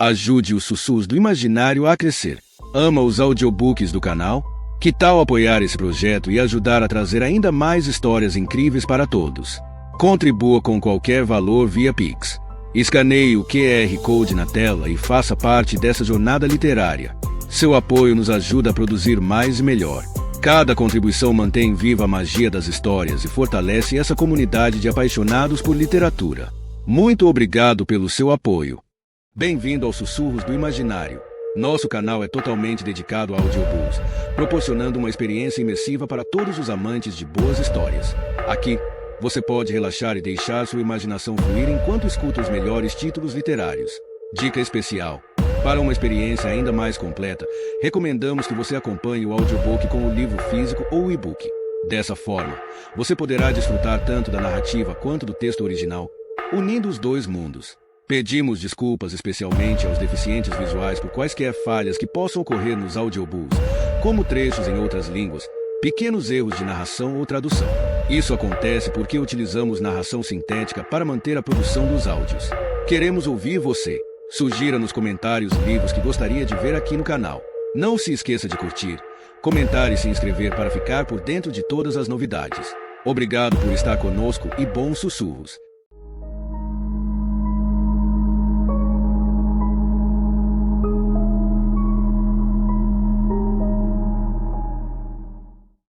Ajude os Sussurros do Imaginário a crescer. Ama os audiobooks do canal? Que tal apoiar esse projeto e ajudar a trazer ainda mais histórias incríveis para todos? Contribua com qualquer valor via Pix. Escaneie o QR Code na tela e faça parte dessa jornada literária. Seu apoio nos ajuda a produzir mais e melhor. Cada contribuição mantém viva a magia das histórias e fortalece essa comunidade de apaixonados por literatura. Muito obrigado pelo seu apoio. Bem-vindo aos Sussurros do Imaginário. Nosso canal é totalmente dedicado a audiobooks, proporcionando uma experiência imersiva para todos os amantes de boas histórias. Aqui, você pode relaxar e deixar sua imaginação fluir enquanto escuta os melhores títulos literários. Dica especial: para uma experiência ainda mais completa, recomendamos que você acompanhe o audiobook com o livro físico ou o e-book. Dessa forma, você poderá desfrutar tanto da narrativa quanto do texto original, unindo os dois mundos. Pedimos desculpas especialmente aos deficientes visuais por quaisquer falhas que possam ocorrer nos audiobooks, como trechos em outras línguas, pequenos erros de narração ou tradução. Isso acontece porque utilizamos narração sintética para manter a produção dos áudios. Queremos ouvir você. Sugira nos comentários livros que gostaria de ver aqui no canal. Não se esqueça de curtir, comentar e se inscrever para ficar por dentro de todas as novidades. Obrigado por estar conosco e bons sussurros.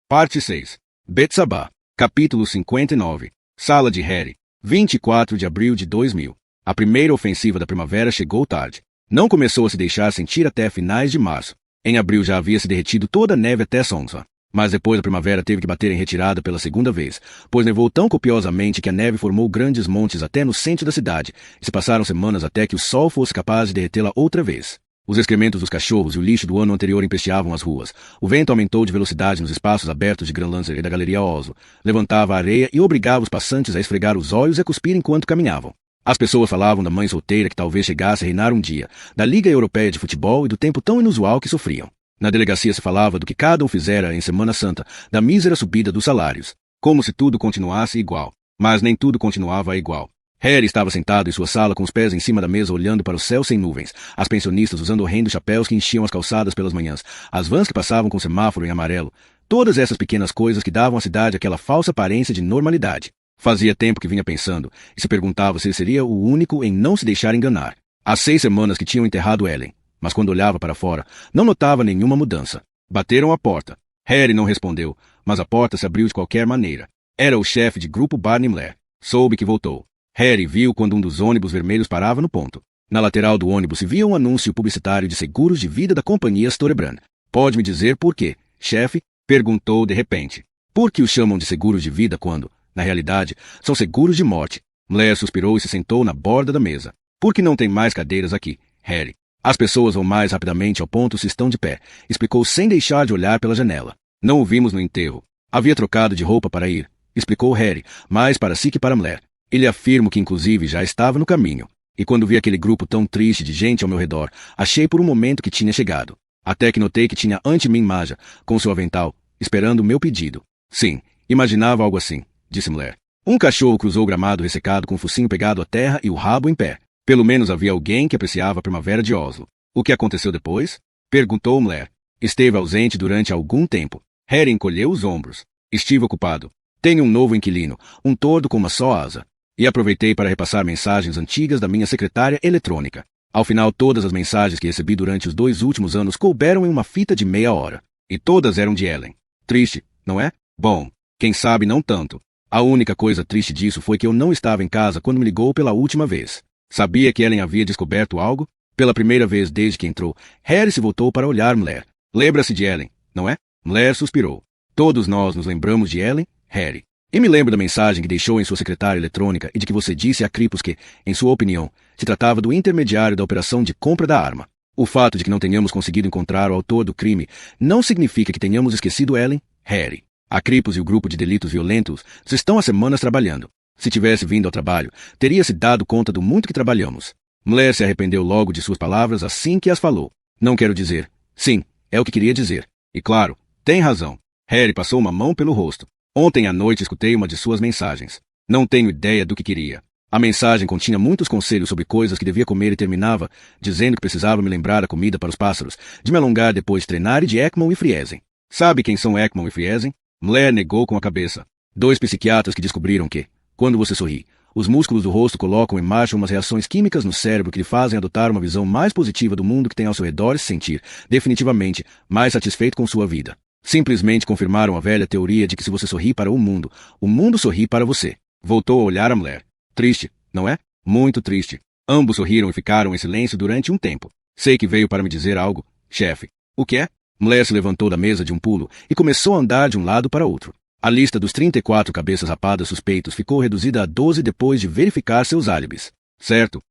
Parte 6. Betsabá. Capítulo 59. Sala de Harry. 24 de abril de 2000. A primeira ofensiva da primavera chegou tarde. Não começou a se deixar sentir até finais de março. Em abril já havia se derretido toda a neve até Sonsvan. Mas depois a primavera teve que bater em retirada pela segunda vez, pois nevou tão copiosamente que a neve formou grandes montes até no centro da cidade, e se passaram semanas até que o sol fosse capaz de derretê-la outra vez. Os excrementos dos cachorros e o lixo do ano anterior empesteavam as ruas. O vento aumentou de velocidade nos espaços abertos de Grand Lancer e da Galeria Oslo, levantava a areia e obrigava os passantes a esfregar os olhos e a cuspir enquanto caminhavam. As pessoas falavam da mãe solteira que talvez chegasse a reinar um dia, da Liga Europeia de Futebol e do tempo tão inusual que sofriam. Na delegacia se falava do que cada um fizera em Semana Santa, da mísera subida dos salários, como se tudo continuasse igual. Mas nem tudo continuava igual. Harry estava sentado em sua sala com os pés em cima da mesa olhando para o céu sem nuvens, as pensionistas usando horrendos chapéus que enchiam as calçadas pelas manhãs, as vans que passavam com semáforo em amarelo, todas essas pequenas coisas que davam à cidade aquela falsa aparência de normalidade. Fazia tempo que vinha pensando, e se perguntava se ele seria o único em não se deixar enganar. Há 6 semanas que tinham enterrado Ellen, mas quando olhava para fora, não notava nenhuma mudança. Bateram à porta. Harry não respondeu, mas a porta se abriu de qualquer maneira. Era o chefe de grupo Barney Blair. Soube que voltou. Harry viu quando um dos ônibus vermelhos parava no ponto. Na lateral do ônibus se via um anúncio publicitário de seguros de vida da companhia Storebrand. Pode me dizer por quê, chefe? Perguntou de repente. Por que os chamam de seguros de vida quando, na realidade, são seguros de morte? Blair suspirou e se sentou na borda da mesa. Por que não tem mais cadeiras aqui, Harry? As pessoas vão mais rapidamente ao ponto se estão de pé, explicou sem deixar de olhar pela janela. Não o vimos no enterro. Havia trocado de roupa para ir, explicou Harry, mais para si que para Blair. Ele afirma que inclusive já estava no caminho. E quando vi aquele grupo tão triste de gente ao meu redor, achei por um momento que tinha chegado. Até que notei que tinha ante mim Maja, com seu avental, esperando o meu pedido. Sim, imaginava algo assim, disse Blair. Um cachorro cruzou o gramado ressecado com o focinho pegado à terra e o rabo em pé. Pelo menos havia alguém que apreciava a primavera de Oslo. O que aconteceu depois? Perguntou Blair. Esteve ausente durante algum tempo. Harry encolheu os ombros. Estive ocupado. Tenho um novo inquilino, um tordo com uma só asa. E aproveitei para repassar mensagens antigas da minha secretária eletrônica. Ao final, todas as mensagens que recebi durante os 2 últimos anos couberam em uma fita de meia hora. E todas eram de Ellen. Triste, não é? Bom, quem sabe não tanto. A única coisa triste disso foi que eu não estava em casa quando me ligou pela última vez. Sabia que Ellen havia descoberto algo? Pela primeira vez desde que entrou, Harry se voltou para olhar Blair. Lembra-se de Ellen, não é? Blair suspirou. Todos nós nos lembramos de Ellen, Harry. E me lembro da mensagem que deixou em sua secretária eletrônica e de que você disse a Cripus que, em sua opinião, se tratava do intermediário da operação de compra da arma. O fato de que não tenhamos conseguido encontrar o autor do crime não significa que tenhamos esquecido Ellen, Harry. A Cripus e o grupo de delitos violentos estão há semanas trabalhando. Se tivesse vindo ao trabalho, teria se dado conta do muito que trabalhamos. Blair se arrependeu logo de suas palavras assim que as falou. Não quero dizer. Sim, é o que queria dizer. E claro, tem razão. Harry passou uma mão pelo rosto. Ontem à noite escutei uma de suas mensagens. Não tenho ideia do que queria. A mensagem continha muitos conselhos sobre coisas que devia comer e terminava, dizendo que precisava me lembrar a comida para os pássaros, de me alongar depois de treinar e de Ekman e Friesen. Sabe quem são Ekman e Friesen? Mler negou com a cabeça. 2 psiquiatras que descobriram que, quando você sorri, os músculos do rosto colocam em marcha umas reações químicas no cérebro que lhe fazem adotar uma visão mais positiva do mundo que tem ao seu redor e se sentir, definitivamente, mais satisfeito com sua vida. Simplesmente confirmaram a velha teoria de que se você sorri para o mundo sorri para você. Voltou a olhar a Mler. Triste, não é? Muito triste. Ambos sorriram e ficaram em silêncio durante um tempo. Sei que veio para me dizer algo, chefe. O que é? Mler se levantou da mesa de um pulo e começou a andar de um lado para outro. A lista dos 34 cabeças rapadas suspeitos ficou reduzida a 12 depois de verificar seus álibis. Certo.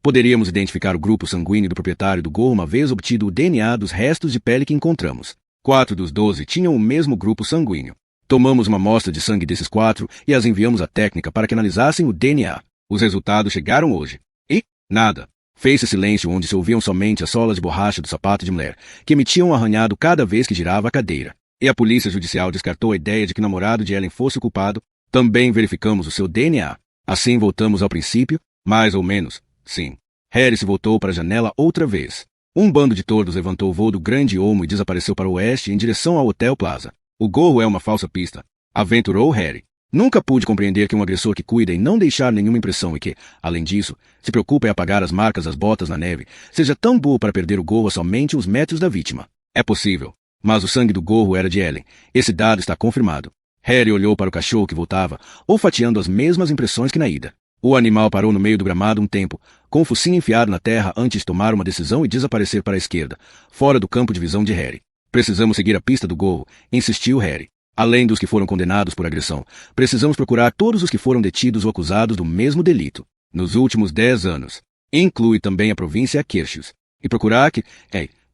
Poderíamos identificar o grupo sanguíneo do proprietário do gorro uma vez obtido o DNA dos restos de pele que encontramos. 4 dos 12 tinham o mesmo grupo sanguíneo. Tomamos uma amostra de sangue desses 4 e as enviamos à técnica para que analisassem o DNA. Os resultados chegaram hoje. E? Nada. Fez-se silêncio onde se ouviam somente as solas de borracha do sapato de Mler, que emitiam um arranhado cada vez que girava a cadeira. E a polícia judicial descartou a ideia de que o namorado de Ellen fosse o culpado. Também verificamos o seu DNA. Assim voltamos ao princípio, mais ou menos, sim. Harry se voltou para a janela outra vez. Um bando de tordos levantou o voo do Grande Olmo e desapareceu para o oeste em direção ao Hotel Plaza. O gorro é uma falsa pista, aventurou Harry. Nunca pude compreender que um agressor que cuida em não deixar nenhuma impressão e que, além disso, se preocupa em apagar as marcas das botas na neve, seja tão burro para perder o gorro a somente uns metros da vítima. É possível. Mas o sangue do gorro era de Ellen. Esse dado está confirmado. Harry olhou para o cachorro que voltava, olfateando as mesmas impressões que na ida. O animal parou no meio do gramado um tempo, com o focinho enfiado na terra antes de tomar uma decisão e desaparecer para a esquerda, fora do campo de visão de Harry. Precisamos seguir a pista do gorro, insistiu Harry. Além dos que foram condenados por agressão, precisamos procurar todos os que foram detidos ou acusados do mesmo delito, nos últimos 10 anos. Inclui também a província Kirchhoff. E procurar que...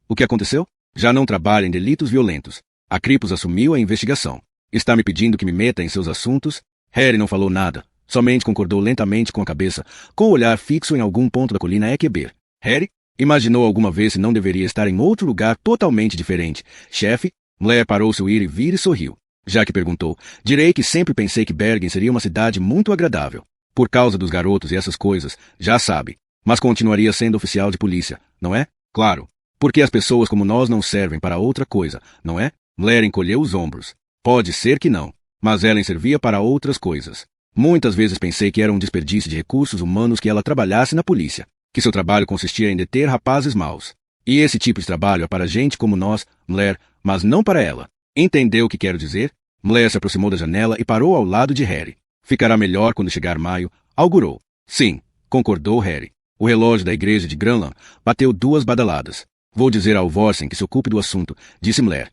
o que aconteceu? Já não trabalha em delitos violentos. A Kripos assumiu a investigação. Está me pedindo que me meta em seus assuntos? Harry não falou nada. Somente concordou lentamente com a cabeça, com o olhar fixo em algum ponto da colina Ekeber. Harry imaginou alguma vez se não deveria estar em outro lugar totalmente diferente. Chefe, Mler parou seu ir e vir e sorriu. Já que perguntou, direi que sempre pensei que Bergen seria uma cidade muito agradável. Por causa dos garotos e essas coisas, já sabe. Mas continuaria sendo oficial de polícia, não é? Claro. Porque as pessoas como nós não servem para outra coisa, não é? Mler encolheu os ombros. Pode ser que não. Mas Ellen servia para outras coisas. Muitas vezes pensei que era um desperdício de recursos humanos que ela trabalhasse na polícia. Que seu trabalho consistia em deter rapazes maus. E esse tipo de trabalho é para gente como nós, Mler, mas não para ela. Entendeu o que quero dizer? Mler se aproximou da janela e parou ao lado de Harry. Ficará melhor quando chegar maio, augurou. Sim, concordou Harry. O relógio da igreja de Granland bateu 2 badaladas. Vou dizer ao Vorsen que se ocupe do assunto, disse Mler.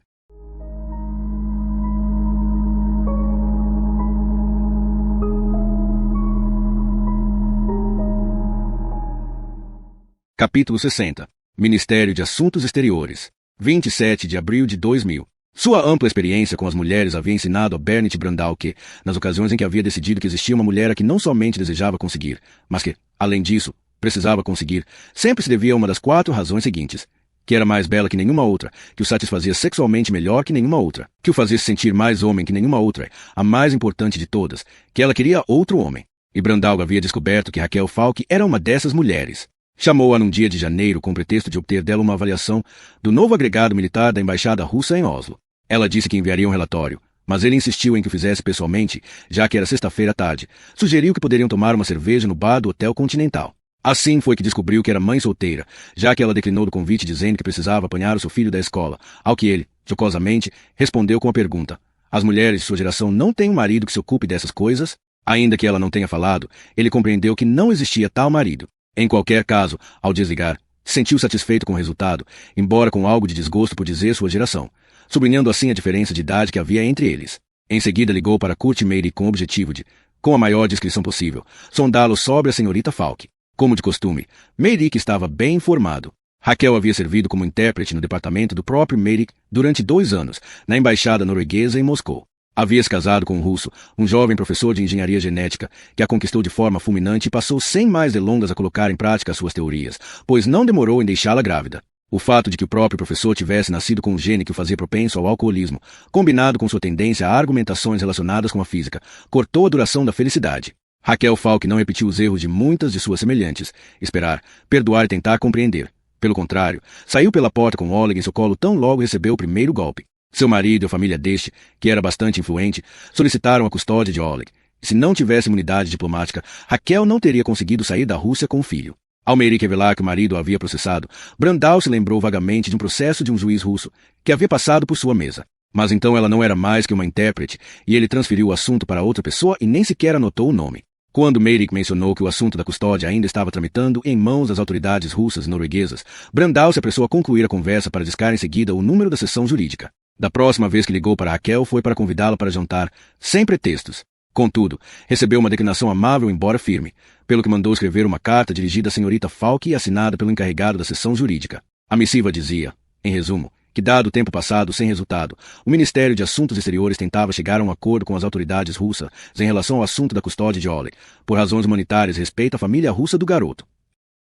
Capítulo 60. Ministério de Assuntos Exteriores. 27 de abril de 2000. Sua ampla experiência com as mulheres havia ensinado a Bernit Brandau que, nas ocasiões em que havia decidido que existia uma mulher a que não somente desejava conseguir, mas que, além disso, precisava conseguir, sempre se devia a uma das 4 razões seguintes. Que era mais bela que nenhuma outra, que o satisfazia sexualmente melhor que nenhuma outra, que o fazia se sentir mais homem que nenhuma outra, a mais importante de todas, que ela queria outro homem. E Brandau havia descoberto que Raquel Falk era uma dessas mulheres. Chamou-a num dia de janeiro com o pretexto de obter dela uma avaliação do novo agregado militar da embaixada russa em Oslo. Ela disse que enviaria um relatório, mas ele insistiu em que o fizesse pessoalmente, já que era sexta-feira à tarde. Sugeriu que poderiam tomar uma cerveja no bar do Hotel Continental. Assim foi que descobriu que era mãe solteira, já que ela declinou do convite dizendo que precisava apanhar o seu filho da escola, ao que ele, jocosamente, respondeu com a pergunta: as mulheres de sua geração não têm um marido que se ocupe dessas coisas? Ainda que ela não tenha falado, ele compreendeu que não existia tal marido. Em qualquer caso, ao desligar, se sentiu satisfeito com o resultado, embora com algo de desgosto por dizer sua geração, sublinhando assim a diferença de idade que havia entre eles. Em seguida ligou para Kurt Meire com o objetivo de, com a maior descrição possível, sondá-lo sobre a senhorita Falk. Como de costume, Meirick estava bem informado. Raquel havia servido como intérprete no departamento do próprio Meirick durante 2 anos, na embaixada norueguesa em Moscou. Havia se casado com um russo, um jovem professor de engenharia genética, que a conquistou de forma fulminante e passou sem mais delongas a colocar em prática suas teorias, pois não demorou em deixá-la grávida. O fato de que o próprio professor tivesse nascido com um gene que o fazia propenso ao alcoolismo, combinado com sua tendência a argumentações relacionadas com a física, cortou a duração da felicidade. Raquel Falk não repetiu os erros de muitas de suas semelhantes, esperar, perdoar e tentar compreender. Pelo contrário, saiu pela porta com Oleg em seu colo tão logo recebeu o primeiro golpe. Seu marido e a família deste, que era bastante influente, solicitaram a custódia de Oleg. E se não tivesse imunidade diplomática, Raquel não teria conseguido sair da Rússia com o filho. Ao Merik revelar que o marido o havia processado, Brandao se lembrou vagamente de um processo de um juiz russo que havia passado por sua mesa. Mas então ela não era mais que uma intérprete, e ele transferiu o assunto para outra pessoa e nem sequer anotou o nome. Quando Merik mencionou que o assunto da custódia ainda estava tramitando em mãos das autoridades russas e norueguesas, Brandao se apressou a concluir a conversa para discar em seguida o número da seção jurídica. Da próxima vez que ligou para Raquel foi para convidá-la para jantar, sem pretextos. Contudo, recebeu uma declinação amável embora firme, pelo que mandou escrever uma carta dirigida à senhorita Falk e assinada pelo encarregado da seção jurídica. A missiva dizia, em resumo, que dado o tempo passado sem resultado, o Ministério de Assuntos Exteriores tentava chegar a um acordo com as autoridades russas em relação ao assunto da custódia de Oleg, por razões humanitárias respeito à família russa do garoto.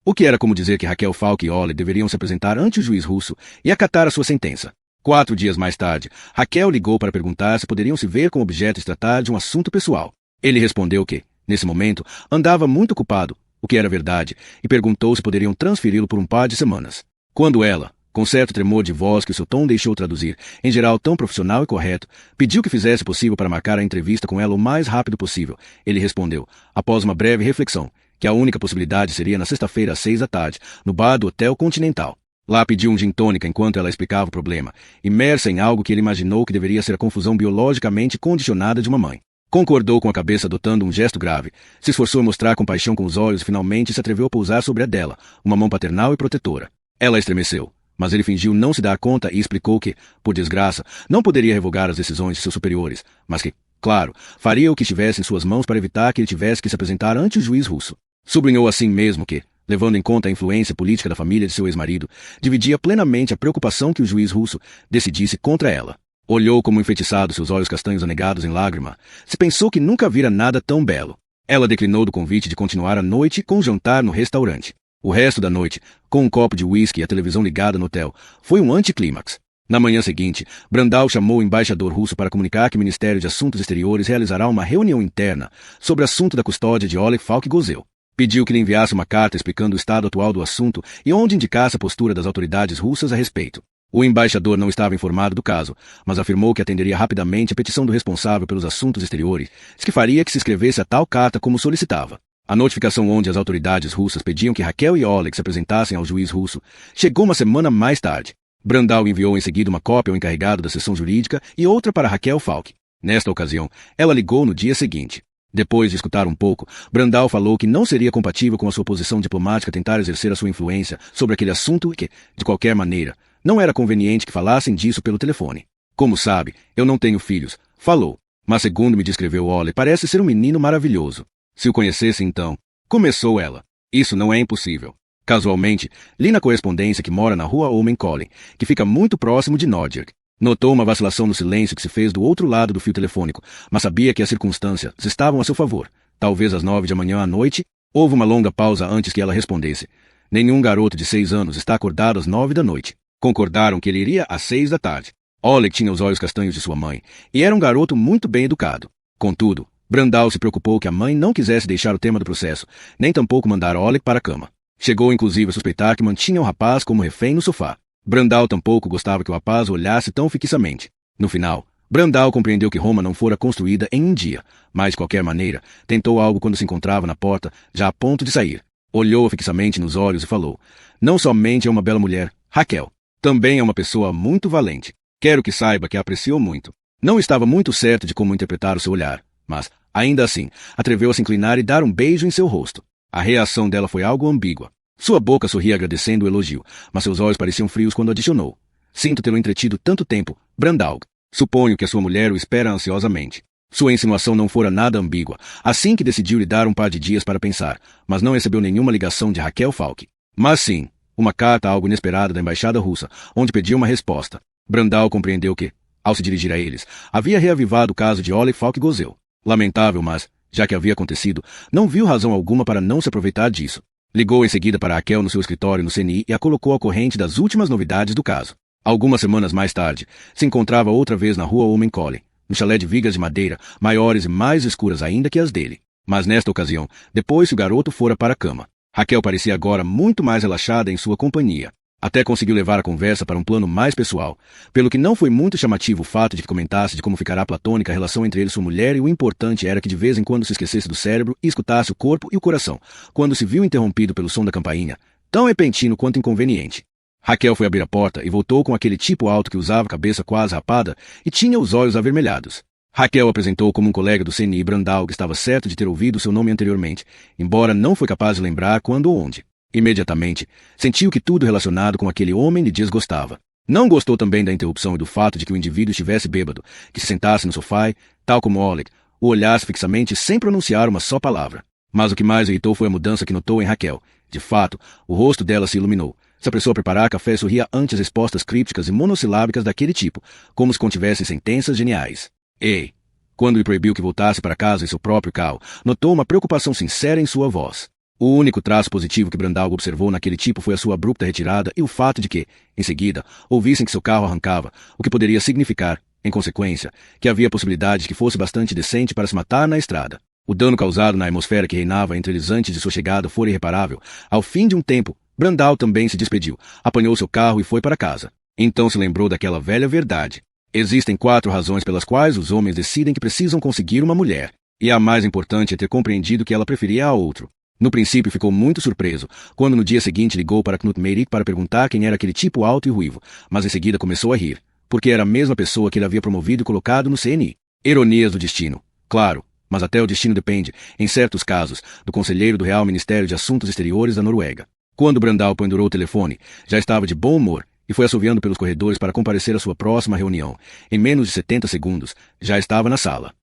O que era como dizer que Raquel Falk e Oleg deveriam se apresentar ante o juiz russo e acatar a sua sentença. 4 dias mais tarde, Raquel ligou para perguntar se poderiam se ver com o objeto de tratar de um assunto pessoal. Ele respondeu que, nesse momento, andava muito ocupado, o que era verdade, e perguntou se poderiam transferi-lo por um par de semanas. Quando ela, com certo tremor de voz que o seu tom deixou traduzir, em geral tão profissional e correto, pediu que fizesse possível para marcar a entrevista com ela o mais rápido possível, ele respondeu, após uma breve reflexão, que a única possibilidade seria na sexta-feira às 6 da tarde, no bar do Hotel Continental. Lá pediu um gin tônica enquanto ela explicava o problema, imersa em algo que ele imaginou que deveria ser a confusão biologicamente condicionada de uma mãe. Concordou com a cabeça adotando um gesto grave, se esforçou em mostrar compaixão com os olhos e finalmente se atreveu a pousar sobre a dela, uma mão paternal e protetora. Ela estremeceu, mas ele fingiu não se dar conta e explicou que, por desgraça, não poderia revogar as decisões de seus superiores, mas que, claro, faria o que estivesse em suas mãos para evitar que ele tivesse que se apresentar ante o juiz russo. Sublinhou assim mesmo que, levando em conta a influência política da família de seu ex-marido, dividia plenamente a preocupação que o juiz russo decidisse contra ela. Olhou como enfeitiçado seus olhos castanhos anegados em lágrima. Se pensou que nunca vira nada tão belo. Ela declinou do convite de continuar a noite com um jantar no restaurante. O resto da noite, com um copo de uísque e a televisão ligada no hotel, foi um anticlímax. Na manhã seguinte, Brandao chamou o embaixador russo para comunicar que o Ministério de Assuntos Exteriores realizará uma reunião interna sobre o assunto da custódia de Oleg Falk-Gozeu. Pediu que lhe enviasse uma carta explicando o estado atual do assunto e onde indicasse a postura das autoridades russas a respeito. O embaixador não estava informado do caso, mas afirmou que atenderia rapidamente a petição do responsável pelos assuntos exteriores, que faria que se escrevesse a tal carta como solicitava. A notificação onde as autoridades russas pediam que Raquel e Oleg se apresentassem ao juiz russo chegou uma semana mais tarde. Brandao enviou em seguida uma cópia ao encarregado da seção jurídica e outra para Raquel Falk. Nesta ocasião, ela ligou no dia seguinte. Depois de escutar um pouco, Brandao falou que não seria compatível com a sua posição diplomática tentar exercer a sua influência sobre aquele assunto e que, de qualquer maneira, não era conveniente que falassem disso pelo telefone. Como sabe, eu não tenho filhos, falou. Mas segundo me descreveu Oleg, parece ser um menino maravilhoso. Se o conhecesse então, começou ela. Isso não é impossível. Casualmente, li na correspondência que mora na rua Holmenkollen, que fica muito próximo de Nordjylland. Notou uma vacilação no silêncio que se fez do outro lado do fio telefônico, mas sabia que as circunstâncias estavam a seu favor. Talvez às 9 da manhã à noite, houve uma longa pausa antes que ela respondesse. Nenhum garoto de 6 anos está acordado às 9 da noite. Concordaram que ele iria às 6 da tarde. Oleg tinha os olhos castanhos de sua mãe, e era um garoto muito bem educado. Contudo, Brandao se preocupou que a mãe não quisesse deixar o tema do processo, nem tampouco mandar Oleg para a cama. Chegou inclusive a suspeitar que mantinha o rapaz como refém no sofá. Brandao tampouco gostava que o rapaz o olhasse tão fixamente. No final, Brandao compreendeu que Roma não fora construída em um dia, mas, de qualquer maneira, tentou algo quando se encontrava na porta, já a ponto de sair. Olhou-a fixamente nos olhos e falou, não somente é uma bela mulher, Raquel, também é uma pessoa muito valente. Quero que saiba que a apreciou muito. Não estava muito certo de como interpretar o seu olhar, mas, ainda assim, atreveu a se inclinar e dar um beijo em seu rosto. A reação dela foi algo ambígua. Sua boca sorria agradecendo o elogio, mas seus olhos pareciam frios quando adicionou. Sinto tê-lo entretido tanto tempo, Brandao. Suponho que a sua mulher o espera ansiosamente. Sua insinuação não fora nada ambígua, assim que decidiu lhe dar um par de dias para pensar, mas não recebeu nenhuma ligação de Raquel Falk. Mas sim, uma carta algo inesperada da embaixada russa, onde pedia uma resposta. Brandao compreendeu que, ao se dirigir a eles, havia reavivado o caso de Oleg Falk-Gozeu. Lamentável, mas, já que havia acontecido, não viu razão alguma para não se aproveitar disso. Ligou em seguida para Raquel no seu escritório no CNI e a colocou ao corrente das últimas novidades do caso. Algumas semanas mais tarde, se encontrava outra vez na rua Holmenkollen, no chalé de vigas de madeira, maiores e mais escuras ainda que as dele. Mas nesta ocasião, depois que o garoto fora para a cama, Raquel parecia agora muito mais relaxada em sua companhia. Até conseguiu levar a conversa para um plano mais pessoal, pelo que não foi muito chamativo o fato de que comentasse de como ficará platônica a relação entre ele e sua mulher, e o importante era que de vez em quando se esquecesse do cérebro e escutasse o corpo e o coração, quando se viu interrompido pelo som da campainha, tão repentino quanto inconveniente. Raquel foi abrir a porta e voltou com aquele tipo alto que usava a cabeça quase rapada e tinha os olhos avermelhados. Raquel apresentou como um colega do CNI Brandal que estava certo de ter ouvido seu nome anteriormente, embora não foi capaz de lembrar quando ou onde. Imediatamente, sentiu que tudo relacionado com aquele homem lhe desgostava. Não gostou também da interrupção e do fato de que o indivíduo estivesse bêbado, que se sentasse no sofá e, tal como Oleg, o olhasse fixamente sem pronunciar uma só palavra. Mas o que mais irritou foi a mudança que notou em Raquel. De fato, o rosto dela se iluminou. Se apressou a preparar café e sorria ante as respostas crípticas e monossilábicas daquele tipo, como se contivessem sentenças geniais. Ei! Quando lhe proibiu que voltasse para casa em seu próprio carro, notou uma preocupação sincera em sua voz. O único traço positivo que Brandalgo observou naquele tipo foi a sua abrupta retirada e o fato de que, em seguida, ouvissem que seu carro arrancava, o que poderia significar, em consequência, que havia possibilidade de que fosse bastante decente para se matar na estrada. O dano causado na atmosfera que reinava entre eles antes de sua chegada fora irreparável. Ao fim de um tempo, Brandal também se despediu, apanhou seu carro e foi para casa. Então se lembrou daquela velha verdade. Existem 4 razões pelas quais os homens decidem que precisam conseguir uma mulher, e a mais importante é ter compreendido que ela preferia a outro. No princípio ficou muito surpreso, quando no dia seguinte ligou para Knut Meirik para perguntar quem era aquele tipo alto e ruivo, mas em seguida começou a rir, porque era a mesma pessoa que ele havia promovido e colocado no CNI. Ironias do destino, claro, mas até o destino depende, em certos casos, do conselheiro do Real Ministério de Assuntos Exteriores da Noruega. Quando Brandal pendurou o telefone, já estava de bom humor e foi assoviando pelos corredores para comparecer à sua próxima reunião. Em menos de 70 segundos, já estava na sala.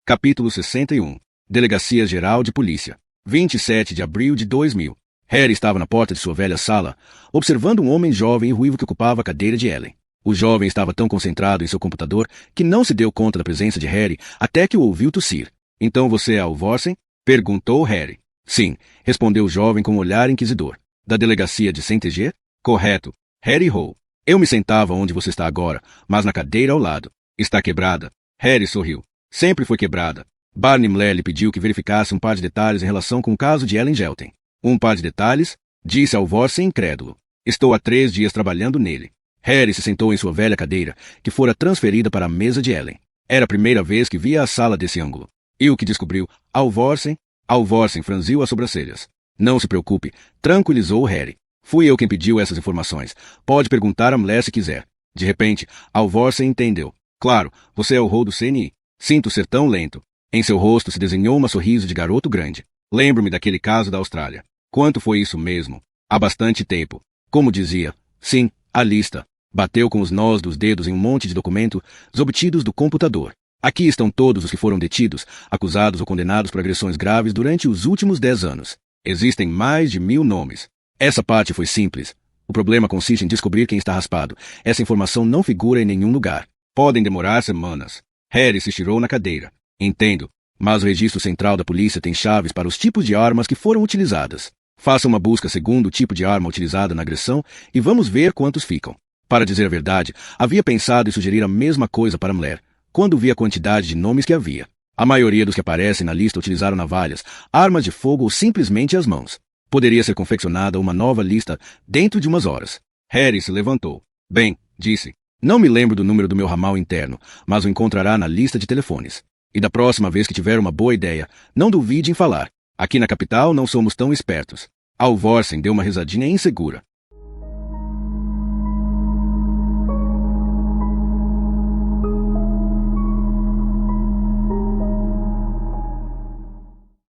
Capítulo 61. Delegacia Geral de Polícia. 27 de abril de 2000. Harry estava na porta de sua velha sala, observando um homem jovem e ruivo que ocupava a cadeira de Ellen. O jovem estava tão concentrado em seu computador que não se deu conta da presença de Harry até que o ouviu tossir. Então você é Alvorsen? Perguntou Harry. Sim, respondeu o jovem com um olhar inquisidor. Da delegacia de Saint-Éger? Correto. Harry errou. Eu me sentava onde você está agora, mas na cadeira ao lado. Está quebrada? Harry sorriu. Sempre foi quebrada. Barney Mler lhe pediu que verificasse um par de detalhes em relação com o caso de Ellen Gelten. Um par de detalhes? Disse Alvorsen incrédulo. Estou há 3 dias trabalhando nele. Harry se sentou em sua velha cadeira, que fora transferida para a mesa de Ellen. Era a primeira vez que via a sala desse ângulo. E o que descobriu? Alvorsen? Alvorsen franziu as sobrancelhas. Não se preocupe, tranquilizou Harry. Fui eu quem pediu essas informações. Pode perguntar a Mler se quiser. De repente, Alvorsen entendeu. Claro, você é o Rol do CNI. Sinto ser tão lento. Em seu rosto se desenhou um sorriso de garoto grande. Lembro-me daquele caso da Austrália. Quanto foi isso mesmo? Há bastante tempo. Como dizia? Sim, a lista. Bateu com os nós dos dedos em um monte de documentos obtidos do computador. Aqui estão todos os que foram detidos, acusados ou condenados por agressões graves durante os últimos 10 anos. Existem mais de 1000 nomes. Essa parte foi simples. O problema consiste em descobrir quem está raspado. Essa informação não figura em nenhum lugar. Podem demorar semanas. Harry se estirou na cadeira. Entendo, mas o registro central da polícia tem chaves para os tipos de armas que foram utilizadas. Faça uma busca segundo o tipo de arma utilizada na agressão e vamos ver quantos ficam. Para dizer a verdade, havia pensado em sugerir a mesma coisa para Mler, quando vi a quantidade de nomes que havia. A maioria dos que aparecem na lista utilizaram navalhas, armas de fogo ou simplesmente as mãos. Poderia ser confeccionada uma nova lista dentro de umas horas. Harry se levantou. Bem, disse. Não me lembro do número do meu ramal interno, mas o encontrará na lista de telefones. E da próxima vez que tiver uma boa ideia, não duvide em falar. Aqui na capital não somos tão espertos. Alvorsen deu uma risadinha insegura.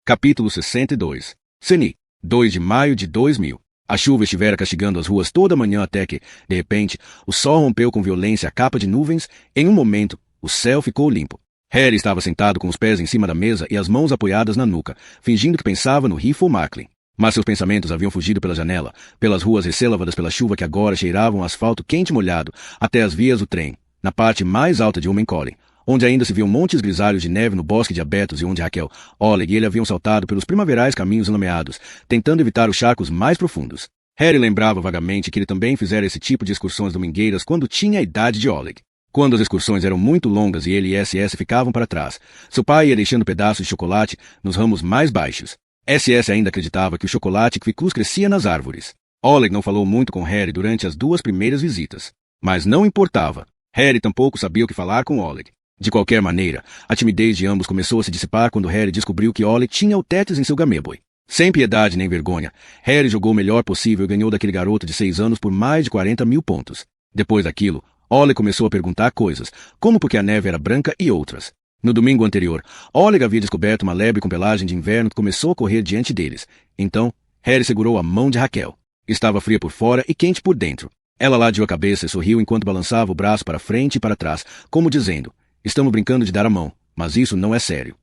Capítulo 62. CNI. 2 de maio de 2000. A chuva estivera castigando as ruas toda a manhã até que, de repente, o sol rompeu com violência a capa de nuvens. Em um momento, o céu ficou limpo. Harry estava sentado com os pés em cima da mesa e as mãos apoiadas na nuca, fingindo que pensava no Riffle Macklin. Mas seus pensamentos haviam fugido pela janela, pelas ruas recêlavadas pela chuva que agora cheiravam asfalto quente e molhado, até as vias do trem, na parte mais alta de Holmenkollen, onde ainda se viam montes grisalhos de neve no bosque de abetos e onde Raquel, Oleg e ele haviam saltado pelos primaverais caminhos nomeados, tentando evitar os charcos mais profundos. Harry lembrava vagamente que ele também fizera esse tipo de excursões domingueiras quando tinha a idade de Oleg. Quando as excursões eram muito longas e ele e SS ficavam para trás, seu pai ia deixando pedaços de chocolate nos ramos mais baixos. SS ainda acreditava que o chocolate Quiclus crescia nas árvores. Oleg não falou muito com Harry durante as 2 primeiras visitas. Mas não importava. Harry tampouco sabia o que falar com Oleg. De qualquer maneira, a timidez de ambos começou a se dissipar quando Harry descobriu que Oleg tinha o Tétis em seu Game Boy. Sem piedade nem vergonha, Harry jogou o melhor possível e ganhou daquele garoto de 6 anos por mais de 40.000 pontos. Depois daquilo, Oleg começou a perguntar coisas, como porque a neve era branca e outras. No domingo anterior, Oleg havia descoberto uma lebre com pelagem de inverno que começou a correr diante deles. Então, Harry segurou a mão de Raquel. Estava fria por fora e quente por dentro. Ela ladeou a cabeça e sorriu enquanto balançava o braço para frente e para trás, como dizendo, estamos brincando de dar a mão, mas isso não é sério.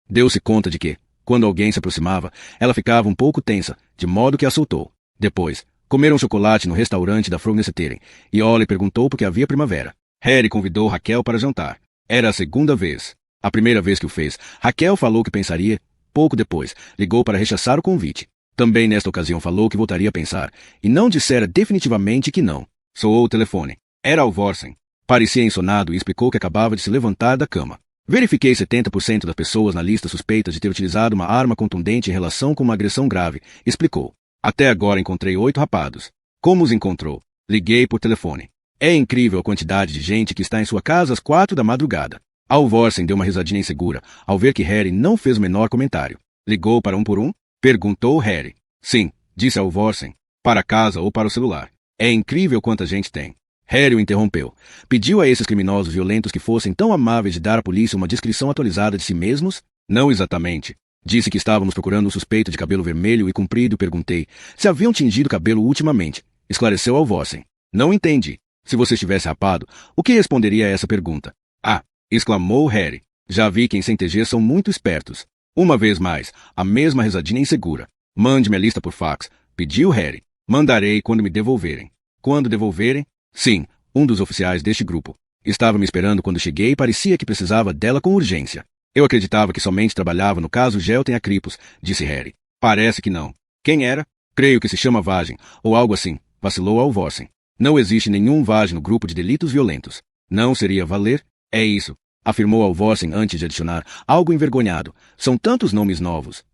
Deu-se conta de que, quando alguém se aproximava, ela ficava um pouco tensa, de modo que a soltou. Depois, comeram chocolate no restaurante da Frogneseteren, e Oleg perguntou por que havia primavera. Harry convidou Raquel para jantar. Era a segunda vez. A primeira vez que o fez, Raquel falou que pensaria. Pouco depois, ligou para rechaçar o convite. Também nesta ocasião falou que voltaria a pensar, e não dissera definitivamente que não. Soou o telefone. Era Alvorsen. Parecia ensonado e explicou que acabava de se levantar da cama. Verifiquei 70% das pessoas na lista suspeitas de ter utilizado uma arma contundente em relação com uma agressão grave, explicou. Até agora encontrei 8 rapados. Como os encontrou? Liguei por telefone. É incrível a quantidade de gente que está em sua casa às 4 da madrugada. Alvorsen deu uma risadinha insegura ao ver que Harry não fez o menor comentário. Ligou para um por um? Perguntou Harry. Sim, disse Alvorsen. Para casa ou para o celular. É incrível quanta gente tem. Harry o interrompeu. Pediu a esses criminosos violentos que fossem tão amáveis de dar à polícia uma descrição atualizada de si mesmos? Não exatamente. Disse que estávamos procurando um suspeito de cabelo vermelho e comprido e perguntei se haviam tingido cabelo ultimamente. Esclareceu Alvorsen. Não entendi. Se você estivesse rapado, o que responderia a essa pergunta? Ah! Exclamou Harry. Já vi que em CNTG são muito espertos. Uma vez mais, a mesma risadinha insegura. Mande-me a lista por fax. Pediu Harry. Mandarei quando me devolverem. Quando devolverem? Sim, um dos oficiais deste grupo. Estava me esperando quando cheguei e parecia que precisava dela com urgência. Eu acreditava que somente trabalhava no caso Gelten Acripos, disse Harry. Parece que não. Quem era? Creio que se chama Vagem, ou algo assim, vacilou Alvorsen. Não existe nenhum Vagem no grupo de delitos violentos. Não seria Valer? É isso, afirmou Alvorsen antes de adicionar, algo envergonhado. São tantos nomes novos.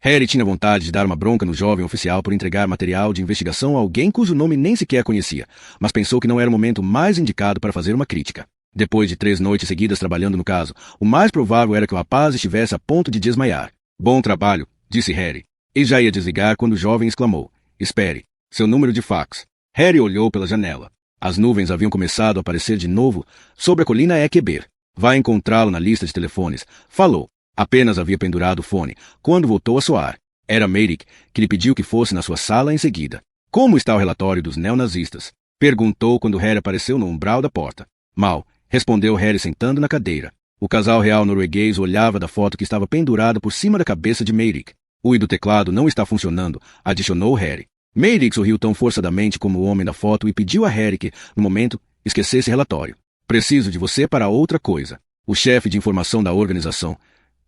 Harry tinha vontade de dar uma bronca no jovem oficial por entregar material de investigação a alguém cujo nome nem sequer conhecia, mas pensou que não era o momento mais indicado para fazer uma crítica. Depois de 3 noites seguidas trabalhando no caso, o mais provável era que o rapaz estivesse a ponto de desmaiar. Bom trabalho, disse Harry. E já ia desligar quando o jovem exclamou. Espere, seu número de fax. Harry olhou pela janela. As nuvens haviam começado a aparecer de novo sobre a colina Ekeber. Vai encontrá-lo na lista de telefones, falou. Apenas havia pendurado o fone, quando voltou a soar. Era Meirik, que lhe pediu que fosse na sua sala em seguida. Como está o relatório dos neonazistas? Perguntou quando Harry apareceu no umbral da porta. Mal, respondeu Harry sentando na cadeira. O casal real norueguês olhava da foto que estava pendurada por cima da cabeça de Meirik. O i do teclado não está funcionando, adicionou Harry. Meirik sorriu tão forçadamente como o homem da foto e pediu a Harry que, no momento, esquecesse relatório. Preciso de você para outra coisa. O chefe de informação da organização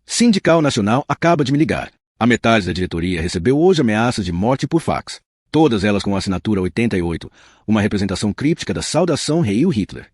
Sindical Nacional acaba de me ligar. A metade da diretoria recebeu hoje ameaças de morte por fax. Todas elas com a assinatura 88, uma representação críptica da saudação Heil Hitler.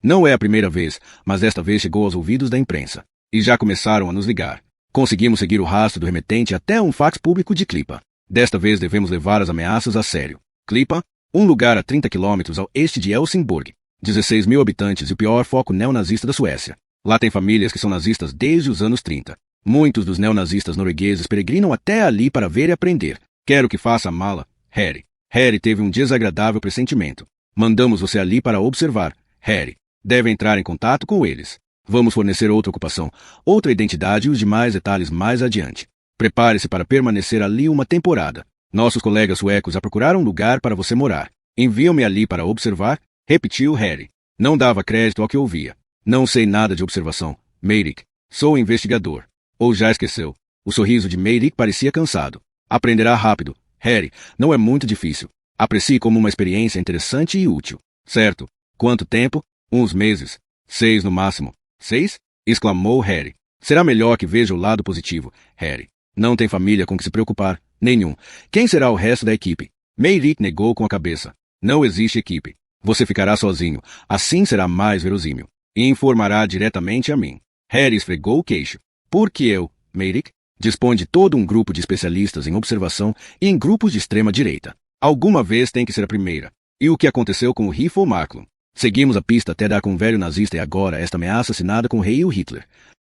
Não é a primeira vez, mas desta vez chegou aos ouvidos da imprensa. E já começaram a nos ligar. Conseguimos seguir o rastro do remetente até um fax público de Klippa. Desta vez devemos levar as ameaças a sério. Klippa, um lugar a 30 quilômetros ao este de Helsingborg. 16.000 habitantes e o pior foco neonazista da Suécia. Lá tem famílias que são nazistas desde os anos 30. Muitos dos neonazistas noruegueses peregrinam até ali para ver e aprender. Quero que faça a mala, Harry. Harry teve um desagradável pressentimento. Mandamos você ali para observar, Harry. Deve entrar em contato com eles. Vamos fornecer outra ocupação, outra identidade e os demais detalhes mais adiante. Prepare-se para permanecer ali uma temporada. Nossos colegas suecos já procuraram um lugar para você morar. Enviam-me ali para observar, repetiu Harry. Não dava crédito ao que ouvia. Não sei nada de observação, Meirik. Sou investigador. Ou já esqueceu. O sorriso de Meirik parecia cansado. Aprenderá rápido. Harry, não é muito difícil. Aprecie como uma experiência interessante e útil. Certo. Quanto tempo? Uns meses. 6 no máximo. 6? Exclamou Harry. Será melhor que veja o lado positivo, Harry. Não tem família com que se preocupar. Nenhum. Quem será o resto da equipe? Mayrick negou com a cabeça. Não existe equipe. Você ficará sozinho. Assim será mais verossímil. E informará diretamente a mim. Harry esfregou o queixo. Porque eu, Mayrick, dispõe de todo um grupo de especialistas em observação e em grupos de extrema-direita. Alguma vez tem que ser a primeira. E o que aconteceu com o Rifle Macklin? Seguimos a pista até dar com um velho nazista e agora esta ameaça assinada com o rei e o Hitler.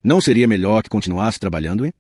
Não seria melhor que continuasse trabalhando, hein?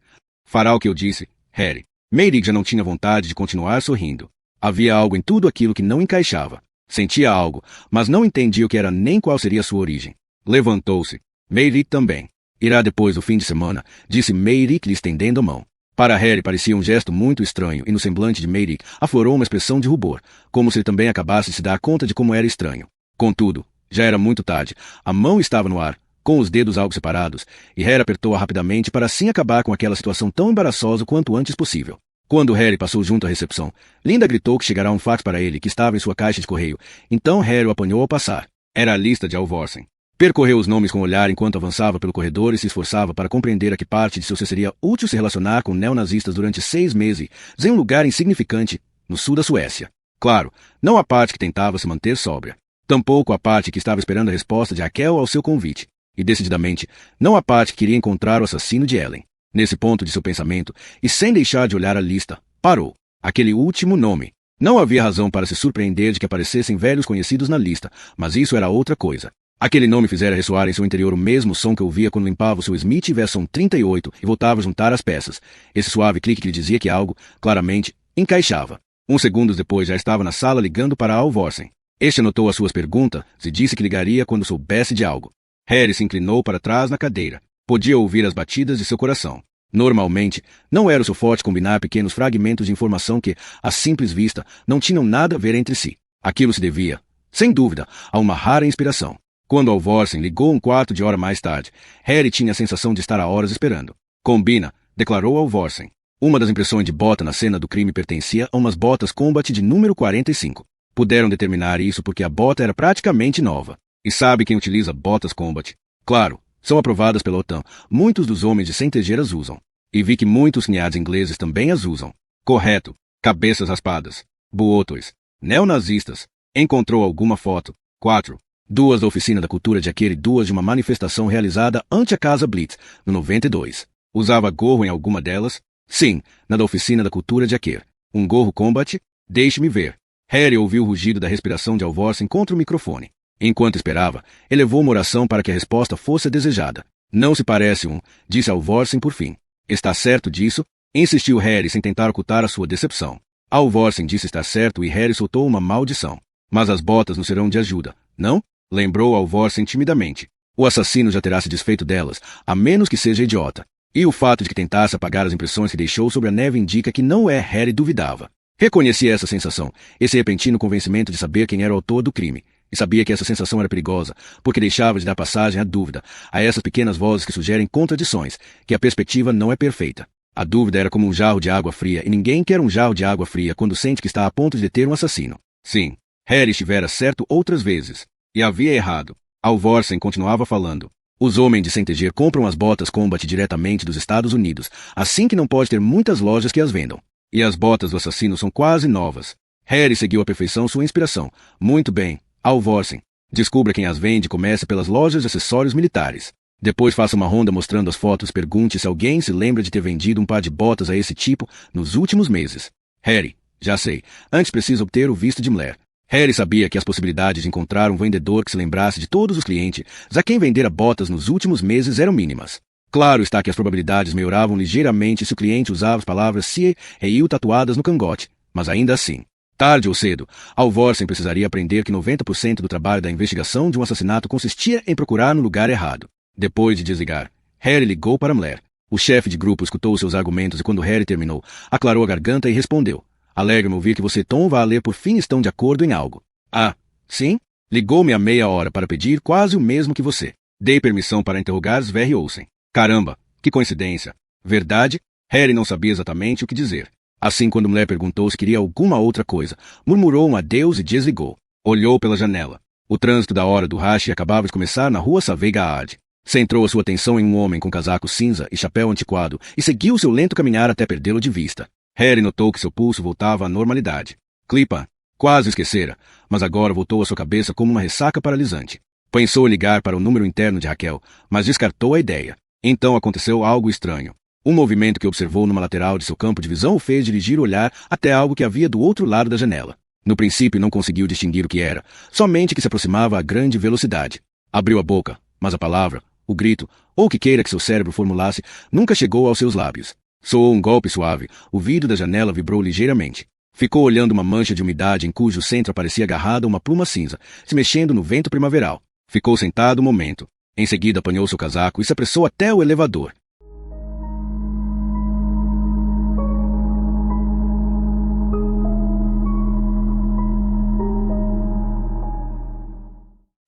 Fará o que eu disse, Harry. Mayrick já não tinha vontade de continuar sorrindo. Havia algo em tudo aquilo que não encaixava. Sentia algo, mas não entendia o que era nem qual seria sua origem. Levantou-se. Mayrick também. Irá depois do fim de semana, disse Mayrick lhe estendendo a mão. Para Harry parecia um gesto muito estranho e no semblante de Mayrick aflorou uma expressão de rubor, como se ele também acabasse de se dar conta de como era estranho. Contudo, já era muito tarde. A mão estava no ar, com os dedos algo separados, e Harry apertou-a rapidamente para assim acabar com aquela situação tão embaraçosa quanto antes possível. Quando Harry passou junto à recepção, Linda gritou que chegará um fax para ele que estava em sua caixa de correio. Então Harry o apanhou ao passar. Era a lista de Alvorsen. Percorreu os nomes com o olhar enquanto avançava pelo corredor e se esforçava para compreender a que parte de seu ser seria útil se relacionar com neonazistas durante 6 meses em um lugar insignificante, no sul da Suécia. Claro, não a parte que tentava se manter sóbria. Tampouco a parte que estava esperando a resposta de Raquel ao seu convite. E, decididamente, não a parte que queria encontrar o assassino de Ellen. Nesse ponto de seu pensamento, e sem deixar de olhar a lista, parou. Aquele último nome. Não havia razão para se surpreender de que aparecessem velhos conhecidos na lista, mas isso era outra coisa. Aquele nome fizera ressoar em seu interior o mesmo som que ouvia quando limpava o seu Smith Wesson 38 e voltava a juntar as peças. Esse suave clique que lhe dizia que algo, claramente, encaixava. Uns segundos depois já estava na sala ligando para Alvorsen. Este anotou as suas perguntas e disse que ligaria quando soubesse de algo. Harry se inclinou para trás na cadeira. Podia ouvir as batidas de seu coração. Normalmente, não era o seu forte combinar pequenos fragmentos de informação que, à simples vista, não tinham nada a ver entre si. Aquilo se devia, sem dúvida, a uma rara inspiração. Quando Alvorsen ligou um quarto de hora mais tarde, Harry tinha a sensação de estar há horas esperando. Combina, declarou Alvorsen. Uma das impressões de bota na cena do crime pertencia a umas botas Combat de número 45. Puderam determinar isso porque a bota era praticamente nova. E sabe quem utiliza botas Combat? Claro, são aprovadas pela OTAN. Muitos dos homens de Saint-Léger as usam. E vi que muitos cunhados ingleses também as usam. Correto. Cabeças raspadas. Buotos. Neonazistas. Encontrou alguma foto? 4. 2 da Oficina da Cultura de Aker e 2 de uma manifestação realizada ante a Casa Blitz, no 92. Usava gorro em alguma delas? Sim, na da Oficina da Cultura de Aker. Um gorro Combat? Deixe-me ver. Harry ouviu o rugido da respiração de Alvorsen contra o microfone. Enquanto esperava, elevou uma oração para que a resposta fosse a desejada. Não se parece disse Alvorsen por fim. Está certo disso? Insistiu Harry sem tentar ocultar a sua decepção. Alvorsen disse estar certo e Harry soltou uma maldição. Mas as botas nos serão de ajuda, não? Lembrou Alvorsen timidamente. O assassino já terá se desfeito delas, a menos que seja idiota. E o fato de que tentasse apagar as impressões que deixou sobre a neve indica que não é. Harry duvidava. Reconhecia essa sensação, esse repentino convencimento de saber quem era o autor do crime. E sabia que essa sensação era perigosa, porque deixava de dar passagem à dúvida, a essas pequenas vozes que sugerem contradições, que a perspectiva não é perfeita. A dúvida era como um jarro de água fria, e ninguém quer um jarro de água fria quando sente que está a ponto de deter um assassino. Sim, Harry estivera certo outras vezes. E havia errado. Alvorsen continuava falando. Os homens de Saint-Léger compram as botas Combat diretamente dos Estados Unidos, assim que não pode ter muitas lojas que as vendam. E as botas do assassino são quase novas. Harry seguiu à perfeição sua inspiração. Muito bem, Alvorsen. Descubra quem as vende e comece pelas lojas de acessórios militares. Depois faça uma ronda mostrando as fotos e pergunte se alguém se lembra de ter vendido um par de botas a esse tipo nos últimos meses. Harry, já sei. Antes preciso obter o visto de Mler. Harry sabia que as possibilidades de encontrar um vendedor que se lembrasse de todos os clientes a quem vendera botas nos últimos meses eram mínimas. Claro está que as probabilidades melhoravam ligeiramente se o cliente usava as palavras "sie" e "il" tatuadas no cangote, mas ainda assim. Tarde ou cedo, Alvorsen precisaria aprender que 90% do trabalho da investigação de um assassinato consistia em procurar no lugar errado. Depois de desligar, Harry ligou para Mler. O chefe de grupo escutou seus argumentos e quando Harry terminou, aclarou a garganta e respondeu. Alegro-me ouvir que você e Tom Valer por fim estão de acordo em algo. Ah, sim? Ligou-me há meia hora para pedir quase o mesmo que você. Dei permissão para interrogar Sverre Olsen. Caramba, que coincidência. Verdade? Harry não sabia exatamente o que dizer. Assim, quando Mler perguntou se queria alguma outra coisa, murmurou um adeus e desligou. Olhou pela janela. O trânsito da hora do rush acabava de começar na rua Saveigaard. Centrou a sua atenção em um homem com casaco cinza e chapéu antiquado e seguiu seu lento caminhar até perdê-lo de vista. Harry notou que seu pulso voltava à normalidade. Clipa. Quase esquecera, mas agora voltou à sua cabeça como uma ressaca paralisante. Pensou em ligar para o número interno de Raquel, mas descartou a ideia. Então aconteceu algo estranho. Um movimento que observou numa lateral de seu campo de visão o fez dirigir o olhar até algo que havia do outro lado da janela. No princípio não conseguiu distinguir o que era, somente que se aproximava a grande velocidade. Abriu a boca, mas a palavra, o grito, ou o que queira que seu cérebro formulasse, nunca chegou aos seus lábios. Soou um golpe suave, o vidro da janela vibrou ligeiramente. Ficou olhando uma mancha de umidade em cujo centro parecia agarrada uma pluma cinza, se mexendo no vento primaveral. Ficou sentado um momento. Em seguida apanhou seu casaco e se apressou até o elevador.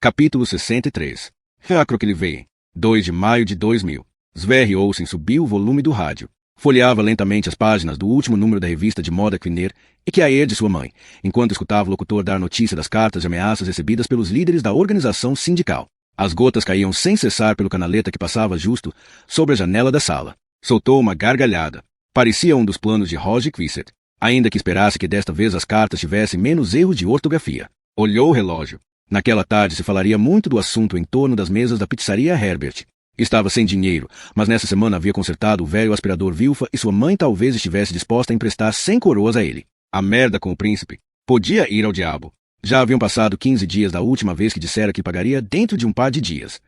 Capítulo 63. Acroquelivei. 2 de maio de 2000. Sverre Olsen subiu o volume do rádio. Folheava lentamente as páginas do último número da revista de moda Quiner e que a de sua mãe, enquanto escutava o locutor dar notícia das cartas de ameaças recebidas pelos líderes da organização sindical. As gotas caíam sem cessar pelo canaleta que passava justo sobre a janela da sala. Soltou uma gargalhada. Parecia um dos planos de Roger Quisset, ainda que esperasse que desta vez as cartas tivessem menos erros de ortografia. Olhou o relógio. Naquela tarde se falaria muito do assunto em torno das mesas da pizzaria Herbert. Estava sem dinheiro, mas nessa semana havia consertado o velho aspirador Vilfa e sua mãe talvez estivesse disposta a emprestar 100 coroas a ele. A merda com o príncipe. Podia ir ao diabo. Já haviam passado 15 dias da última vez que dissera que pagaria dentro de um par de dias.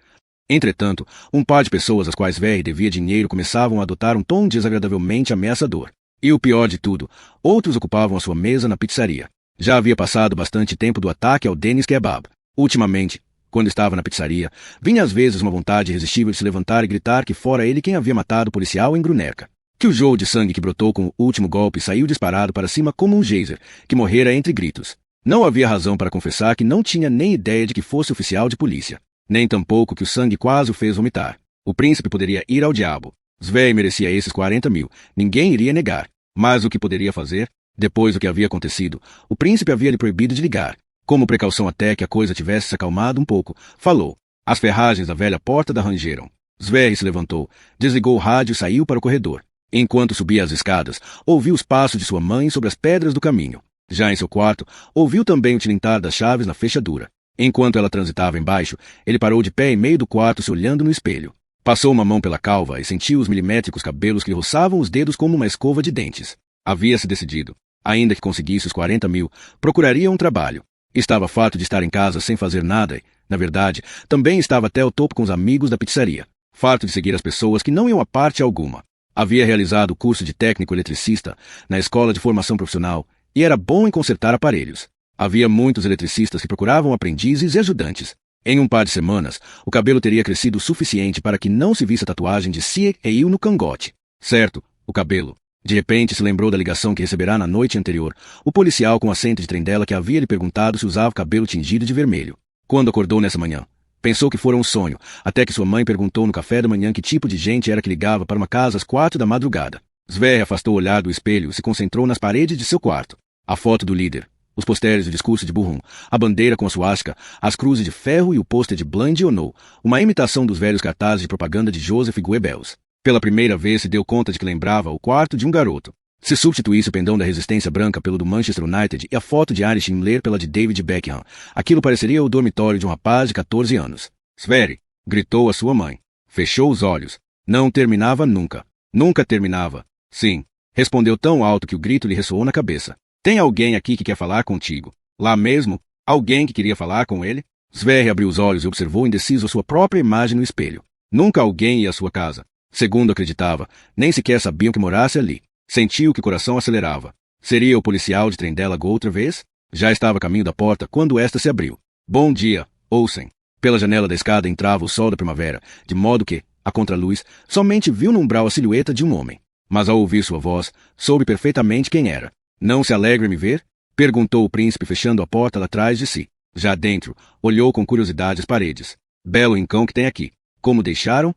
Entretanto, um par de pessoas às quais Verre devia dinheiro começavam a adotar um tom desagradavelmente ameaçador. E o pior de tudo, outros ocupavam a sua mesa na pizzaria. Já havia passado bastante tempo do ataque ao Dennis Kebab. Ultimamente, quando estava na pizzaria, vinha às vezes uma vontade irresistível de se levantar e gritar que fora ele quem havia matado o policial em Grunerka. Que o jogo de sangue que brotou com o último golpe saiu disparado para cima como um geyser, que morrera entre gritos. Não havia razão para confessar que não tinha nem ideia de que fosse oficial de polícia. Nem tampouco que o sangue quase o fez vomitar. O príncipe poderia ir ao diabo. Sverre merecia esses 40 mil. Ninguém iria negar. Mas o que poderia fazer? Depois do que havia acontecido, o príncipe havia lhe proibido de ligar. Como precaução até que a coisa tivesse se acalmado um pouco, falou. As ferragens da velha porta da rangeram. Sverre se levantou, desligou o rádio e saiu para o corredor. Enquanto subia as escadas, ouviu os passos de sua mãe sobre as pedras do caminho. Já em seu quarto, ouviu também o tilintar das chaves na fechadura. Enquanto ela transitava embaixo, ele parou de pé em meio do quarto se olhando no espelho. Passou uma mão pela calva e sentiu os milimétricos cabelos que lhe roçavam os dedos como uma escova de dentes. Havia-se decidido. Ainda que conseguisse os 40 mil, procuraria um trabalho. Estava farto de estar em casa sem fazer nada e, na verdade, também estava até o topo com os amigos da pizzaria. Farto de seguir as pessoas que não iam a parte alguma. Havia realizado o curso de técnico eletricista na escola de formação profissional e era bom em consertar aparelhos. Havia muitos eletricistas que procuravam aprendizes e ajudantes. Em um par de semanas, o cabelo teria crescido o suficiente para que não se visse a tatuagem de Sie e Il no cangote. Certo, o cabelo. De repente se lembrou da ligação que receberá na noite anterior, o policial com acento de trem dela que havia lhe perguntado se usava cabelo tingido de vermelho. Quando acordou nessa manhã, pensou que fora um sonho, até que sua mãe perguntou no café da manhã que tipo de gente era que ligava para uma casa às 4 da madrugada. Sverre afastou o olhar do espelho e se concentrou nas paredes de seu quarto. A foto do líder, os postéres do discurso de Burrum, a bandeira com a suástica, as cruzes de ferro e o pôster de Bland Ono, uma imitação dos velhos cartazes de propaganda de Joseph Goebbels. Pela primeira vez se deu conta de que lembrava o quarto de um garoto. Se substituísse o pendão da resistência branca pelo do Manchester United e a foto de Heinrich Himmler pela de David Beckham, aquilo pareceria o dormitório de um rapaz de 14 anos. Sverre, gritou a sua mãe. Fechou os olhos. Não terminava nunca. Nunca terminava. Sim, respondeu tão alto que o grito lhe ressoou na cabeça. Tem alguém aqui que quer falar contigo? Lá mesmo? Alguém que queria falar com ele? Sverre abriu os olhos e observou indeciso a sua própria imagem no espelho. Nunca alguém ia à sua casa. Segundo acreditava, nem sequer sabiam que morasse ali. Sentiu que o coração acelerava. Seria o policial de trem dela outra vez? Já estava a caminho da porta quando esta se abriu. Bom dia, Olsen. Pela janela da escada entrava o sol da primavera, de modo que, à contraluz, somente viu no umbral a silhueta de um homem. Mas ao ouvir sua voz, soube perfeitamente quem era. Não se alegra em me ver? Perguntou o príncipe fechando a porta lá atrás de si. Já dentro, olhou com curiosidade as paredes. Belo encão que tem aqui. Como deixaram?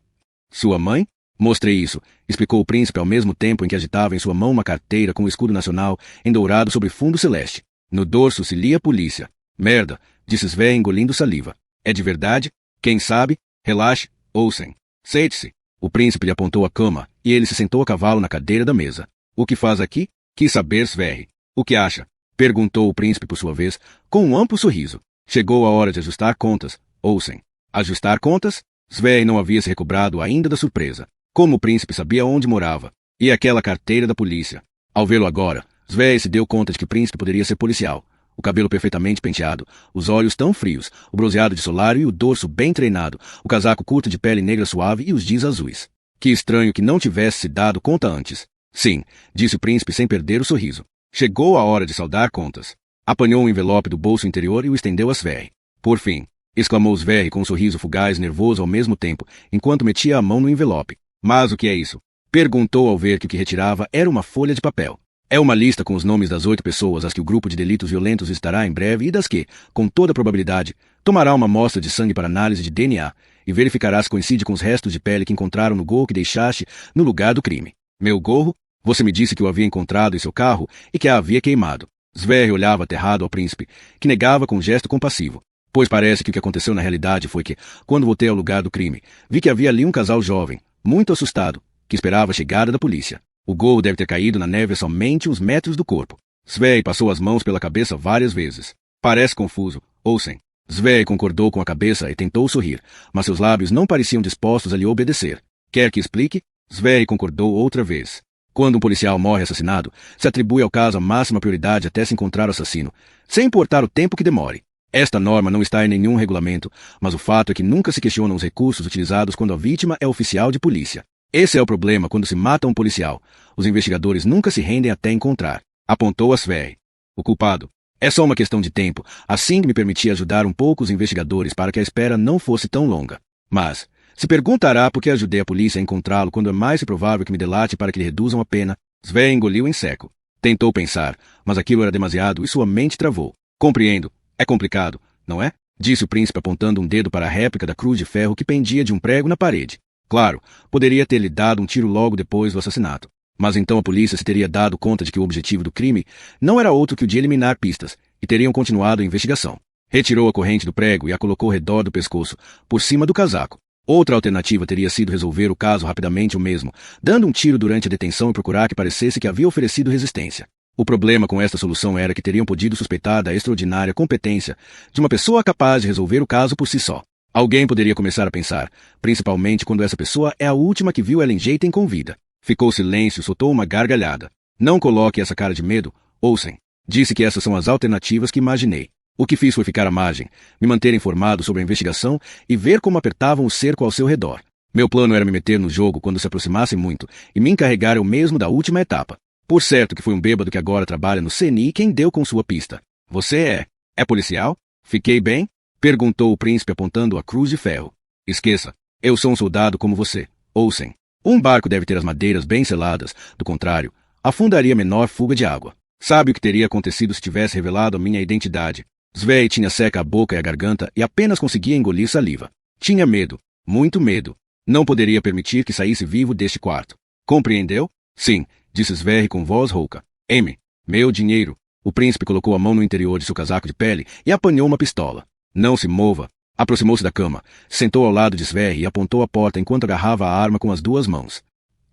Sua mãe? Mostrei isso, explicou o príncipe ao mesmo tempo em que agitava em sua mão uma carteira com o escudo nacional endourado sobre fundo celeste. No dorso se lia polícia. Merda, disse Sverre engolindo saliva. É de verdade? Quem sabe? Relaxe, Olsen. Sente-se. O príncipe lhe apontou a cama, e ele se sentou a cavalo na cadeira da mesa. O que faz aqui? Quis saber Sverre. O que acha? Perguntou o príncipe por sua vez, com um amplo sorriso. Chegou a hora de ajustar contas, Olsen. Ajustar contas? Sverre não havia se recobrado ainda da surpresa. Como o príncipe sabia onde morava? E aquela carteira da polícia? Ao vê-lo agora, Sverre se deu conta de que o príncipe poderia ser policial. O cabelo perfeitamente penteado, os olhos tão frios, o bronzeado de solário e o dorso bem treinado, o casaco curto de pele negra suave e os jeans azuis. Que estranho que não tivesse se dado conta antes. Sim, disse o príncipe sem perder o sorriso. Chegou a hora de saldar contas. Apanhou um envelope do bolso interior e o estendeu a Sverre. Por fim, exclamou Sverre com um sorriso fugaz e nervoso ao mesmo tempo, enquanto metia a mão no envelope. Mas o que é isso? Perguntou ao ver que o que retirava era uma folha de papel. É uma lista com os nomes das 8 pessoas às que o grupo de delitos violentos visitará em breve e das que, com toda probabilidade, tomará uma amostra de sangue para análise de DNA e verificará se coincide com os restos de pele que encontraram no gorro que deixaste no lugar do crime. Meu gorro? Você me disse que o havia encontrado em seu carro e que a havia queimado. Sverre olhava aterrado ao príncipe, que negava com um gesto compassivo. Pois parece que o que aconteceu na realidade foi que, quando voltei ao lugar do crime, vi que havia ali um casal jovem, muito assustado, que esperava a chegada da polícia. O gorro deve ter caído na neve a somente uns metros do corpo. Sverre passou as mãos pela cabeça várias vezes. Parece confuso, Olsen. Sverre concordou com a cabeça e tentou sorrir, mas seus lábios não pareciam dispostos a lhe obedecer. Quer que explique? Sverre concordou outra vez. Quando um policial morre assassinado, se atribui ao caso a máxima prioridade até se encontrar o assassino, sem importar o tempo que demore. Esta norma não está em nenhum regulamento, mas o fato é que nunca se questionam os recursos utilizados quando a vítima é oficial de polícia. Esse é o problema quando se mata um policial. Os investigadores nunca se rendem até encontrar. Apontou a Sverre. O culpado. É só uma questão de tempo, assim que me permitia ajudar um pouco os investigadores para que a espera não fosse tão longa. Mas, se perguntará por que ajudei a polícia a encontrá-lo quando é mais provável que me delate para que lhe reduzam a pena, Sverre engoliu em seco. Tentou pensar, mas aquilo era demasiado e sua mente travou. Compreendo. É complicado, não é? Disse o príncipe apontando um dedo para a réplica da cruz de ferro que pendia de um prego na parede. Claro, poderia ter-lhe dado um tiro logo depois do assassinato. Mas então a polícia se teria dado conta de que o objetivo do crime não era outro que o de eliminar pistas, e teriam continuado a investigação. Retirou a corrente do prego e a colocou ao redor do pescoço, por cima do casaco. Outra alternativa teria sido resolver o caso rapidamente o mesmo, dando um tiro durante a detenção e procurar que parecesse que havia oferecido resistência. O problema com esta solução era que teriam podido suspeitar da extraordinária competência de uma pessoa capaz de resolver o caso por si só. Alguém poderia começar a pensar, principalmente quando essa pessoa é a última que viu Ellen Jayten com vida. Ficou silêncio e soltou uma gargalhada. Não coloque essa cara de medo, Olsen. Disse que essas são as alternativas que imaginei. O que fiz foi ficar à margem, me manter informado sobre a investigação e ver como apertavam o cerco ao seu redor. Meu plano era me meter no jogo quando se aproximassem muito e me encarregar eu mesmo da última etapa. Por certo que foi um bêbado que agora trabalha no CNI quem deu com sua pista. Você é policial? Fiquei bem? Perguntou o príncipe apontando a cruz de ferro. Esqueça, eu sou um soldado como você, Olsen. Um barco deve ter as madeiras bem seladas, do contrário, afundaria a menor fuga de água. Sabe o que teria acontecido se tivesse revelado a minha identidade? Sverre tinha seca a boca e a garganta e apenas conseguia engolir saliva. Tinha medo, muito medo. Não poderia permitir que saísse vivo deste quarto. Compreendeu? Sim, disse Sverre com voz rouca. M. Meu dinheiro. O príncipe colocou a mão no interior de seu casaco de pele e apanhou uma pistola. Não se mova. Aproximou-se da cama, sentou ao lado de Sverre e apontou a porta enquanto agarrava a arma com as duas mãos.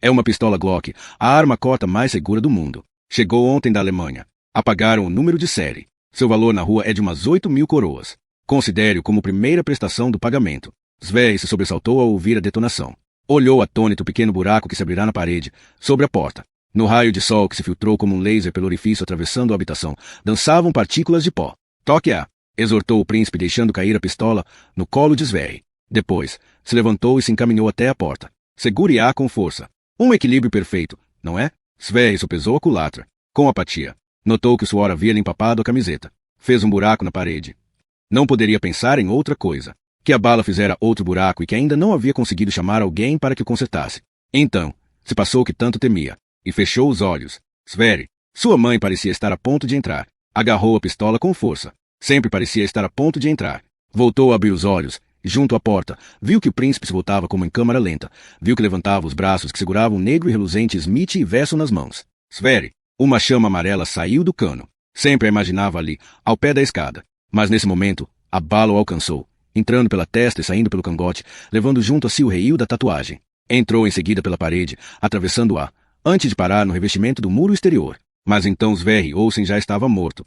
É uma pistola Glock, a arma corta mais segura do mundo. Chegou ontem da Alemanha. Apagaram o número de série. Seu valor na rua é de umas 8.000 coroas. Considere-o como primeira prestação do pagamento. Sverre se sobressaltou ao ouvir a detonação. Olhou atônito o pequeno buraco que se abrirá na parede, sobre a porta. No raio de sol que se filtrou como um laser pelo orifício atravessando a habitação, dançavam partículas de pó. Toque-a! Exortou o príncipe deixando cair a pistola no colo de Sverre. Depois, se levantou e se encaminhou até a porta. Segure-a com força. Um equilíbrio perfeito, não é? Sverre sopesou a culatra. Com apatia. Notou que o suor havia lhe empapado a camiseta. Fez um buraco na parede. Não poderia pensar em outra coisa. Que a bala fizera outro buraco e que ainda não havia conseguido chamar alguém para que o consertasse. Então, se passou o que tanto temia. E fechou os olhos. Sverre, sua mãe parecia estar a ponto de entrar. Agarrou a pistola com força. Sempre parecia estar a ponto de entrar. Voltou a abrir os olhos, e junto à porta, viu que o príncipe se voltava como em câmara lenta. Viu que levantava os braços que seguravam um negro e reluzente Smith e verso nas mãos. Sverre, uma chama amarela saiu do cano. Sempre a imaginava ali, ao pé da escada. Mas nesse momento, a bala o alcançou, entrando pela testa e saindo pelo cangote, levando junto a si o reio da tatuagem. Entrou em seguida pela parede, atravessando-a, antes de parar no revestimento do muro exterior. Mas então Sverre Olsen já estava morto.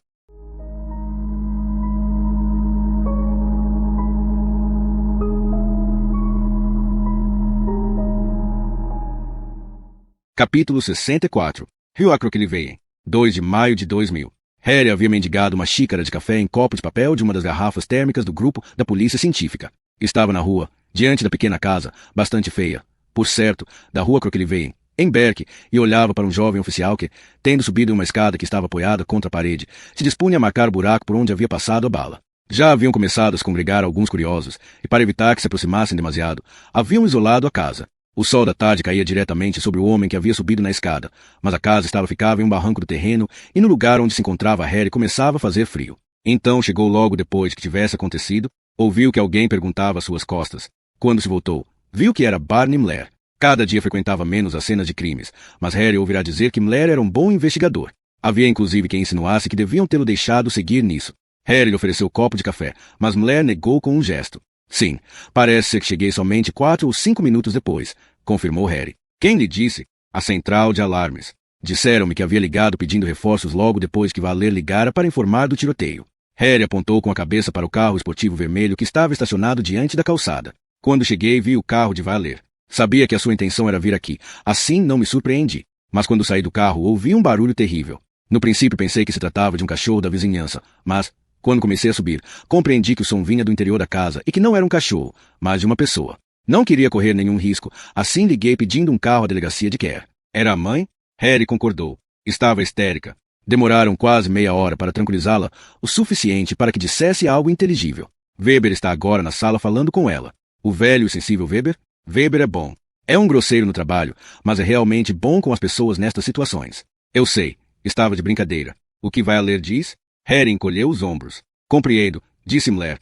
Capítulo 64. Rio Acrocliveien. 2 de maio de 2000. Harry havia mendigado uma xícara de café em copo de papel de uma das garrafas térmicas do grupo da polícia científica. Estava na rua, diante da pequena casa, bastante feia, por certo, da rua Acrocliveien, em Berk, e olhava para um jovem oficial que, tendo subido em uma escada que estava apoiada contra a parede, se dispunha a marcar o buraco por onde havia passado a bala. Já haviam começado a se congregar alguns curiosos, e para evitar que se aproximassem demasiado, haviam isolado a casa. O sol da tarde caía diretamente sobre o homem que havia subido na escada, mas a casa ficava em um barranco do terreno, e no lugar onde se encontrava Harry começava a fazer frio. Então chegou logo depois que tivesse acontecido, ouviu que alguém perguntava às suas costas. Quando se voltou, viu que era Barney Mler. Cada dia frequentava menos as cenas de crimes, mas Harry ouvirá dizer que Mler era um bom investigador. Havia inclusive quem insinuasse que deviam tê-lo deixado seguir nisso. Harry lhe ofereceu copo de café, mas Mler negou com um gesto. Sim, parece ser que cheguei somente 4 ou 5 minutos depois, confirmou Harry. Quem lhe disse? A central de alarmes. Disseram-me que havia ligado pedindo reforços logo depois que Valer ligara para informar do tiroteio. Harry apontou com a cabeça para o carro esportivo vermelho que estava estacionado diante da calçada. Quando cheguei, vi o carro de Valer. Sabia que a sua intenção era vir aqui, assim não me surpreendi. Mas quando saí do carro, ouvi um barulho terrível. No princípio pensei que se tratava de um cachorro da vizinhança, mas, quando comecei a subir, compreendi que o som vinha do interior da casa e que não era um cachorro, mas de uma pessoa. Não queria correr nenhum risco, assim liguei pedindo um carro à delegacia de Kerr. Era a mãe? Harry concordou. Estava histérica. Demoraram quase meia hora para tranquilizá-la, o suficiente para que dissesse algo inteligível. Weber está agora na sala falando com ela. O velho e sensível Weber? Weber é bom. É um grosseiro no trabalho, mas é realmente bom com as pessoas nestas situações. Eu sei. Estava de brincadeira. O que Valer diz? Harry encolheu os ombros. Compreendo, disse Mler.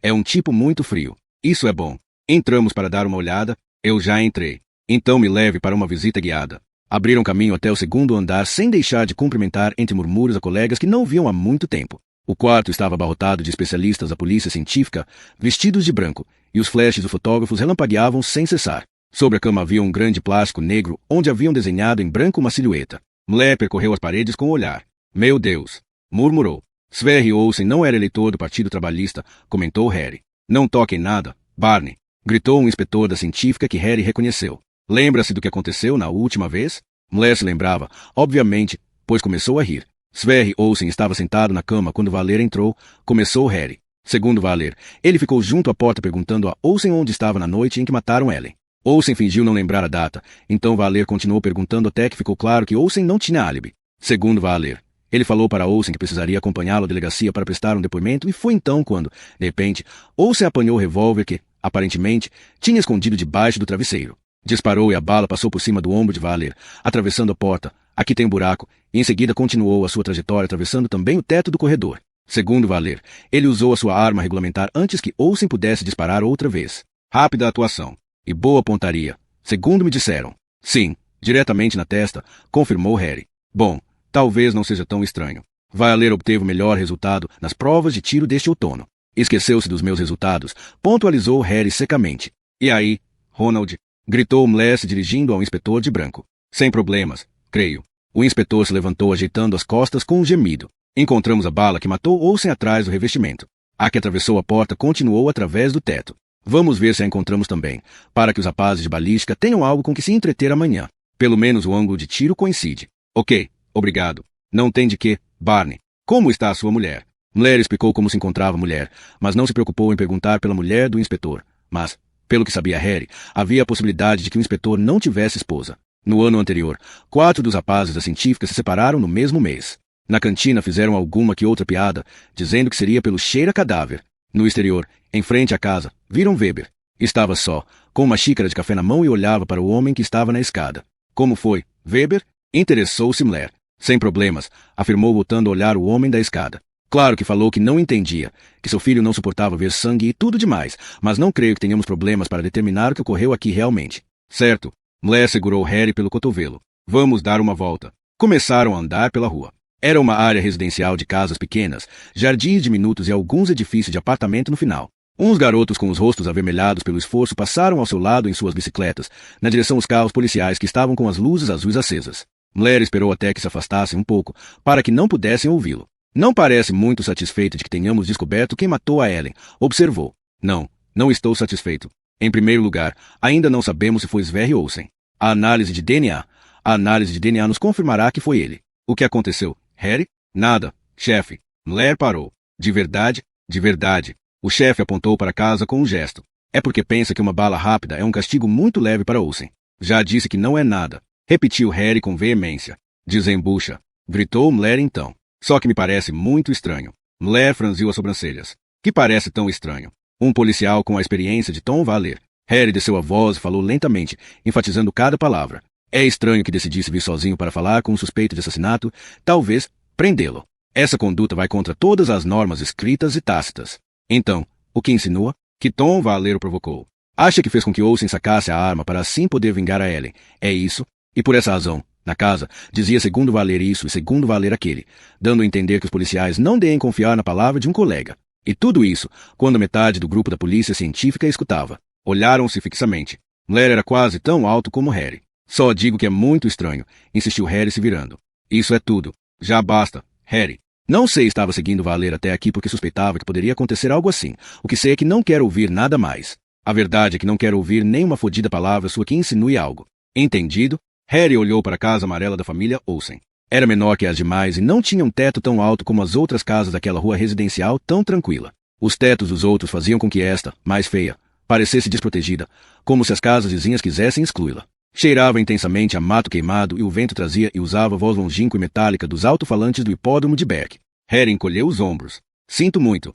É um tipo muito frio. Isso é bom. Entramos para dar uma olhada. Eu já entrei. Então me leve para uma visita guiada. Abriram caminho até o segundo andar sem deixar de cumprimentar entre murmúrios a colegas que não viam há muito tempo. O quarto estava abarrotado de especialistas da polícia científica, vestidos de branco, e os flashes dos fotógrafos relampagueavam sem cessar. Sobre a cama havia um grande plástico negro onde haviam desenhado em branco uma silhueta. Mler percorreu as paredes com o olhar. Meu Deus! Murmurou. Sverre Olsen não era eleitor do Partido Trabalhista, comentou Harry. Não toque em nada, Barney, gritou um inspetor da científica que Harry reconheceu. Lembra-se do que aconteceu na última vez? Mler se lembrava, obviamente, pois começou a rir. Sverre Olsen estava sentado na cama quando Valer entrou, começou Harry. Segundo Valer, ele ficou junto à porta perguntando a Olsen onde estava na noite em que mataram Ellen. Olsen fingiu não lembrar a data, então Valer continuou perguntando até que ficou claro que Olsen não tinha álibi. Segundo Valer, ele falou para Olsen que precisaria acompanhá-lo à delegacia para prestar um depoimento e foi então quando, de repente, Olsen apanhou o revólver que, aparentemente, tinha escondido debaixo do travesseiro. Disparou e a bala passou por cima do ombro de Valer, atravessando a porta. Aqui tem um buraco, e em seguida continuou a sua trajetória atravessando também o teto do corredor. Segundo Valer, ele usou a sua arma regulamentar antes que Olsen pudesse disparar outra vez. Rápida atuação. E boa pontaria. Segundo me disseram. Sim, diretamente na testa, confirmou Harry. Bom, talvez não seja tão estranho. Valer obteve o melhor resultado nas provas de tiro deste outono. Esqueceu-se dos meus resultados, pontualizou Harry secamente. E aí, Ronald? Gritou Mler se dirigindo ao inspetor de branco. Sem problemas, creio. O inspetor se levantou ajeitando as costas com um gemido. Encontramos a bala que matou Olsen atrás do revestimento. A que atravessou a porta continuou através do teto. Vamos ver se a encontramos também, para que os rapazes de balística tenham algo com que se entreter amanhã. Pelo menos o ângulo de tiro coincide. Ok, obrigado. Não tem de quê, Barney. Como está a sua mulher? Mler explicou como se encontrava a mulher, mas não se preocupou em perguntar pela mulher do inspetor. Mas, pelo que sabia Harry, havia a possibilidade de que o inspetor não tivesse esposa. No ano anterior, 4 dos rapazes da científica se separaram no mesmo mês. Na cantina fizeram alguma que outra piada, dizendo que seria pelo cheiro a cadáver. No exterior, em frente à casa, viram Weber. Estava só, com uma xícara de café na mão e olhava para o homem que estava na escada. Como foi, Weber? Interessou-se Mler. Sem problemas, afirmou voltando a olhar o homem da escada. Claro que falou que não entendia, que seu filho não suportava ver sangue e tudo demais, mas não creio que tenhamos problemas para determinar o que ocorreu aqui realmente. Certo. Mler segurou Harry pelo cotovelo. Vamos dar uma volta. Começaram a andar pela rua. Era uma área residencial de casas pequenas, jardins diminutos e alguns edifícios de apartamento no final. Uns garotos com os rostos avermelhados pelo esforço passaram ao seu lado em suas bicicletas, na direção dos carros policiais que estavam com as luzes azuis acesas. Mler esperou até que se afastassem um pouco, para que não pudessem ouvi-lo. Não parece muito satisfeito de que tenhamos descoberto quem matou a Ellen, observou. Não estou satisfeito. Em primeiro lugar, ainda não sabemos se foi Sverre Olsen. A análise de DNA, A análise de DNA nos confirmará que foi ele. O que aconteceu? Harry? Nada, chefe. Mulher parou. De verdade? De verdade. O chefe apontou para casa com um gesto. É porque pensa que uma bala rápida é um castigo muito leve para Olsen. Já disse que não é nada. Repetiu Harry com veemência. Desembucha. Gritou Mulher então. Só que me parece muito estranho. Mulher franziu as sobrancelhas. Que parece tão estranho? Um policial com a experiência de Tom Valer. Harry desceu a voz e falou lentamente, enfatizando cada palavra. É estranho que decidisse vir sozinho para falar com um suspeito de assassinato, talvez prendê-lo. Essa conduta vai contra todas as normas escritas e tácitas. Então, o que insinua? Que Tom Valer o provocou. Acha que fez com que Olsen sacasse a arma para assim poder vingar a Ellen. É isso? E por essa razão, na casa, dizia segundo Valer isso e segundo Valer aquele, dando a entender que os policiais não deem confiar na palavra de um colega. E tudo isso, quando metade do grupo da polícia científica escutava. Olharam-se fixamente. Mulher era quase tão alto como Harry. Só digo que é muito estranho, insistiu Harry se virando. Isso é tudo. Já basta, Harry. Não sei estava seguindo Valer até aqui porque suspeitava que poderia acontecer algo assim. O que sei é que não quero ouvir nada mais. A verdade é que não quero ouvir nenhuma fodida palavra sua que insinue algo. Entendido? Harry olhou para a casa amarela da família Olsen. Era menor que as demais e não tinha um teto tão alto como as outras casas daquela rua residencial tão tranquila. Os tetos dos outros faziam com que esta, mais feia, parecesse desprotegida, como se as casas vizinhas quisessem excluí-la. Cheirava intensamente a mato queimado e o vento trazia e usava a voz longínqua e metálica dos alto-falantes do hipódromo de Beck. Harry encolheu os ombros. Sinto muito.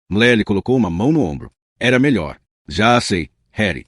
Mulher lhe colocou uma mão no ombro. Era melhor. Já sei, Harry.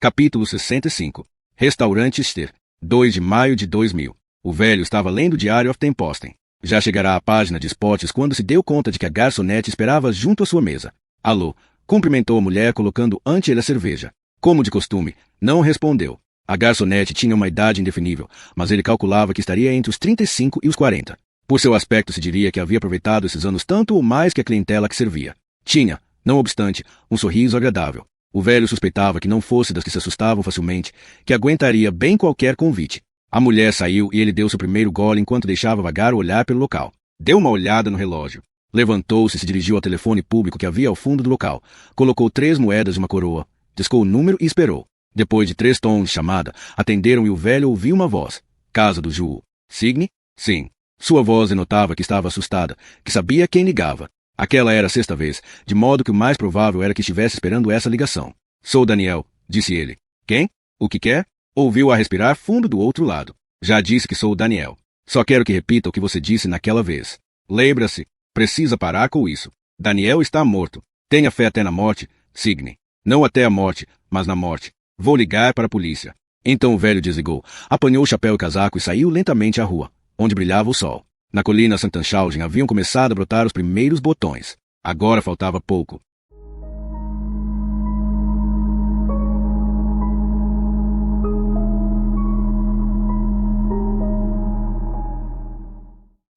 Capítulo 65. Restaurante Ster. 2 de maio de 2000. O velho estava lendo o Diário of Temposten. Já chegará à página de esportes quando se deu conta de que a garçonete esperava junto à sua mesa. Alô, cumprimentou a mulher colocando ante ele a cerveja. Como de costume, não respondeu. A garçonete tinha uma idade indefinível, mas ele calculava que estaria entre os 35 e os 40. Por seu aspecto se diria que havia aproveitado esses anos tanto ou mais que a clientela que servia. Tinha, não obstante, um sorriso agradável. O velho suspeitava que não fosse das que se assustavam facilmente, que aguentaria bem qualquer convite. A mulher saiu e ele deu seu primeiro gole enquanto deixava vagar o olhar pelo local. Deu uma olhada no relógio. Levantou-se e se dirigiu ao telefone público que havia ao fundo do local. Colocou 3 moedas e uma coroa. Discou o número e esperou. Depois de 3 tons de chamada, atenderam e o velho ouviu uma voz. Casa do Ju. Signe? Sim. Sua voz denotava que estava assustada, que sabia quem ligava. Aquela era a 6ª vez, de modo que o mais provável era que estivesse esperando essa ligação. Sou Daniel, disse ele. Quem? O que quer? Ouviu-a respirar fundo do outro lado. Já disse que sou o Daniel. Só quero que repita o que você disse naquela vez. Lembra-se. Precisa parar com isso. Daniel está morto. Tenha fé até na morte, Signe. Não até a morte, mas na morte. Vou ligar para a polícia. Então o velho desligou, apanhou o chapéu e casaco e saiu lentamente à rua, onde brilhava o sol. Na colina Santanchaugen haviam começado a brotar os primeiros botões. Agora faltava pouco.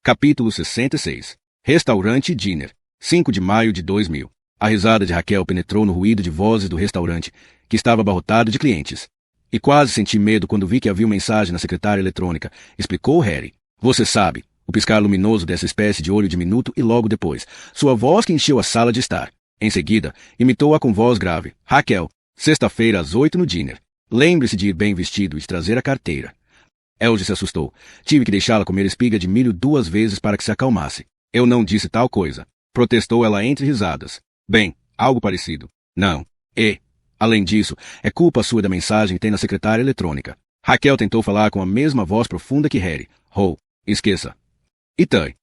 Capítulo 66. Restaurante Dinner. 5 de maio de 2000. A risada de Raquel penetrou no ruído de vozes do restaurante, que estava abarrotado de clientes. E quase senti medo quando vi que havia uma mensagem na secretária eletrônica, explicou Harry. Você sabe, o piscar luminoso dessa espécie de olho diminuto e logo depois, sua voz que encheu a sala de estar. Em seguida, imitou-a com voz grave. Raquel, sexta-feira às 8 no dinner. Lembre-se de ir bem vestido e de trazer a carteira. Elge se assustou. Tive que deixá-la comer espiga de milho 2 vezes para que se acalmasse. Eu não disse tal coisa. Protestou ela entre risadas. Bem, algo parecido. Não. Além disso, é culpa sua da mensagem que tem na secretária eletrônica. Raquel tentou falar com a mesma voz profunda que Harry. Esqueça. E Tay?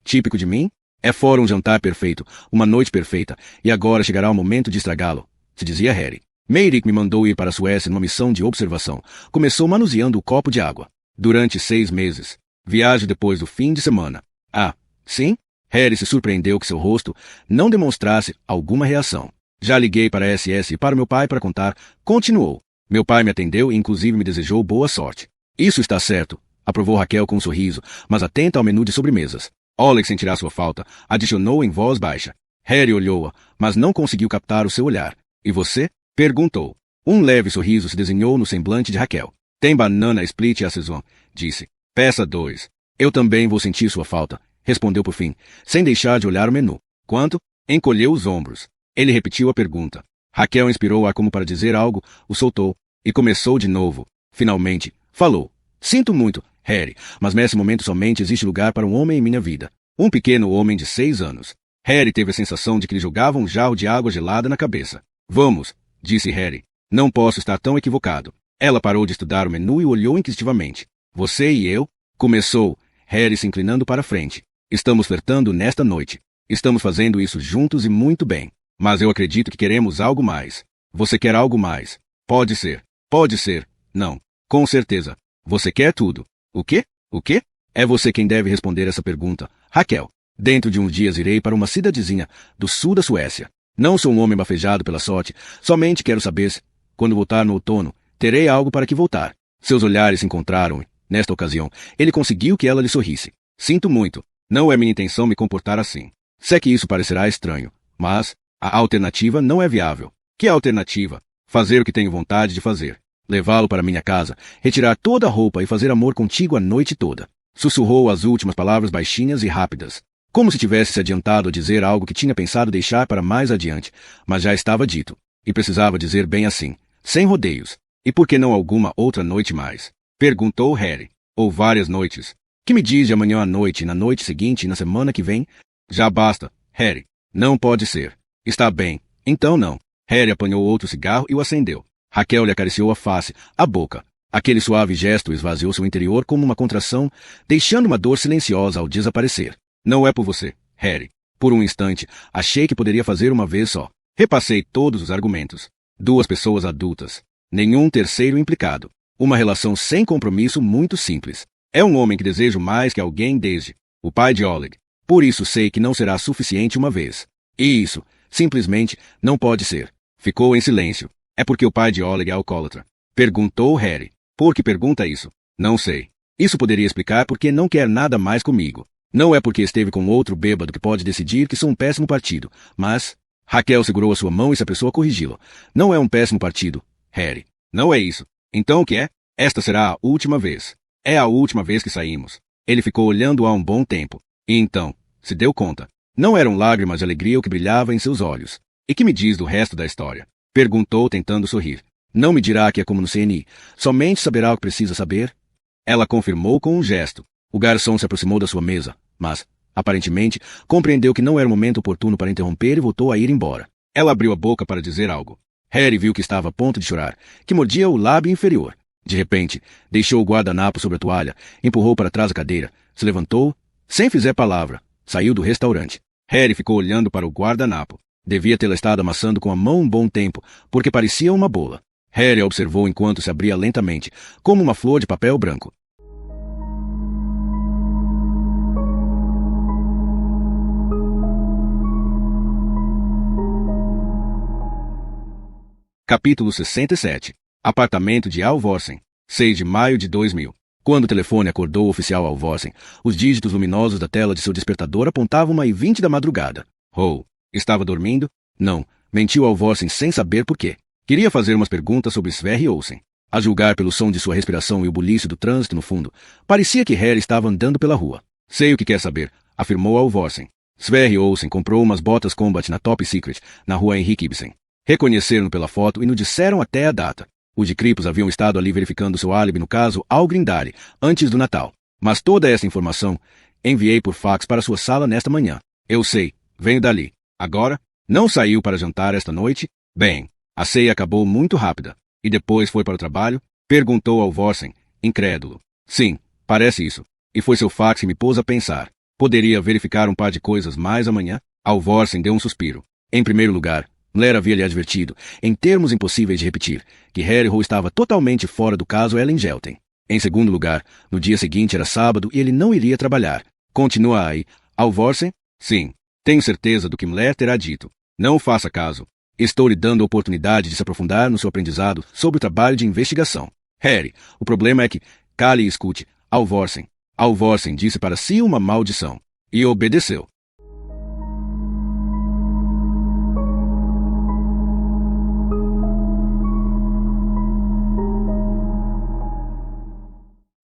Típico de mim? É fora um jantar perfeito, uma noite perfeita, e agora chegará o momento de estragá-lo, se dizia Harry. Meirik me mandou ir para a Suécia numa missão de observação. Começou manuseando o copo de água. Durante 6 meses. Viagem depois do fim de semana. Ah, sim? Harry se surpreendeu que seu rosto não demonstrasse alguma reação. Já liguei para a SS e para meu pai para contar. Continuou. Meu pai me atendeu e inclusive me desejou boa sorte. Isso está certo, aprovou Raquel com um sorriso, mas atenta ao menu de sobremesas. Oleg sentirá sua falta, adicionou em voz baixa. Harry olhou-a, mas não conseguiu captar o seu olhar. E você? Perguntou. Um leve sorriso se desenhou no semblante de Raquel. Tem banana split à saison, disse. Peça 2. Eu também vou sentir sua falta, respondeu por fim, sem deixar de olhar o menu. Quanto? Encolheu os ombros. Ele repetiu a pergunta. Raquel inspirou ar como para dizer algo, o soltou, e começou de novo. Finalmente, falou. Sinto muito, Harry, mas nesse momento somente existe lugar para um homem em minha vida. Um pequeno homem de 6 anos. Harry teve a sensação de que lhe jogava um jarro de água gelada na cabeça. Vamos, disse Harry. Não posso estar tão equivocado. Ela parou de estudar o menu e olhou inquisitivamente. Você e eu? Começou, Harry se inclinando para a frente. Estamos flertando nesta noite. Estamos fazendo isso juntos e muito bem. Mas eu acredito que queremos algo mais. Você quer algo mais? Pode ser. Pode ser. Não. Com certeza. Você quer tudo. O quê? O quê? É você quem deve responder essa pergunta. Raquel. Dentro de uns dias irei para uma cidadezinha do sul da Suécia. Não sou um homem bafejado pela sorte. Somente quero saber se, quando voltar no outono, terei algo para que voltar. Seus olhares se encontraram e, nesta ocasião, ele conseguiu que ela lhe sorrisse. Sinto muito. Não é minha intenção me comportar assim. Sei que isso parecerá estranho, mas a alternativa não é viável. Que alternativa? Fazer o que tenho vontade de fazer. Levá-lo para minha casa, retirar toda a roupa e fazer amor contigo a noite toda. Sussurrou as últimas palavras baixinhas e rápidas, como se tivesse se adiantado a dizer algo que tinha pensado deixar para mais adiante, mas já estava dito, e precisava dizer bem assim, sem rodeios. E por que não alguma outra noite mais? Perguntou Harry. Ou várias noites. Que me diz de amanhã à noite, na noite seguinte e na semana que vem? Já basta, Harry. Não pode ser. Está bem. Então não. Harry apanhou outro cigarro e o acendeu. Raquel lhe acariciou a face, a boca. Aquele suave gesto esvaziou seu interior como uma contração, deixando uma dor silenciosa ao desaparecer. Não é por você, Harry. Por um instante, achei que poderia fazer uma vez só. Repassei todos os argumentos. 2 pessoas adultas. Nenhum terceiro implicado. Uma relação sem compromisso muito simples. É um homem que desejo mais que alguém desde o pai de Oleg. Por isso sei que não será suficiente uma vez. E isso, simplesmente, não pode ser. Ficou em silêncio. É porque o pai de Oleg é alcoólatra. Perguntou Harry. Por que pergunta isso? Não sei. Isso poderia explicar porque não quer nada mais comigo. Não é porque esteve com outro bêbado que pode decidir que sou um péssimo partido, mas... Raquel segurou a sua mão e se apressou a corrigi-lo. Não é um péssimo partido, Harry. Não é isso. Então o que é? Esta será a última vez. É a última vez que saímos. Ele ficou olhando há um bom tempo. E então, se deu conta. Não eram lágrimas de alegria o que brilhava em seus olhos. E que me diz do resto da história? Perguntou tentando sorrir. Não me dirá que é como no CNI. Somente saberá o que precisa saber? Ela confirmou com um gesto. O garçom se aproximou da sua mesa, mas, aparentemente, compreendeu que não era o momento oportuno para interromper e voltou a ir embora. Ela abriu a boca para dizer algo. Harry viu que estava a ponto de chorar, que mordia o lábio inferior. De repente, deixou o guardanapo sobre a toalha, empurrou para trás a cadeira, se levantou, sem fizer palavra, saiu do restaurante. Harry ficou olhando para o guardanapo. Devia tê-la estado amassando com a mão um bom tempo, porque parecia uma bola. Harry a observou enquanto se abria lentamente, como uma flor de papel branco. Capítulo 67. Apartamento de Alvorsen. 6 de maio de 2000. Quando o telefone acordou o oficial Alvorsen, os dígitos luminosos da tela de seu despertador apontavam 1h20 da madrugada. Oh, estava dormindo? Não, mentiu Alvorsen sem saber por quê. Queria fazer umas perguntas sobre Sverre Olsen. A julgar pelo som de sua respiração e o bulício do trânsito no fundo, parecia que Harry estava andando pela rua. Sei o que quer saber, afirmou Alvorsen. Sverre Olsen comprou umas botas Combat na Top Secret, na rua Henrik Ibsen. Reconheceram-no pela foto e nos disseram até a data. Os de Kripos haviam estado ali verificando seu álibi no caso Algrindale, antes do Natal. Mas toda essa informação enviei por fax para sua sala nesta manhã. Eu sei, venho dali. Agora, não saiu para jantar esta noite? Bem, a ceia acabou muito rápida. E depois foi para o trabalho? Perguntou Alvorsen, incrédulo. Sim, parece isso. E foi seu fax que me pôs a pensar. Poderia verificar um par de coisas mais amanhã? Alvorsen deu um suspiro. Em primeiro lugar, Blair havia lhe advertido, em termos impossíveis de repetir, que Harry Hole estava totalmente fora do caso Ellen Gelten. Em segundo lugar, no dia seguinte era sábado e ele não iria trabalhar. Continua aí, Alvorsen? Sim, tenho certeza do que Blair terá dito. Não faça caso. Estou lhe dando a oportunidade de se aprofundar no seu aprendizado sobre o trabalho de investigação. Harry, o problema é que... Cale e escute, Alvorsen. Alvorsen disse para si uma maldição. E obedeceu.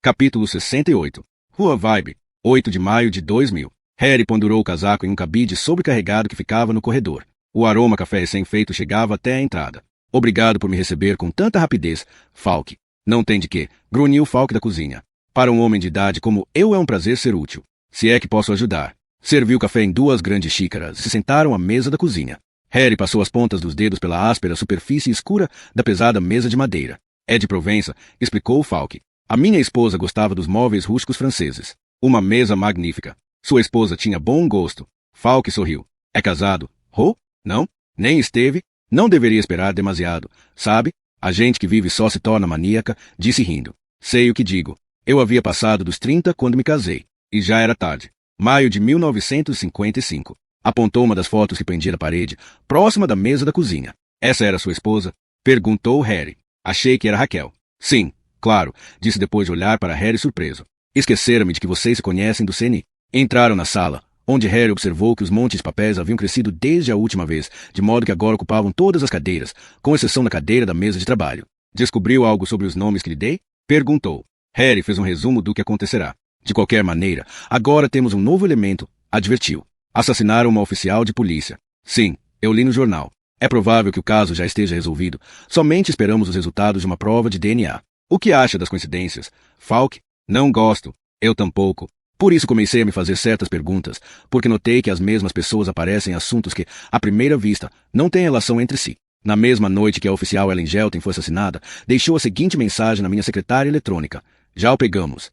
Capítulo 68. Rua Vibe, 8 de maio de 2000. Harry pendurou o casaco em um cabide sobrecarregado que ficava no corredor. O aroma café recém-feito chegava até a entrada. Obrigado por me receber com tanta rapidez, Falk. Não tem de quê, grunhiu Falk da cozinha. Para um homem de idade como eu é um prazer ser útil. Se é que posso ajudar. Serviu café em 2 grandes xícaras e se sentaram à mesa da cozinha. Harry passou as pontas dos dedos pela áspera superfície escura da pesada mesa de madeira. É de Provença, explicou Falk. A minha esposa gostava dos móveis rústicos franceses. Uma mesa magnífica. Sua esposa tinha bom gosto. Falk sorriu. É casado? Oh? Não? Nem esteve? Não deveria esperar demasiado. Sabe? A gente que vive só se torna maníaca, disse rindo. Sei o que digo. Eu havia passado dos 30 quando me casei. E já era tarde. Maio de 1955. Apontou uma das fotos que pendia da parede, próxima da mesa da cozinha. Essa era sua esposa? Perguntou Harry. Achei que era Raquel. Sim, claro, disse depois de olhar para Harry surpreso. Esquecera-me de que vocês se conhecem do CNI. Entraram na sala, onde Harry observou que os montes de papéis haviam crescido desde a última vez, de modo que agora ocupavam todas as cadeiras, com exceção da cadeira da mesa de trabalho. Descobriu algo sobre os nomes que lhe dei? Perguntou. Harry fez um resumo do que acontecerá. De qualquer maneira, agora temos um novo elemento, advertiu. Assassinaram uma oficial de polícia. Sim, eu li no jornal. É provável que o caso já esteja resolvido. Somente esperamos os resultados de uma prova de DNA. O que acha das coincidências? Falk? Não gosto. Eu tampouco. Por isso comecei a me fazer certas perguntas, porque notei que as mesmas pessoas aparecem em assuntos que, à primeira vista, não têm relação entre si. Na mesma noite que a oficial Ellen Gelten foi assassinada, deixou a seguinte mensagem na minha secretária eletrônica. Já o pegamos.